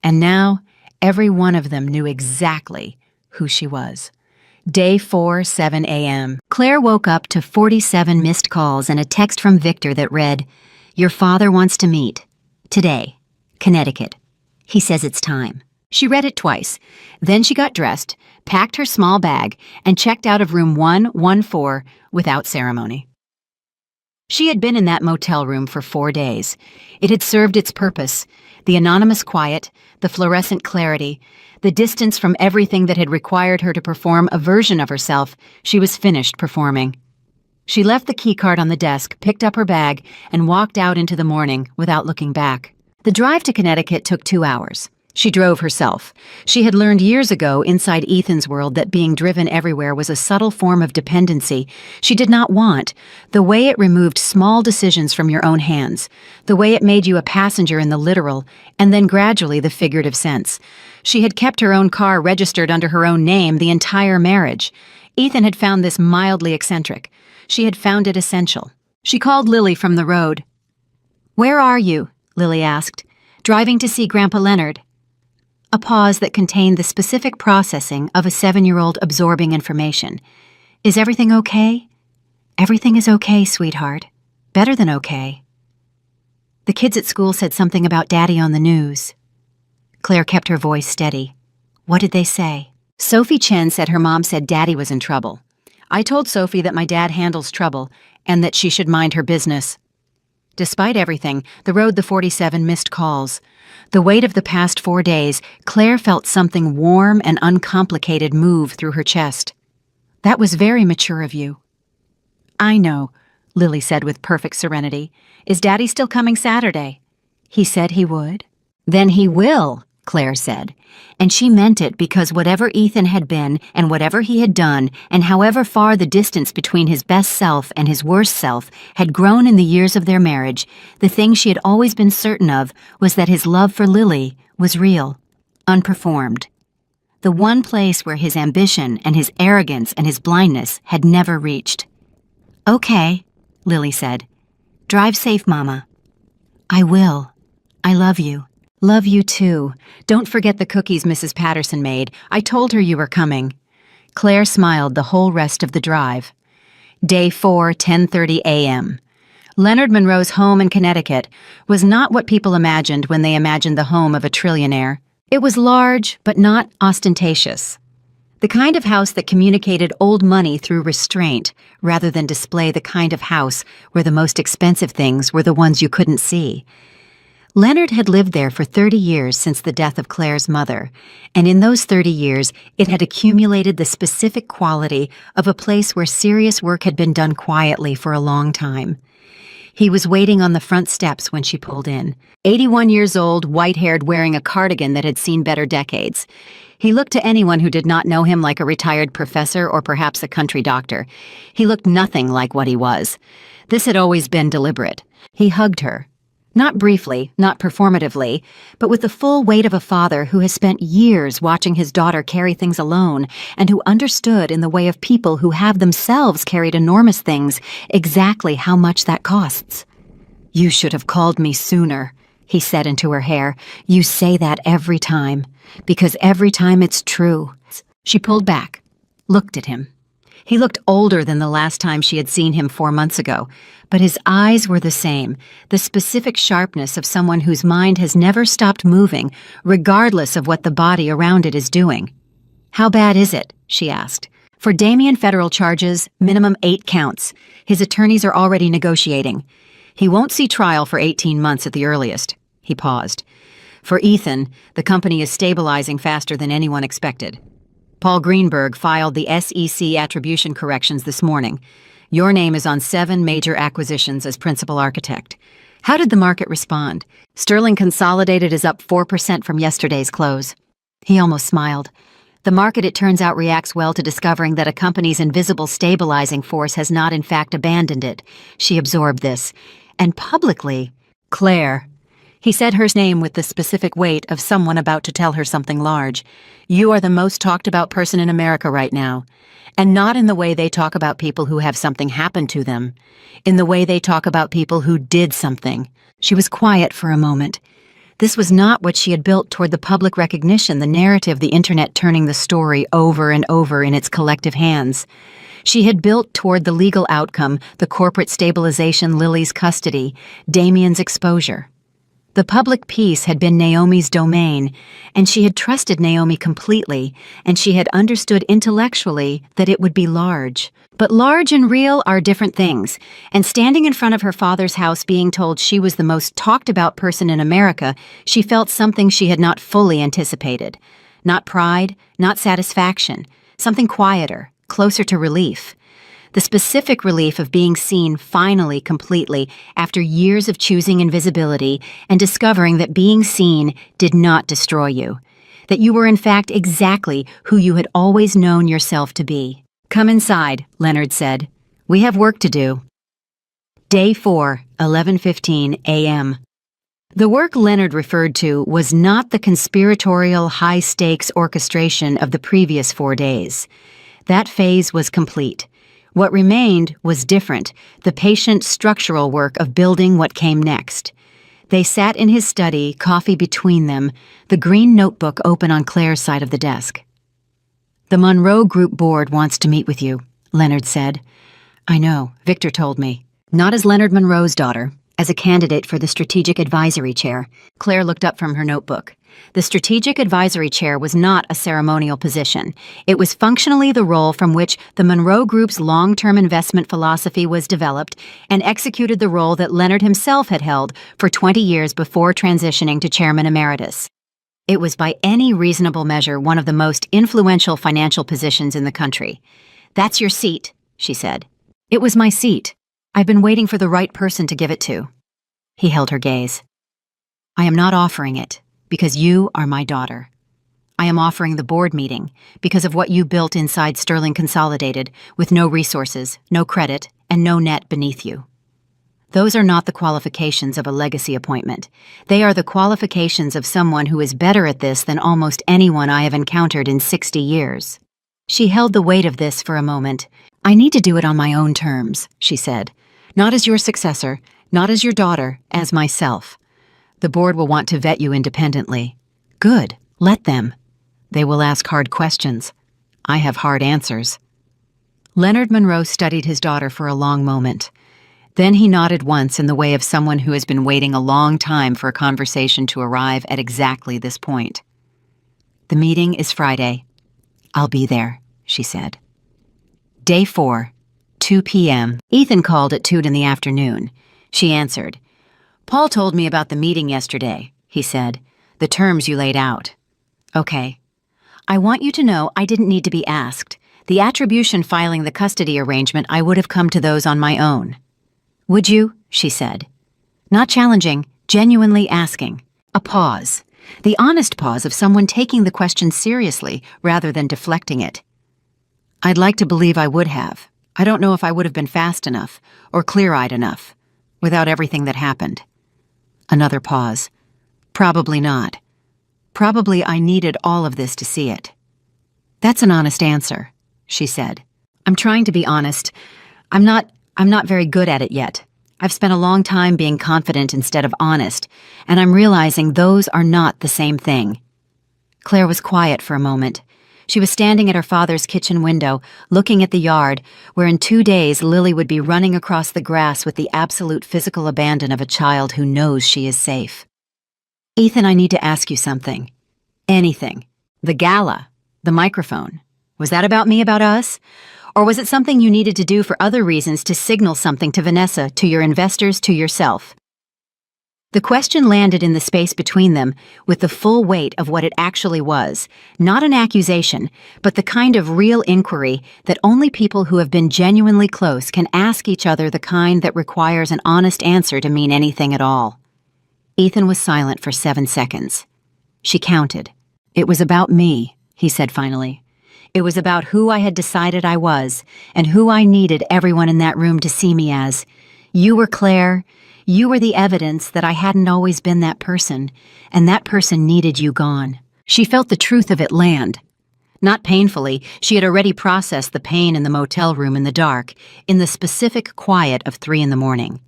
And now, every one of them knew exactly who she was. Day 4, 7 a.m. Claire woke up to 47 missed calls and a text from Victor that read, "Your father wants to meet. Today. Connecticut. He says it's time." She read it twice. Then she got dressed, packed her small bag, and checked out of room 114 without ceremony. She had been in that motel room for 4 days. It had served its purpose. The anonymous quiet, the fluorescent clarity, the distance from everything that had required her to perform a version of herself she was finished performing. She left the keycard on the desk, picked up her bag, and walked out into the morning without looking back. The drive to Connecticut took 2 hours. She drove herself. She had learned years ago inside Ethan's world that being driven everywhere was a subtle form of dependency she did not want, the way it removed small decisions from your own hands, the way it made you a passenger in the literal and then gradually the figurative sense. She had kept her own car registered under her own name the entire marriage. Ethan had found this mildly eccentric. She had found it essential. She called Lily from the road. "Where are you?" Lily asked. "Driving to see Grandpa Leonard." A pause that contained the specific processing of a 7-year-old absorbing information. "Is everything okay?" "Everything is okay, sweetheart. Better than okay." "The kids at school said something about Daddy on the news." Claire kept her voice steady. "What did they say?" "Sophie Chen said her mom said Daddy was in trouble. I told Sophie that my dad handles trouble and that she should mind her business." Despite everything, the road the 47 missed calls. The weight of the past 4 days, Claire felt something warm and uncomplicated move through her chest. "That was very mature of you." "I know," Lily said with perfect serenity. "Is Daddy still coming Saturday?" "He said he would." "Then he will," Claire said. And she meant it because whatever Ethan had been and whatever he had done and however far the distance between his best self and his worst self had grown in the years of their marriage, the thing she had always been certain of was that his love for Lily was real, unperformed. the one place where his ambition and his arrogance and his blindness had never reached. "Okay," Lily said. "Drive safe, Mama." "I will. I love you." "Love you too. Don't forget the cookies Mrs. Patterson made. I told her you were coming." Claire smiled the whole rest of the drive. Day 4, 10:30 a.m. Leonard Monroe's home in Connecticut was not what people imagined when they imagined the home of a trillionaire. It was large, but not ostentatious. The kind of house that communicated old money through restraint, rather than display the kind of house where the most expensive things were the ones you couldn't see. Leonard had lived there for 30 years since the death of Claire's mother, and in those 30 years it had accumulated the specific quality of a place where serious work had been done quietly for a long time. He was waiting on the front steps when she pulled in. 81 years old, white-haired, wearing a cardigan that had seen better decades. He looked to anyone who did not know him like a retired professor or perhaps a country doctor. He looked nothing like what he was. This had always been deliberate. He hugged her. Not briefly, not performatively, but with the full weight of a father who has spent years watching his daughter carry things alone and who understood in the way of people who have themselves carried enormous things exactly how much that costs. "You should have called me sooner," he said into her hair. "You say that every time, because every time it's true." She pulled back, looked at him. He looked older than the last time she had seen him 4 months ago, but his eyes were the same, the specific sharpness of someone whose mind has never stopped moving, regardless of what the body around it is doing. "How bad is it?" she asked. "For Damien federal charges, minimum 8 counts. His attorneys are already negotiating. He won't see trial for 18 months at the earliest." He paused. "For Ethan, the company is stabilizing faster than anyone expected. Paul Greenberg filed the SEC attribution corrections this morning. Your name is on 7 major acquisitions as principal architect. How did the market respond? Sterling Consolidated is up 4% from yesterday's close." He almost smiled. "The market, it turns out, reacts well to discovering that a company's invisible stabilizing force has not in fact abandoned it." She absorbed this. "And publicly, Claire." He said her name with the specific weight of someone about to tell her something large. "You are the most talked about person in America right now. And not in the way they talk about people who have something happen to them. In the way they talk about people who did something." She was quiet for a moment. This was not what she had built toward the public recognition, the narrative, the internet turning the story over and over in its collective hands. She had built toward the legal outcome, the corporate stabilization, Lily's custody, Damien's exposure. The public peace had been Naomi's domain, and she had trusted Naomi completely, and she had understood intellectually that it would be large. But large and real are different things, and standing in front of her father's house being told she was the most talked-about person in America, she felt something she had not fully anticipated. Not pride, not satisfaction, something quieter, closer to relief. The specific relief of being seen finally completely after years of choosing invisibility and discovering that being seen did not destroy you, that you were in fact exactly who you had always known yourself to be. "Come inside," Leonard said. "We have work to do." Day 4, 11:15 a.m. The work Leonard referred to was not the conspiratorial high-stakes orchestration of the previous 4 days. That phase was complete. What remained was different, the patient structural work of building what came next. They sat in his study, coffee between them, the green notebook open on Claire's side of the desk. "The Monroe Group board wants to meet with you," Leonard said. "I know, Victor told me." "Not as Leonard Monroe's daughter, as a candidate for the Strategic Advisory Chair." Claire looked up from her notebook. The Strategic Advisory Chair was not a ceremonial position. It was functionally the role from which the Monroe Group's long-term investment philosophy was developed and executed the role that Leonard himself had held for 20 years before transitioning to Chairman Emeritus. It was by any reasonable measure one of the most influential financial positions in the country. "That's your seat," she said. "It was my seat. I've been waiting for the right person to give it to." He held her gaze. "I am not offering it, because you are my daughter. I am offering the board meeting because of what you built inside Sterling Consolidated with no resources, no credit, and no net beneath you." Those are not the qualifications of a legacy appointment. They are the qualifications of someone who is better at this than almost anyone I have encountered in 60 years. She held the weight of this for a moment. I need to do it on my own terms, she said. Not as your successor, not as your daughter, as myself. The board will want to vet you independently. Good, let them. They will ask hard questions. I have hard answers. Leonard Monroe studied his daughter for a long moment. Then he nodded once in the way of someone who has been waiting a long time for a conversation to arrive at exactly this point. The meeting is Friday. I'll be there, she said. Day 4, 2 p.m. Ethan called at 2 in the afternoon. She answered. Paul told me about the meeting yesterday, he said. The terms you laid out. Okay. I want you to know I didn't need to be asked. The attribution filing the custody arrangement, I would have come to those on my own. Would you? She said. Not challenging, genuinely asking. A pause. The honest pause of someone taking the question seriously rather than deflecting it. I'd like to believe I would have. I don't know if I would have been fast enough or clear-eyed enough without everything that happened. Another pause. Probably not. Probably I needed all of this to see it. That's an honest answer, she said. I'm trying to be honest. I'm not very good at it yet. I've spent a long time being confident instead of honest, and I'm realizing those are not the same thing. Claire was quiet for a moment. She was standing at her father's kitchen window, looking at the yard, where in 2 days Lily would be running across the grass with the absolute physical abandon of a child who knows she is safe. Ethan, I need to ask you something. Anything. The gala. The microphone. Was that about me, about us? Or was it something you needed to do for other reasons to signal something to Vanessa, to your investors, to yourself? The question landed in the space between them with the full weight of what it actually was, not an accusation, but the kind of real inquiry that only people who have been genuinely close can ask each other, the kind that requires an honest answer to mean anything at all. Ethan was silent for 7 seconds. She counted. It was about me, he said finally. It was about who I had decided I was, and who I needed everyone in that room to see me as. You were Claire. You were the evidence that I hadn't always been that person, and that person needed you gone. She felt the truth of it land. Not painfully, she had already processed the pain in the motel room in the dark, in the specific quiet of 3 a.m.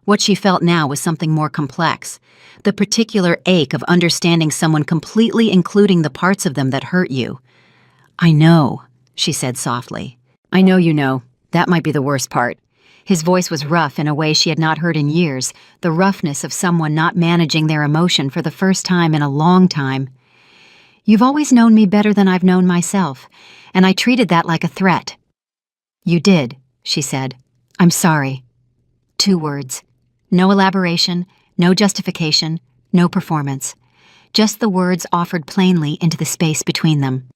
What she felt now was something more complex, the particular ache of understanding someone completely, including the parts of them that hurt you. I know, she said softly. I know you know. That might be the worst part. His voice was rough in a way she had not heard in years, the roughness of someone not managing their emotion for the first time in a long time. You've always known me better than I've known myself, and I treated that like a threat. You did, she said. I'm sorry. 2 words. No elaboration, no justification, no performance. Just the words offered plainly into the space between them.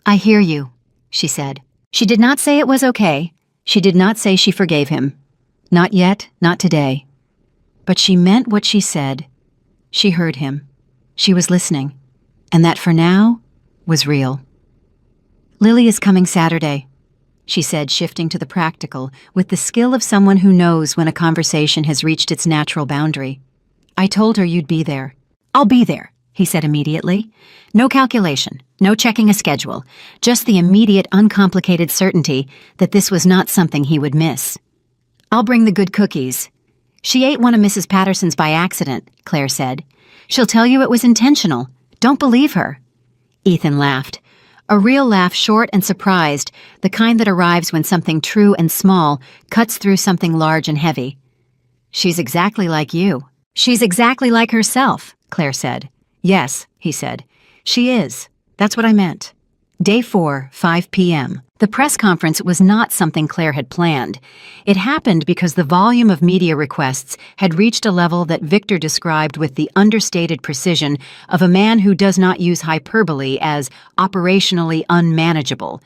I hear you, she said. She did not say it was okay. She did not say she forgave him. Not yet, not today. But she meant what she said. She heard him. She was listening. And that for now was real. Lily is coming Saturday, she said, shifting to the practical, with the skill of someone who knows when a conversation has reached its natural boundary. I told her you'd be there. I'll be there, he said immediately. No calculation, no checking a schedule, just the immediate, uncomplicated certainty that this was not something he would miss. I'll bring the good cookies. She ate one of Mrs. Patterson's by accident, Claire said. She'll tell you it was intentional. Don't believe her. Ethan laughed. A real laugh, short and surprised, the kind that arrives when something true and small cuts through something large and heavy. She's exactly like you. She's exactly like herself, Claire said. Yes, he said. She is. That's what I meant. Day 4, 5 p.m. The press conference was not something Claire had planned. It happened because the volume of media requests had reached a level that Victor described with the understated precision of a man who does not use hyperbole as operationally unmanageable.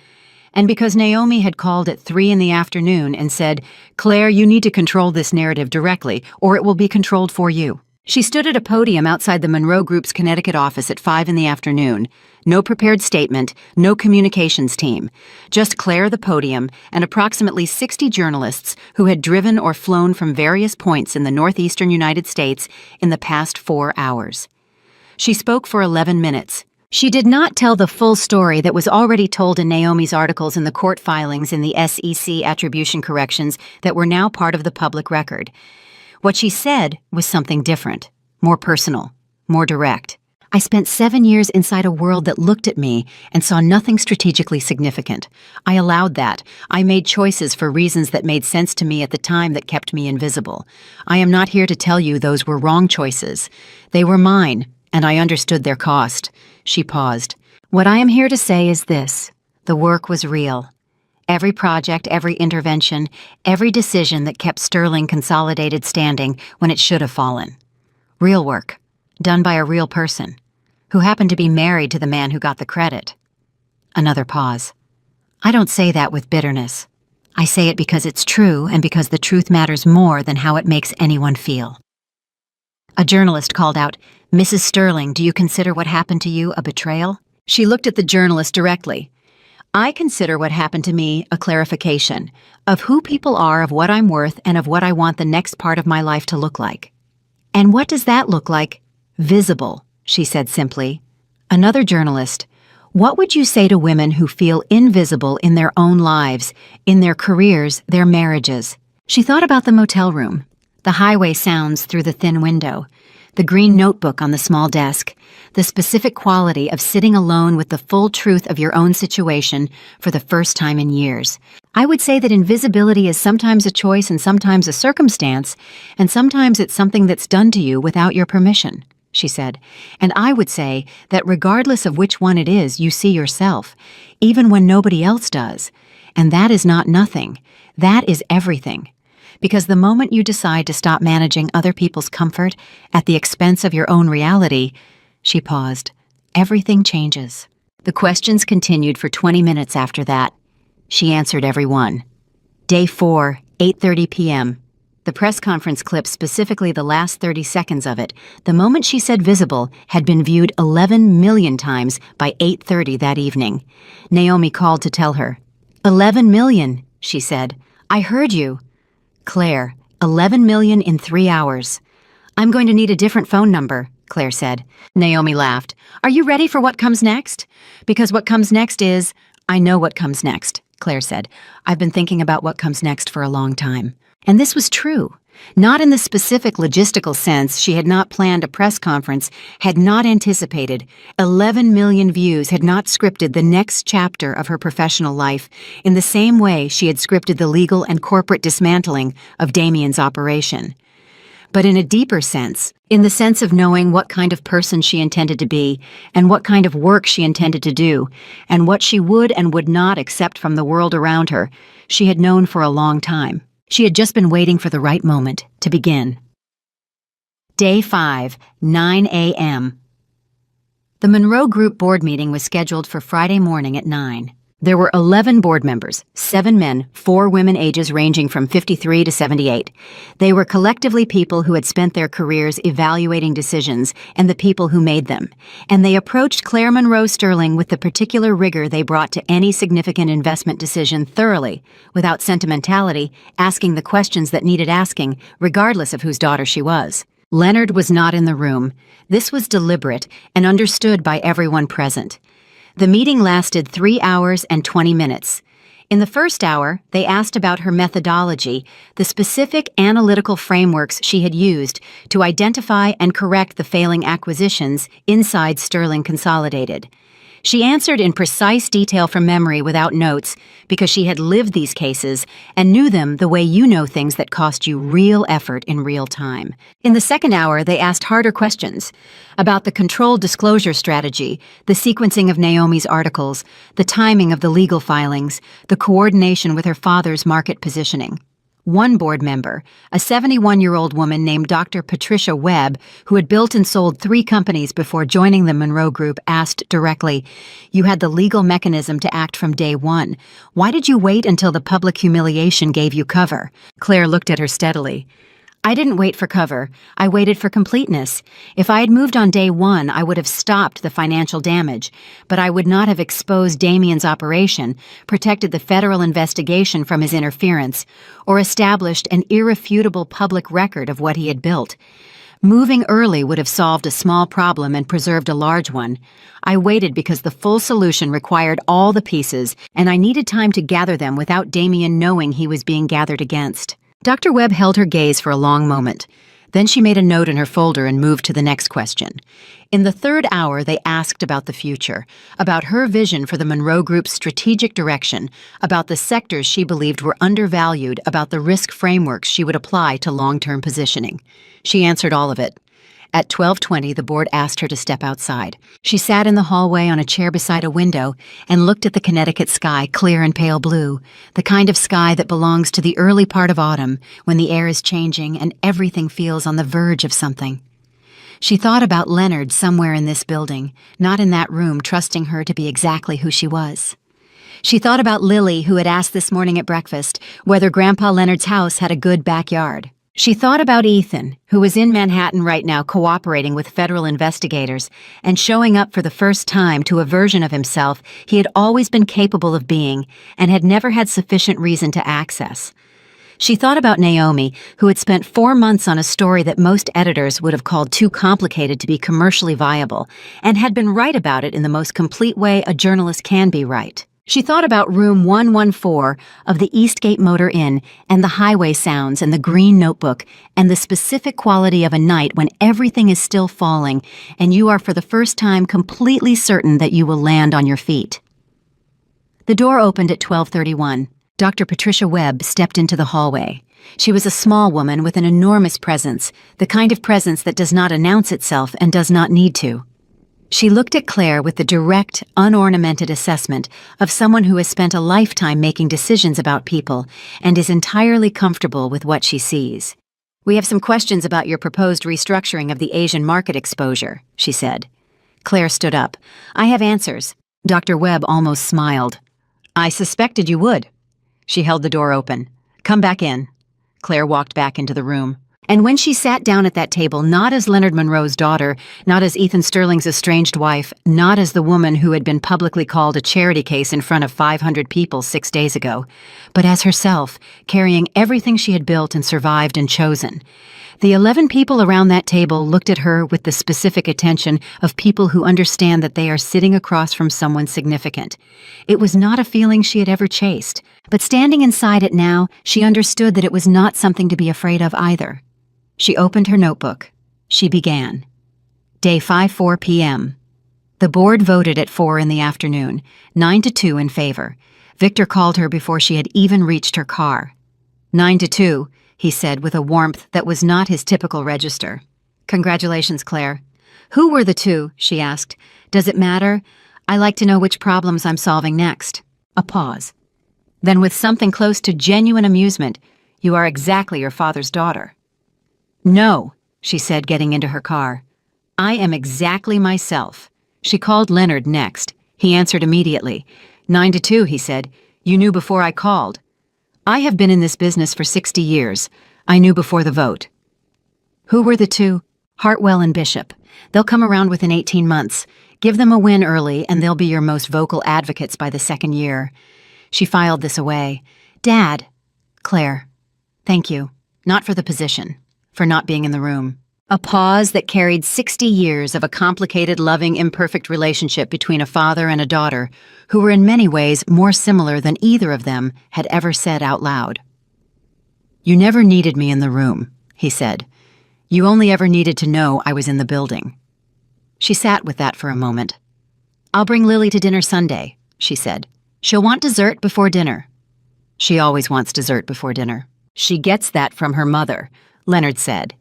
And because Naomi had called at 3 p.m. and said, Claire, you need to control this narrative directly, or it will be controlled for you. She stood at a podium outside the Monroe Group's Connecticut office at 5 in the afternoon. No prepared statement, no communications team. Just Claire, the podium, and approximately 60 journalists who had driven or flown from various points in the northeastern United States in the past 4 hours. She spoke for 11 minutes. She did not tell the full story that was already told in Naomi's articles in the court filings in the SEC attribution corrections that were now part of the public record. What she said was something different, more personal, more direct. I spent 7 years inside a world that looked at me and saw nothing strategically significant. I allowed that. I made choices for reasons that made sense to me at the time that kept me invisible. I am not here to tell you those were wrong choices. They were mine, and I understood their cost. She paused. What I am here to say is this. The work was real. Every project, every intervention, every decision that kept Sterling Consolidated standing when it should have fallen. Real work, done by a real person, who happened to be married to the man who got the credit. Another pause. I don't say that with bitterness. I say it because it's true and because the truth matters more than how it makes anyone feel. A journalist called out, "Mrs. Sterling, do you consider what happened to you a betrayal?" She looked at the journalist directly. I consider what happened to me a clarification of who people are, of what I'm worth, and of what I want the next part of my life to look like. And what does that look like? Visible, she said simply. Another journalist, what would you say to women who feel invisible in their own lives, in their careers, their marriages? She thought about the motel room, the highway sounds through the thin window, the green notebook on the small desk, the specific quality of sitting alone with the full truth of your own situation for the first time in years. I would say that invisibility is sometimes a choice and sometimes a circumstance, and sometimes it's something that's done to you without your permission, she said. And I would say that regardless of which one it is, you see yourself, even when nobody else does. And that is not nothing. That is everything. Because the moment you decide to stop managing other people's comfort at the expense of your own reality, she paused, everything changes. The questions continued for 20 minutes after that. She answered every one. Day 4, 8:30 p.m. The press conference clip, specifically the last 30 seconds of it, the moment she said visible, had been viewed 11 million times by 8:30 that evening. Naomi called to tell her. 11 million, she said. I heard you. Claire, 11 million in 3 hours. I'm going to need a different phone number, Claire said. Naomi laughed. Are you ready for what comes next? Because what comes next is, I know what comes next, Claire said. I've been thinking about what comes next for a long time. And this was true. Not in the specific logistical sense. She had not planned a press conference, had not anticipated. 11 million views had not scripted the next chapter of her professional life in the same way she had scripted the legal and corporate dismantling of Damien's operation. But in a deeper sense, in the sense of knowing what kind of person she intended to be, and what kind of work she intended to do, and what she would and would not accept from the world around her, she had known for a long time. She had just been waiting for the right moment to begin. Day 5, 9 a.m. The Monroe Group board meeting was scheduled for Friday morning at 9. There were 11 board members, 7 men, 4 women ages ranging from 53 to 78. They were collectively people who had spent their careers evaluating decisions and the people who made them, and they approached Claire Monroe Sterling with the particular rigor they brought to any significant investment decision thoroughly, without sentimentality, asking the questions that needed asking, regardless of whose daughter she was. Leonard was not in the room. This was deliberate and understood by everyone present. The meeting lasted 3 hours and 20 minutes. In the first hour, they asked about her methodology, the specific analytical frameworks she had used to identify and correct the failing acquisitions inside Sterling Consolidated. She answered in precise detail from memory without notes because she had lived these cases and knew them the way you know things that cost you real effort in real time. In the second hour, they asked harder questions about the controlled disclosure strategy, the sequencing of Naomi's articles, the timing of the legal filings, the coordination with her father's market positioning. One board member, a 71-year-old woman named Dr. Patricia Webb, who had built and sold 3 companies before joining the Monroe Group, asked directly, "You had the legal mechanism to act from day one. Why did you wait until the public humiliation gave you cover?" Claire looked at her steadily. I didn't wait for cover. I waited for completeness. If I had moved on day one, I would have stopped the financial damage, but I would not have exposed Damien's operation, protected the federal investigation from his interference, or established an irrefutable public record of what he had built. Moving early would have solved a small problem and preserved a large one. I waited because the full solution required all the pieces, and I needed time to gather them without Damien knowing he was being gathered against. Dr. Webb held her gaze for a long moment. Then she made a note in her folder and moved to the next question. In the third hour, they asked about the future, about her vision for the Monroe Group's strategic direction, about the sectors she believed were undervalued, about the risk frameworks she would apply to long-term positioning. She answered all of it. At 12:20, the board asked her to step outside. She sat in the hallway on a chair beside a window and looked at the Connecticut sky, clear and pale blue, the kind of sky that belongs to the early part of autumn, when the air is changing and everything feels on the verge of something. She thought about Leonard somewhere in this building, not in that room, trusting her to be exactly who she was. She thought about Lily, who had asked this morning at breakfast whether Grandpa Leonard's house had a good backyard. She thought about Ethan, who was in Manhattan right now cooperating with federal investigators and showing up for the first time to a version of himself he had always been capable of being and had never had sufficient reason to access. She thought about Naomi, who had spent 4 months on a story that most editors would have called too complicated to be commercially viable, and had been right about it in the most complete way a journalist can be right. She thought about room 114 of the Eastgate Motor Inn and the highway sounds and the green notebook and the specific quality of a night when everything is still falling and you are for the first time completely certain that you will land on your feet. The door opened at 12:31. Dr. Patricia Webb stepped into the hallway. She was a small woman with an enormous presence, the kind of presence that does not announce itself and does not need to. She looked at Claire with the direct, unornamented assessment of someone who has spent a lifetime making decisions about people and is entirely comfortable with what she sees. "We have some questions about your proposed restructuring of the Asian market exposure," she said. Claire stood up. "I have answers." Dr. Webb almost smiled. "I suspected you would." She held the door open. "Come back in." Claire walked back into the room. And when she sat down at that table, not as Leonard Monroe's daughter, not as Ethan Sterling's estranged wife, not as the woman who had been publicly called a charity case in front of 500 people 6 days ago, but as herself, carrying everything she had built and survived and chosen. The 11 people around that table looked at her with the specific attention of people who understand that they are sitting across from someone significant. It was not a feeling she had ever chased, but standing inside it now, she understood that it was not something to be afraid of either. She opened her notebook. She began. Day 5:04 p.m. The board voted at 4 in the afternoon, 9-2 in favor. Victor called her before she had even reached her car. 9-2, he said with a warmth that was not his typical register. "Congratulations, Claire." "Who were the two?" she asked. "Does it matter? I like to know which problems I'm solving next." A pause. Then with something close to genuine amusement, "You are exactly your father's daughter." "No," she said, getting into her car. "I am exactly myself." She called Leonard next. He answered immediately. 9-2, he said. "You knew before I called." "I have been in this business for 60 years. I knew before the vote." "Who were the two?" "Hartwell and Bishop. They'll come around within 18 months. Give them a win early, and they'll be your most vocal advocates by the second year." She filed this away. "Dad." "Claire. Thank you. Not for the position. For not being in the room." A pause that carried 60 years of a complicated, loving, imperfect relationship between a father and a daughter, who were in many ways more similar than either of them had ever said out loud. "You never needed me in the room," he said. "You only ever needed to know I was in the building." She sat with that for a moment. "I'll bring Lily to dinner Sunday," she said. "She'll want dessert before dinner." "She always wants dessert before dinner." "She gets that from her mother," Leonard said,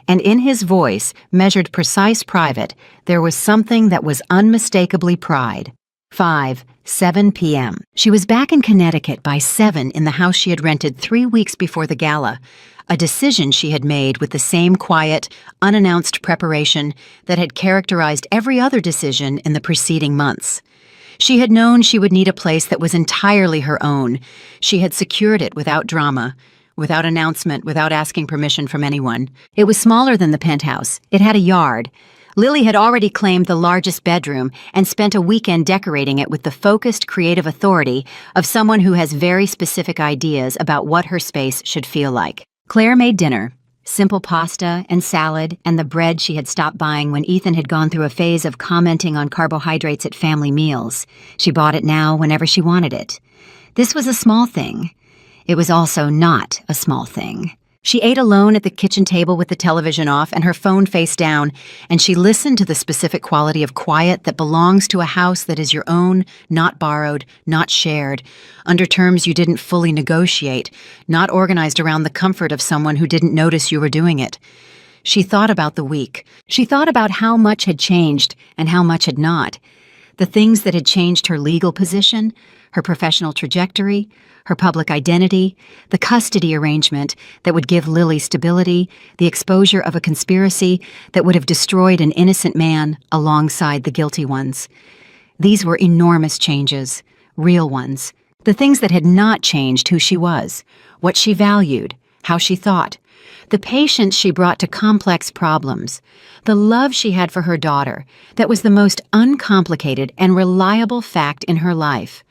and in his voice, measured precise private, there was something that was unmistakably pride. 5:07 p.m. She was back in Connecticut by 7 in the house she had rented 3 weeks before the gala, a decision she had made with the same quiet, unannounced preparation that had characterized every other decision in the preceding months. She had known she would need a place that was entirely her own. She had secured it without drama, without announcement, without asking permission from anyone. It was smaller than the penthouse. It had a yard. Lily had already claimed the largest bedroom and spent a weekend decorating it with the focused, creative authority of someone who has very specific ideas about what her space should feel like. Claire made dinner. Simple pasta and salad and the bread she had stopped buying when Ethan had gone through a phase of commenting on carbohydrates at family meals. She bought it now whenever she wanted it. This was a small thing. It was also not a small thing. She ate alone at the kitchen table with the television off and her phone face down, and she listened to the specific quality of quiet that belongs to a house that is your own, not borrowed, not shared, under terms you didn't fully negotiate, not organized around the comfort of someone who didn't notice you were doing it. She thought about the week. She thought about how much had changed and how much had not. The things that had changed her legal position, her professional trajectory, her public identity, the custody arrangement that would give Lily stability, the exposure of a conspiracy that would have destroyed an innocent man alongside the guilty ones. These were enormous changes, real ones, the things that had not changed who she was, what she valued, how she thought, the patience she brought to complex problems, the love she had for her daughter that was the most uncomplicated and reliable fact in her life.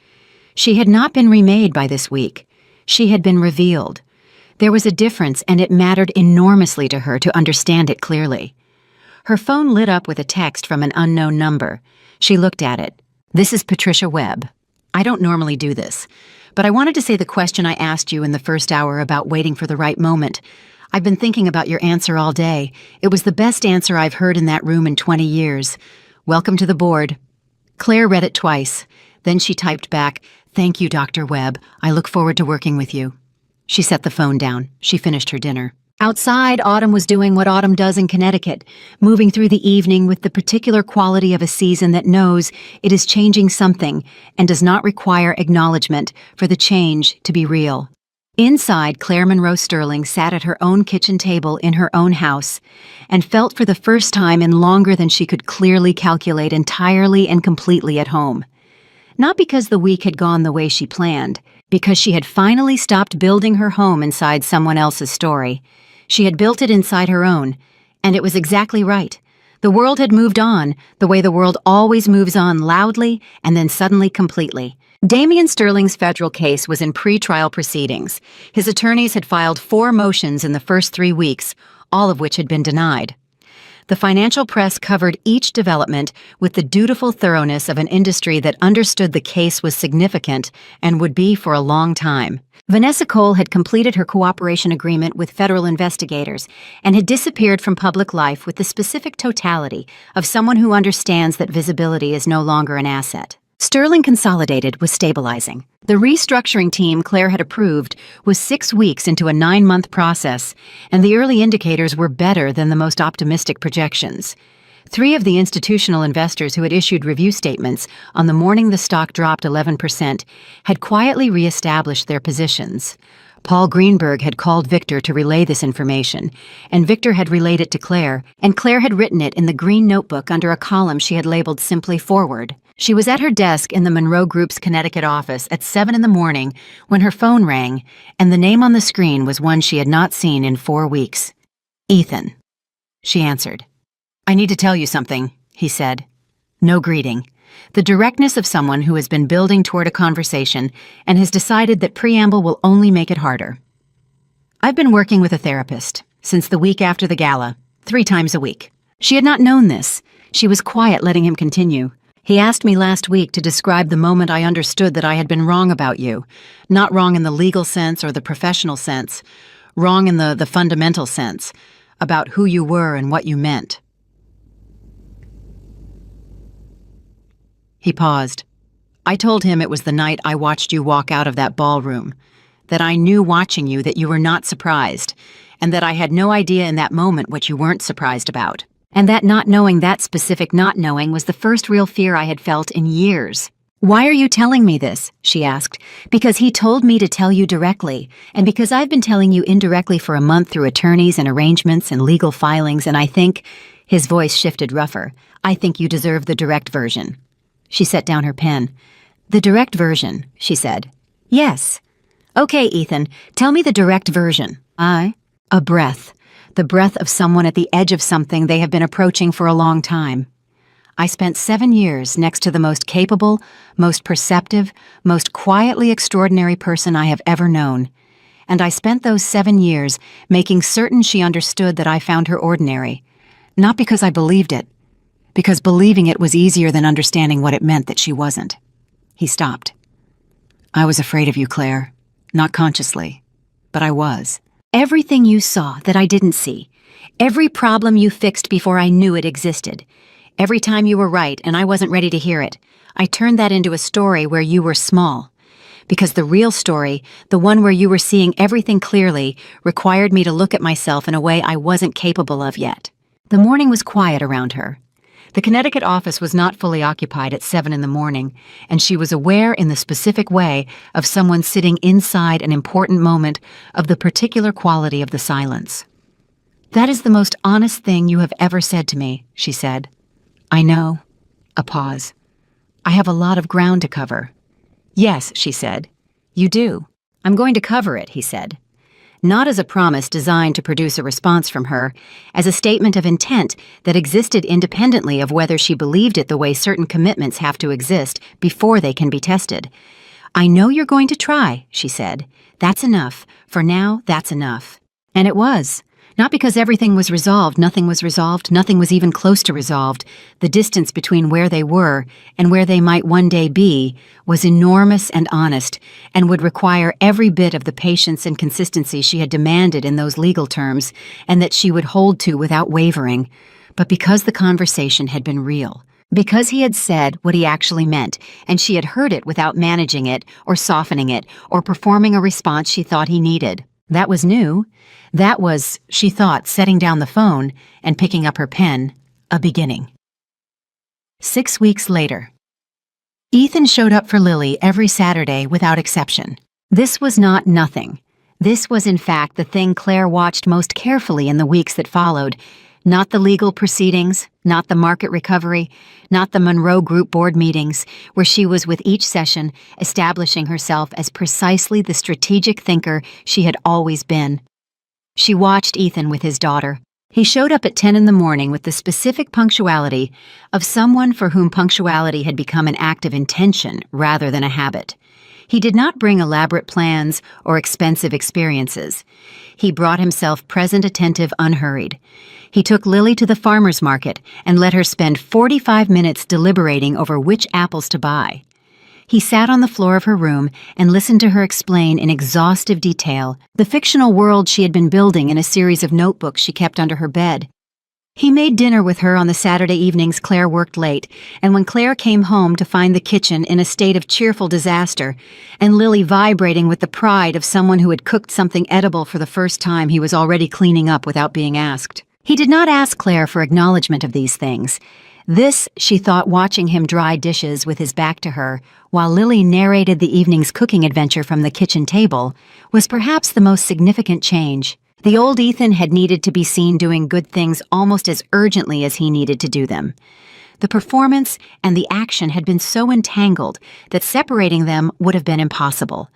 She had not been remade by this week. She had been revealed. There was a difference, and it mattered enormously to her to understand it clearly. Her phone lit up with a text from an unknown number. She looked at it. "This is Patricia Webb. I don't normally do this, but I wanted to say the question I asked you in the first hour about waiting for the right moment. I've been thinking about your answer all day. It was the best answer I've heard in that room in 20 years. Welcome to the board." Claire read it twice. Then she typed back, "Thank you, Dr. Webb. I look forward to working with you." She set the phone down. She finished her dinner. Outside, autumn was doing what autumn does in Connecticut, moving through the evening with the particular quality of a season that knows it is changing something and does not require acknowledgement for the change to be real. Inside, Claire Monroe Sterling sat at her own kitchen table in her own house and felt for the first time in longer than she could clearly calculate entirely and completely at home. Not because the week had gone the way she planned, because she had finally stopped building her home inside someone else's story. She had built it inside her own, and it was exactly right. The world had moved on, the way the world always moves on, loudly and then suddenly completely. Damian Sterling's federal case was in pre-trial proceedings. His attorneys had filed 4 motions in the first 3 weeks, all of which had been denied. The financial press covered each development with the dutiful thoroughness of an industry that understood the case was significant and would be for a long time. Vanessa Cole had completed her cooperation agreement with federal investigators and had disappeared from public life with the specific totality of someone who understands that visibility is no longer an asset. Sterling Consolidated was stabilizing. The restructuring team Claire had approved was 6 weeks into a 9-month process, and the early indicators were better than the most optimistic projections. 3 of the institutional investors who had issued review statements on the morning the stock dropped 11% had quietly reestablished their positions. Paul Greenberg had called Victor to relay this information, and Victor had relayed it to Claire, and Claire had written it in the green notebook under a column she had labeled simply Forward. She was at her desk in the Monroe Group's Connecticut office at 7 in the morning when her phone rang, and the name on the screen was one she had not seen in 4 weeks. "Ethan." She answered. "I need to tell you something," he said. No greeting. The directness of someone who has been building toward a conversation and has decided that preamble will only make it harder. "I've been working with a therapist since the week after the gala, 3 times a week." She had not known this. She was quiet, letting him continue. "He asked me last week to describe the moment I understood that I had been wrong about you. Not wrong in the legal sense or the professional sense. Wrong in the fundamental sense. About who you were and what you meant." He paused. "I told him it was the night I watched you walk out of that ballroom. That I knew watching you that you were not surprised, and that I had no idea in that moment what you weren't surprised about. And that not knowing that specific not knowing was the first real fear I had felt in years." "Why are you telling me this?" she asked. "Because he told me to tell you directly, and because I've been telling you indirectly for a month through attorneys and arrangements and legal filings, and I think," his voice shifted rougher, "I think you deserve the direct version." She set down her pen. "The direct version," she said. "Yes." Okay, Ethan, tell me the direct version. A breath. The breath of someone at the edge of something they have been approaching for a long time. I spent 7 years next to the most capable, most perceptive, most quietly extraordinary person I have ever known. And I spent those 7 years making certain she understood that I found her ordinary. Not because I believed it, because believing it was easier than understanding what it meant that she wasn't. He stopped. I was afraid of you, Claire. Not consciously, but I was. Everything you saw that I didn't see. Every problem you fixed before I knew it existed. Every time you were right and I wasn't ready to hear it, I turned that into a story where you were small. Because the real story, the one where you were seeing everything clearly, required me to look at myself in a way I wasn't capable of yet. The morning was quiet around her. The Connecticut office was not fully occupied at 7 in the morning, and she was aware in the specific way of someone sitting inside an important moment of the particular quality of the silence. "That is the most honest thing you have ever said to me," she said. "I know." A pause. "I have a lot of ground to cover." "Yes," she said. "You do." "I'm going to cover it," he said. Not as a promise designed to produce a response from her, as a statement of intent that existed independently of whether she believed it the way certain commitments have to exist before they can be tested. "I know you're going to try," she said. "That's enough. For now, that's enough." And it was. Not because everything was resolved, nothing was even close to resolved. The distance between where they were and where they might one day be was enormous and honest, and would require every bit of the patience and consistency she had demanded in those legal terms, and that she would hold to without wavering. But because the conversation had been real, because he had said what he actually meant, and she had heard it without managing it, or softening it, or performing a response she thought he needed. That was new. That was, she thought, setting down the phone and picking up her pen, a beginning. 6 weeks later. Ethan showed up for Lily every Saturday without exception. This was not nothing. This was in fact the thing Claire watched most carefully in the weeks that followed. Not the legal proceedings, not the market recovery, not the Monroe Group board meetings, where she was with each session establishing herself as precisely the strategic thinker she had always been. She watched Ethan with his daughter. He showed up at 10 in the morning with the specific punctuality of someone for whom punctuality had become an act of intention rather than a habit. He did not bring elaborate plans or expensive experiences. He brought himself present, attentive, unhurried. He took Lily to the farmer's market and let her spend 45 minutes deliberating over which apples to buy. He sat on the floor of her room and listened to her explain in exhaustive detail the fictional world she had been building in a series of notebooks she kept under her bed. He made dinner with her on the Saturday evenings Claire worked late, and when Claire came home to find the kitchen in a state of cheerful disaster, and Lily vibrating with the pride of someone who had cooked something edible for the first time he was already cleaning up without being asked. He did not ask Claire for acknowledgement of these things. This, she thought, watching him dry dishes with his back to her, while Lily narrated the evening's cooking adventure from the kitchen table, was perhaps the most significant change. The old Ethan had needed to be seen doing good things almost as urgently as he needed to do them. The performance and the action had been so entangled that separating them would have been impossible.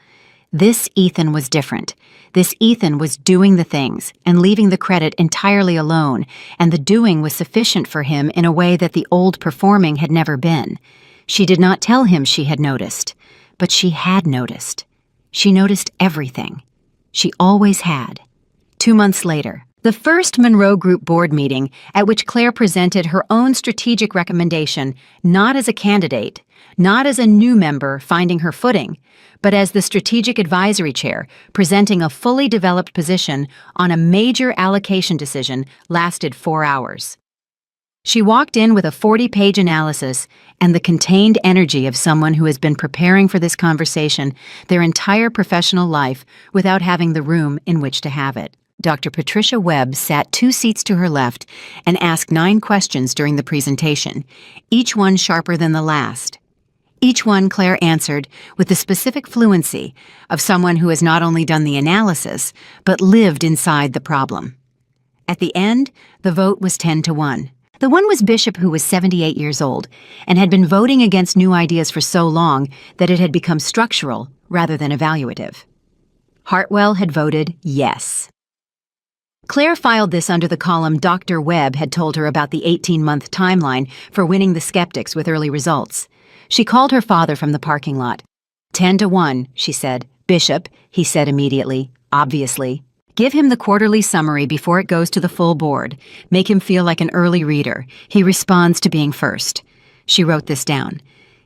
This Ethan was different. This Ethan was doing the things and leaving the credit entirely alone, and the doing was sufficient for him in a way that the old performing had never been. She did not tell him she had noticed, but she had noticed. She noticed everything. She always had. 2 months later, the first Monroe Group board meeting at which Claire presented her own strategic recommendation, not as a candidate, not as a new member finding her footing, but as the strategic advisory chair presenting a fully developed position on a major allocation decision, lasted 4 hours. She walked in with a 40-page analysis and the contained energy of someone who has been preparing for this conversation their entire professional life without having the room in which to have it. Dr. Patricia Webb sat 2 seats to her left and asked 9 questions during the presentation, each one sharper than the last. Each one Claire answered with the specific fluency of someone who has not only done the analysis, but lived inside the problem. At the end, the vote was 10-1. The one was Bishop, who was 78 years old and had been voting against new ideas for so long that it had become structural rather than evaluative. Hartwell had voted yes. Claire filed this under the column Dr. Webb had told her about the 18-month timeline for winning the skeptics with early results. She called her father from the parking lot. 10-1, she said. Bishop, he said immediately, obviously. Give him the quarterly summary before it goes to the full board. Make him feel like an early reader. He responds to being first. She wrote this down.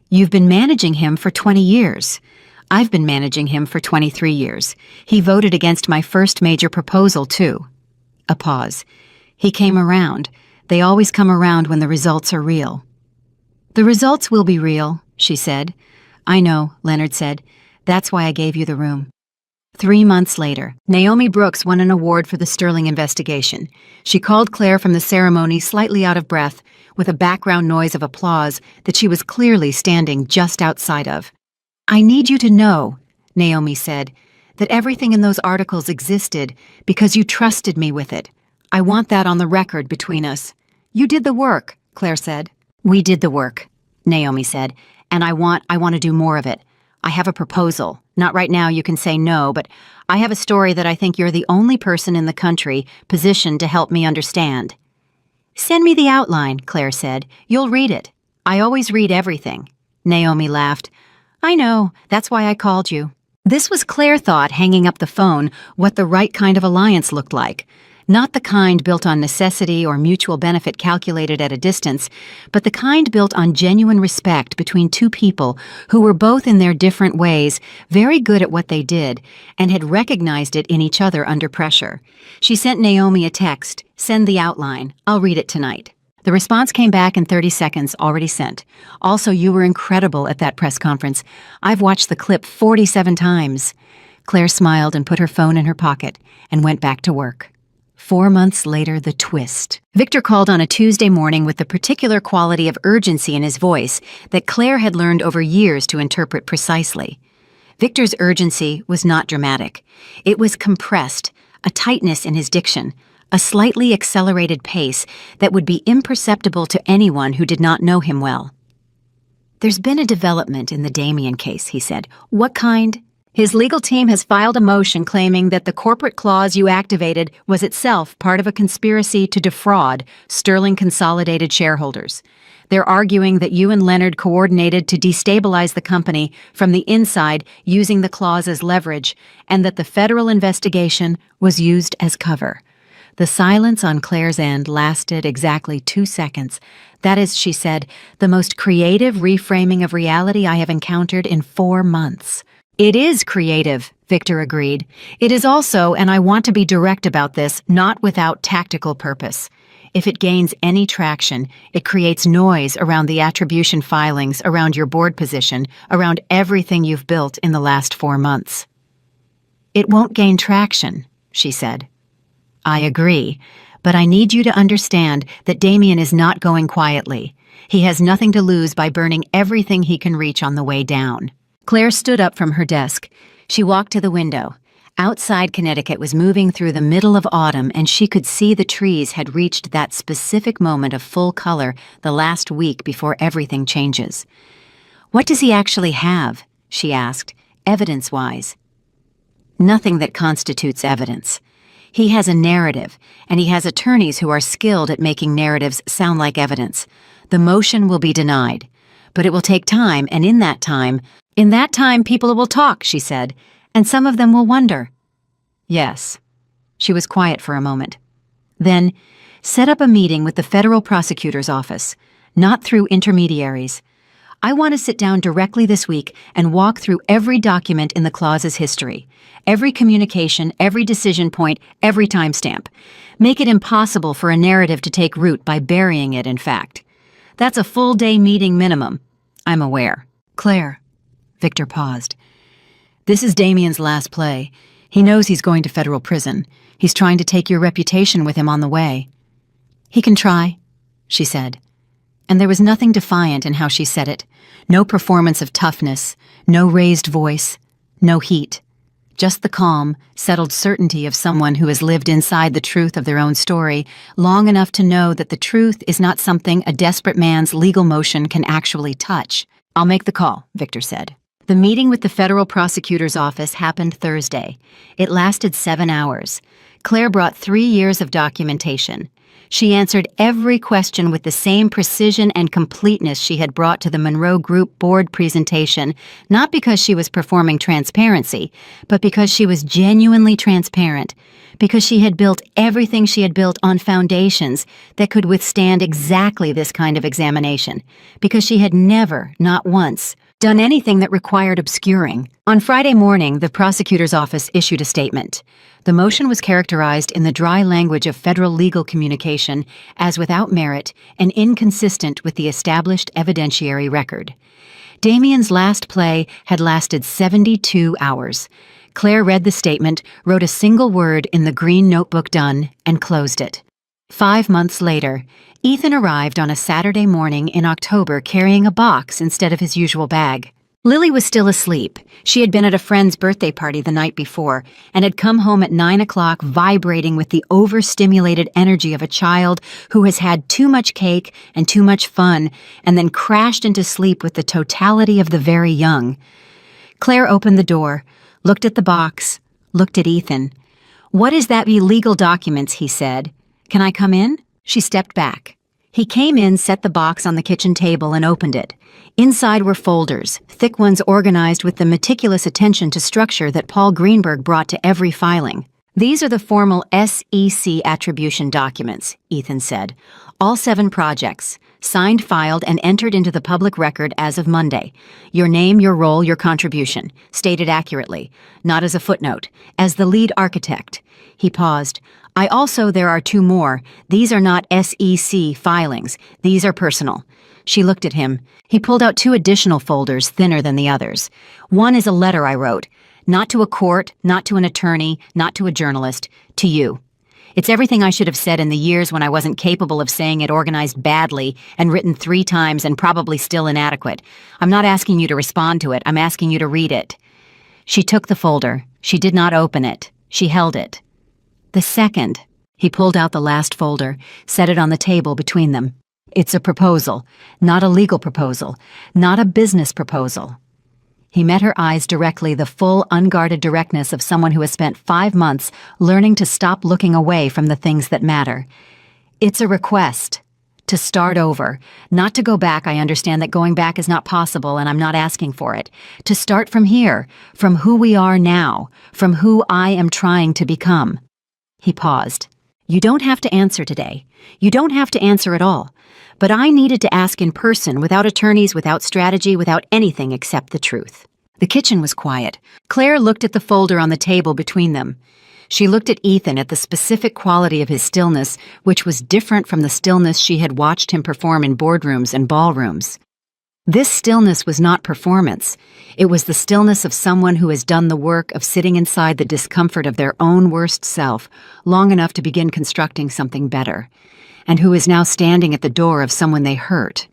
You've been managing him for 20 years. I've been managing him for 23 years. He voted against my first major proposal, too. A pause. He came around. They always come around when the results are real. The results will be real, she said. I know, Leonard said. That's why I gave you the room. 3 months later, Naomi Brooks won an award for the Sterling investigation. She called Claire from the ceremony slightly out of breath, with a background noise of applause that she was clearly standing just outside of. I need you to know, Naomi said, that everything in those articles existed because you trusted me with it. I want that on the record between us. You did the work, Claire said. We did the work, Naomi said, and I want to do more of it. I have a proposal. Not right now, you can say no, but I have a story that I think you're the only person in the country positioned to help me understand. Send me the outline, Claire said. You'll read it. I always read everything. Naomi laughed. I know, that's why I called you. This was, Claire thought, hanging up the phone, what the right kind of alliance looked like. Not the kind built on necessity or mutual benefit calculated at a distance, but the kind built on genuine respect between two people who were both in their different ways very good at what they did and had recognized it in each other under pressure. She sent Naomi a text, send the outline, I'll read it tonight. The response came back in 30 seconds, already sent. Also, you were incredible at that press conference. I've watched the clip 47 times. Claire smiled and put her phone in her pocket and went back to work. 4 months later, the twist. Victor called on a Tuesday morning with the particular quality of urgency in his voice that Claire had learned over years to interpret precisely. Victor's urgency was not dramatic. It was compressed, a tightness in his diction, a slightly accelerated pace that would be imperceptible to anyone who did not know him well. There's been a development in the Damien case, he said. What kind? His legal team has filed a motion claiming that the corporate clause you activated was itself part of a conspiracy to defraud Sterling Consolidated shareholders. They're arguing that you and Leonard coordinated to destabilize the company from the inside using the clause as leverage, and that the federal investigation was used as cover. The silence on Claire's end lasted exactly 2 seconds. That is, she said, the most creative reframing of reality I have encountered in 4 months. It is creative, Victor agreed. It is also, and I want to be direct about this, not without tactical purpose. If it gains any traction, it creates noise around the attribution filings, around your board position, around everything you've built in the last 4 months. It won't gain traction, she said. I agree, but I need you to understand that Damien is not going quietly. He has nothing to lose by burning everything he can reach on the way down. Claire stood up from her desk. She walked to the window. Outside, Connecticut was moving through the middle of autumn, and she could see the trees had reached that specific moment of full color the last week before everything changes. What does he actually have? She asked, evidence-wise. Nothing that constitutes evidence. He has a narrative, and he has attorneys who are skilled at making narratives sound like evidence. The motion will be denied, but it will take time, and in that time, people will talk, she said, and some of them will wonder. Yes. She was quiet for a moment. Then, set up a meeting with the federal prosecutor's office, not through intermediaries. I want to sit down directly this week and walk through every document in the clause's history, every communication, every decision point, every timestamp. Make it impossible for a narrative to take root by burying it in fact. That's a full-day meeting minimum. I'm aware. Claire. Victor paused. This is Damien's last play. He knows he's going to federal prison. He's trying to take your reputation with him on the way. He can try, she said. And there was nothing defiant in how she said it. No performance of toughness, no raised voice, no heat. Just the calm, settled certainty of someone who has lived inside the truth of their own story long enough to know that the truth is not something a desperate man's legal motion can actually touch. I'll make the call, Victor said. The meeting with the federal prosecutor's office happened Thursday. It lasted 7 hours. Claire brought 3 years of documentation. She answered every question with the same precision and completeness she had brought to the Monroe Group board presentation, not because she was performing transparency, but because she was genuinely transparent, because she had built everything she had built on foundations that could withstand exactly this kind of examination, because she had never, not once, done anything that required obscuring. On Friday morning, the prosecutor's office issued a statement. The motion was characterized in the dry language of federal legal communication as without merit and inconsistent with the established evidentiary record. Damien's last play had lasted 72 hours. Claire read the statement, wrote a single word in the green notebook done, and closed it. 5 months later, Ethan arrived on a Saturday morning in October carrying a box instead of his usual bag. Lily was still asleep. She had been at a friend's birthday party the night before and had come home at 9 o'clock vibrating with the overstimulated energy of a child who has had too much cake and too much fun and then crashed into sleep with the totality of the very young. Claire opened the door, looked at the box, looked at Ethan. "What is that be legal documents?" he said. "Can I come in?" She stepped back. He came in, set the box on the kitchen table, and opened it. Inside were folders, thick ones organized with the meticulous attention to structure that Paul Greenberg brought to every filing. "These are the formal SEC attribution documents," Ethan said. "All 7 projects, signed, filed, and entered into the public record as of Monday. Your name, your role, your contribution, stated accurately, not as a footnote, as the lead architect." He paused. There are 2 more. These are not SEC filings. These are personal." She looked at him. He pulled out 2 additional folders, thinner than the others. "One is a letter I wrote. Not to a court, not to an attorney, not to a journalist. To you. It's everything I should have said in the years when I wasn't capable of saying it, organized badly, and written 3 times and probably still inadequate. I'm not asking you to respond to it. I'm asking you to read it." She took the folder. She did not open it. She held it. "The second." He pulled out the last folder, set it on the table between them. "It's a proposal, not a legal proposal, not a business proposal." He met her eyes directly, the full, unguarded directness of someone who has spent 5 months learning to stop looking away from the things that matter. "It's a request. To start over. Not to go back. I understand that going back is not possible, and I'm not asking for it. To start from here, from who we are now, from who I am trying to become." He paused. "You don't have to answer today. You don't have to answer at all. But I needed to ask in person, without attorneys, without strategy, without anything except the truth." The kitchen was quiet. Claire looked at the folder on the table between them. She looked at Ethan, at the specific quality of his stillness, which was different from the stillness she had watched him perform in boardrooms and ballrooms. This stillness was not performance. It was the stillness of someone who has done the work of sitting inside the discomfort of their own worst self long enough to begin constructing something better, and who is now standing at the door of someone they hurt,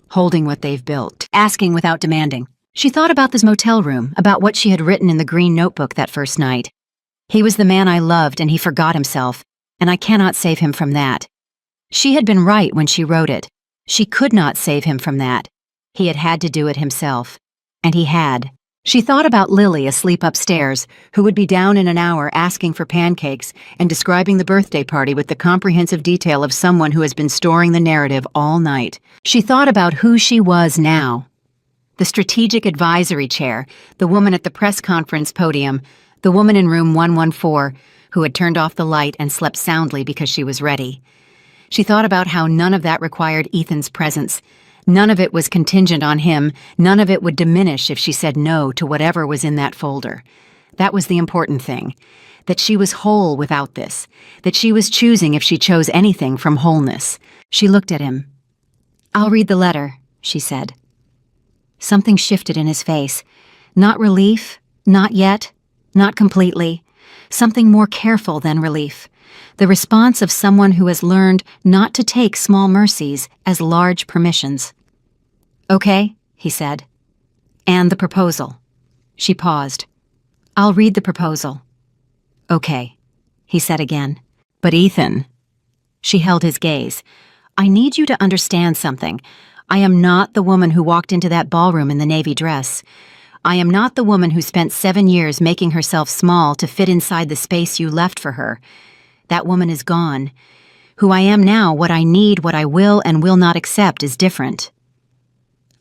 holding what they've built, asking without demanding. She thought about this motel room, about what she had written in the green notebook that first night. "He was the man I loved, and he forgot himself, and I cannot save him from that." She had been right when she wrote it. She could not save him from that. He had had to do it himself. And he had. She thought about Lily asleep upstairs, who would be down in an hour asking for pancakes and describing the birthday party with the comprehensive detail of someone who has been storing the narrative all night. She thought about who she was now. The strategic advisory chair, the woman at the press conference podium, the woman in room 114, who had turned off the light and slept soundly because she was ready. She thought about how none of that required Ethan's presence. None of it was contingent on him. None of it would diminish if she said no to whatever was in that folder. That was the important thing. That she was whole without this. That she was choosing if she chose anything from wholeness. She looked at him. "I'll read the letter," she said. Something shifted in his face. Not relief, not yet, not completely. Something more careful than relief. The response of someone who has learned not to take small mercies as large permissions. "Okay," he said. "And the proposal." She paused. "I'll read the proposal." "Okay," he said again. "But Ethan." She held his gaze. "I need you to understand something. I am not the woman who walked into that ballroom in the navy dress. I am not the woman who spent 7 years making herself small to fit inside the space you left for her. That woman is gone. Who I am now, what I need, what I will and will not accept is different."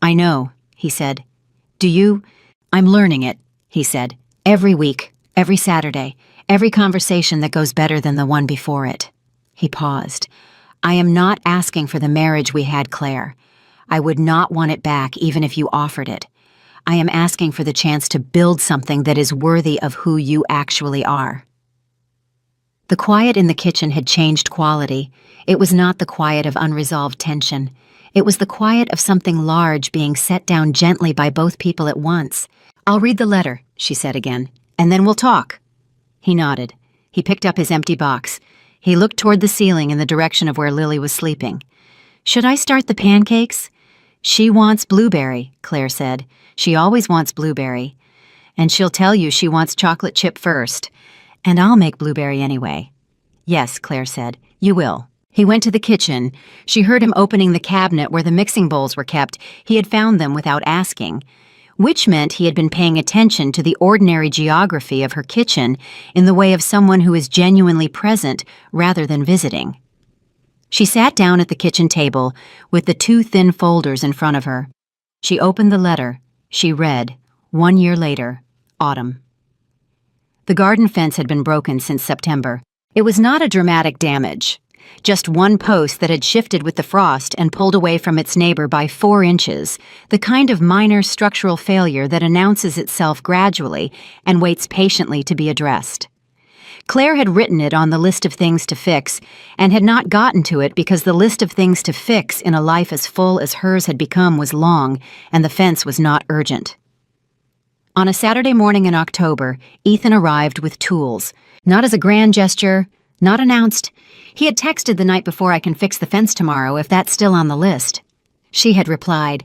"I know," he said. "Do you?" "I'm learning it," he said. "Every week, every Saturday, every conversation that goes better than the one before it." He paused. "I am not asking for the marriage we had, Claire. I would not want it back even if you offered it. I am asking for the chance to build something that is worthy of who you actually are." The quiet in the kitchen had changed quality. It was not the quiet of unresolved tension. It was the quiet of something large being set down gently by both people at once. "I'll read the letter," she said again, "and then we'll talk." He nodded. He picked up his empty box. He looked toward the ceiling in the direction of where Lily was sleeping. "Should I start the pancakes?" "She wants blueberry," Claire said. "She always wants blueberry. And she'll tell you she wants chocolate chip first. And I'll make blueberry anyway." "Yes," Claire said, "you will." He went to the kitchen. She heard him opening the cabinet where the mixing bowls were kept. He had found them without asking, which meant he had been paying attention to the ordinary geography of her kitchen in the way of someone who is genuinely present rather than visiting. She sat down at the kitchen table with the 2 thin folders in front of her. She opened the letter. She read, 1 year later, autumn. The garden fence had been broken since September. It was not a dramatic damage, just one post that had shifted with the frost and pulled away from its neighbor by 4 inches, the kind of minor structural failure that announces itself gradually and waits patiently to be addressed. Claire had written it on the list of things to fix and had not gotten to it because the list of things to fix in a life as full as hers had become was long and the fence was not urgent. On a Saturday morning in October, Ethan arrived with tools. Not as a grand gesture, not announced. He had texted the night before, "I can fix the fence tomorrow if that's still on the list." She had replied,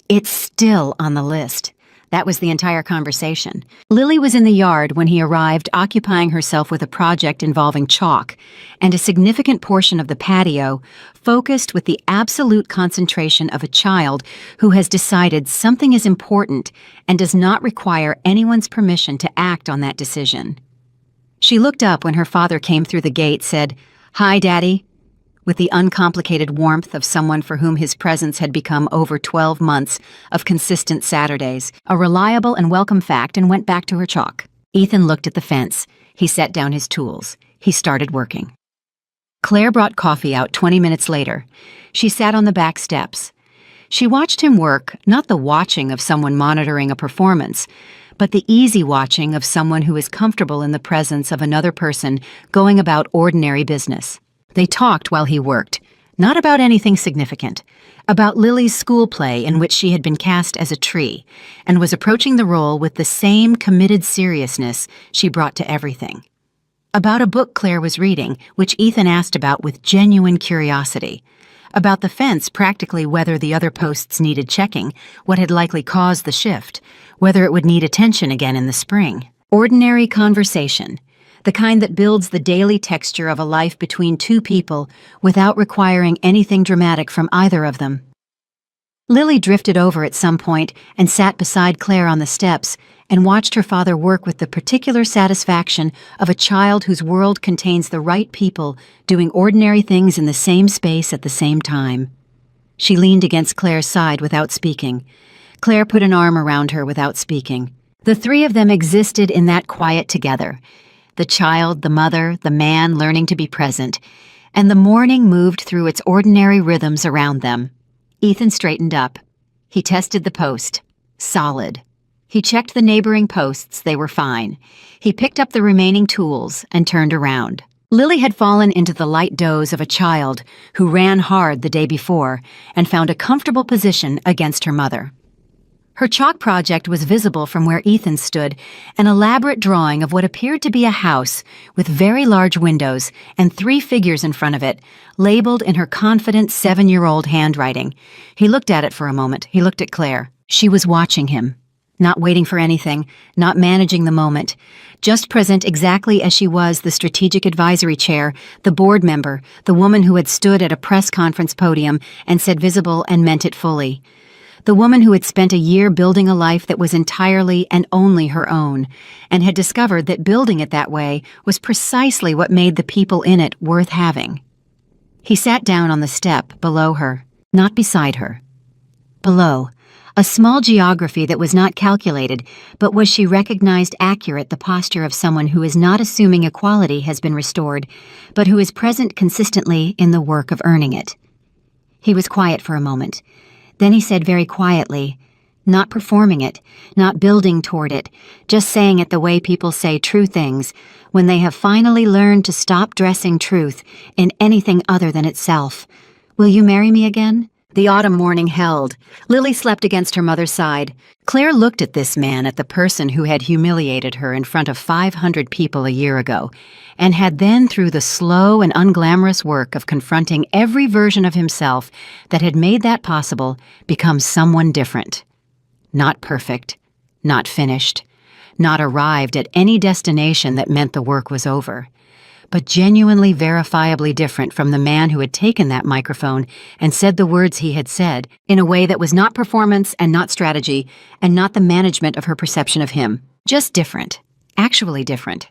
"It's still on the list." That was the entire conversation. Lily was in the yard when he arrived, occupying herself with a project involving chalk, and a significant portion of the patio focused with the absolute concentration of a child who has decided something is important and does not require anyone's permission to act on that decision. She looked up when her father came through the gate, said, "Hi, Daddy," with the uncomplicated warmth of someone for whom his presence had become over 12 months of consistent Saturdays, a reliable and welcome fact, and went back to her chalk. Ethan looked at the fence. He set down his tools. He started working. Claire brought coffee out 20 minutes later. She sat on the back steps. She watched him work, not the watching of someone monitoring a performance, but the easy watching of someone who is comfortable in the presence of another person going about ordinary business. They talked while he worked, not about anything significant, about Lily's school play in which she had been cast as a tree and was approaching the role with the same committed seriousness she brought to everything. About a book Claire was reading, which Ethan asked about with genuine curiosity. About the fence, practically whether the other posts needed checking, what had likely caused the shift, whether it would need attention again in the spring. Ordinary conversation, the kind that builds the daily texture of a life between 2 people without requiring anything dramatic from either of them. Lily drifted over at some point and sat beside Claire on the steps and watched her father work with the particular satisfaction of a child whose world contains the right people doing ordinary things in the same space at the same time. She leaned against Claire's side without speaking. Claire put an arm around her without speaking. The 3 of them existed in that quiet together. The child, the mother, the man learning to be present, and the morning moved through its ordinary rhythms around them. Ethan straightened up. He tested the post. Solid. He checked the neighboring posts. They were fine. He picked up the remaining tools and turned around. Lily had fallen into the light doze of a child who ran hard the day before and found a comfortable position against her mother. Her chalk project was visible from where Ethan stood, an elaborate drawing of what appeared to be a house with very large windows and 3 figures in front of it, labeled in her confident 7-year-old handwriting. He looked at it for a moment. He looked at Claire. She was watching him, not waiting for anything, not managing the moment, just present exactly as she was, the strategic advisory chair, the board member, the woman who had stood at a press conference podium and said visible and meant it fully. The woman who had spent a year building a life that was entirely and only her own, and had discovered that building it that way was precisely what made the people in it worth having. He sat down on the step below her, not beside her. Below, a small geography that was not calculated, but was she recognized accurate, the posture of someone who is not assuming equality has been restored, but who is present consistently in the work of earning it. He was quiet for a moment. Then he said very quietly, not performing it, not building toward it, just saying it the way people say true things, when they have finally learned to stop dressing truth in anything other than itself. Will you marry me again? The autumn morning held. Lily slept against her mother's side. Claire looked at this man, at the person who had humiliated her in front of 500 people a year ago, and had then, through the slow and unglamorous work of confronting every version of himself that had made that possible, become someone different. Not perfect, not finished, not arrived at any destination that meant the work was over, but genuinely verifiably different from the man who had taken that microphone and said the words he had said in a way that was not performance and not strategy and not the management of her perception of him. Just different. Actually different.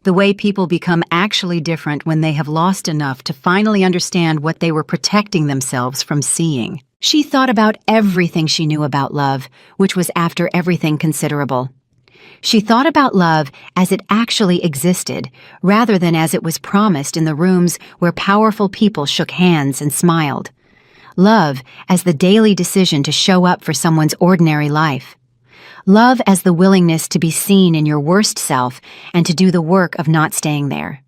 The way people become actually different when they have lost enough to finally understand what they were protecting themselves from seeing. She thought about everything she knew about love, which was after everything considerable. She thought about love as it actually existed, rather than as it was promised in the rooms where powerful people shook hands and smiled. Love as the daily decision to show up for someone's ordinary life. Love as the willingness to be seen in your worst self and to do the work of not staying there.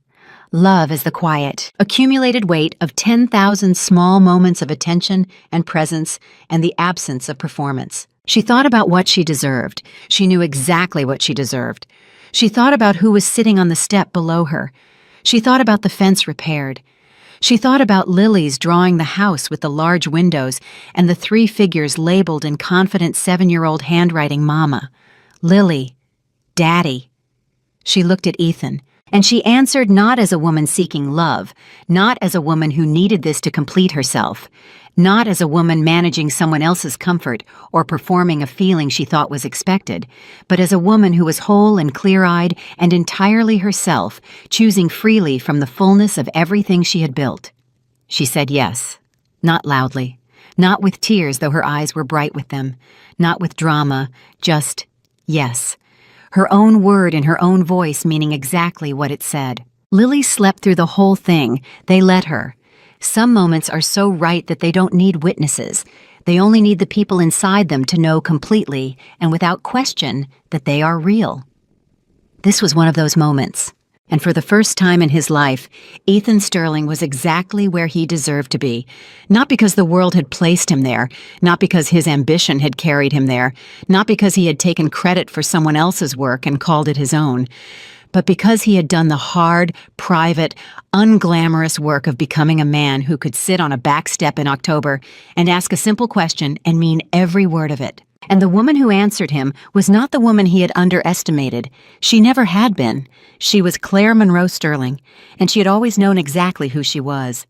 Love as the quiet, accumulated weight of 10,000 small moments of attention and presence and the absence of performance. She thought about what she deserved. She knew exactly what she deserved. She thought about who was sitting on the step below her. She thought about the fence repaired. She thought about Lily's drawing the house with the large windows and the 3 figures labeled in confident 7-year-old handwriting, Mama, Lily, Daddy. She looked at Ethan, and she answered not as a woman seeking love, not as a woman who needed this to complete herself, not as a woman managing someone else's comfort or performing a feeling she thought was expected, but as a woman who was whole and clear-eyed and entirely herself, choosing freely from the fullness of everything she had built. She said yes, not loudly, not with tears though her eyes were bright with them, not with drama, just yes. Her own word in her own voice meaning exactly what it said. Lily slept through the whole thing. They let her. Some moments are so right that they don't need witnesses. They only need the people inside them to know completely and without question that they are real. This was one of those moments. And for the first time in his life, Ethan Sterling was exactly where he deserved to be. Not because the world had placed him there, not because his ambition had carried him there, not because he had taken credit for someone else's work and called it his own, but because he had done the hard, private, unglamorous work of becoming a man who could sit on a back step in October and ask a simple question and mean every word of it. And the woman who answered him was not the woman he had underestimated. She never had been. She was Claire Monroe Sterling, and she had always known exactly who she was.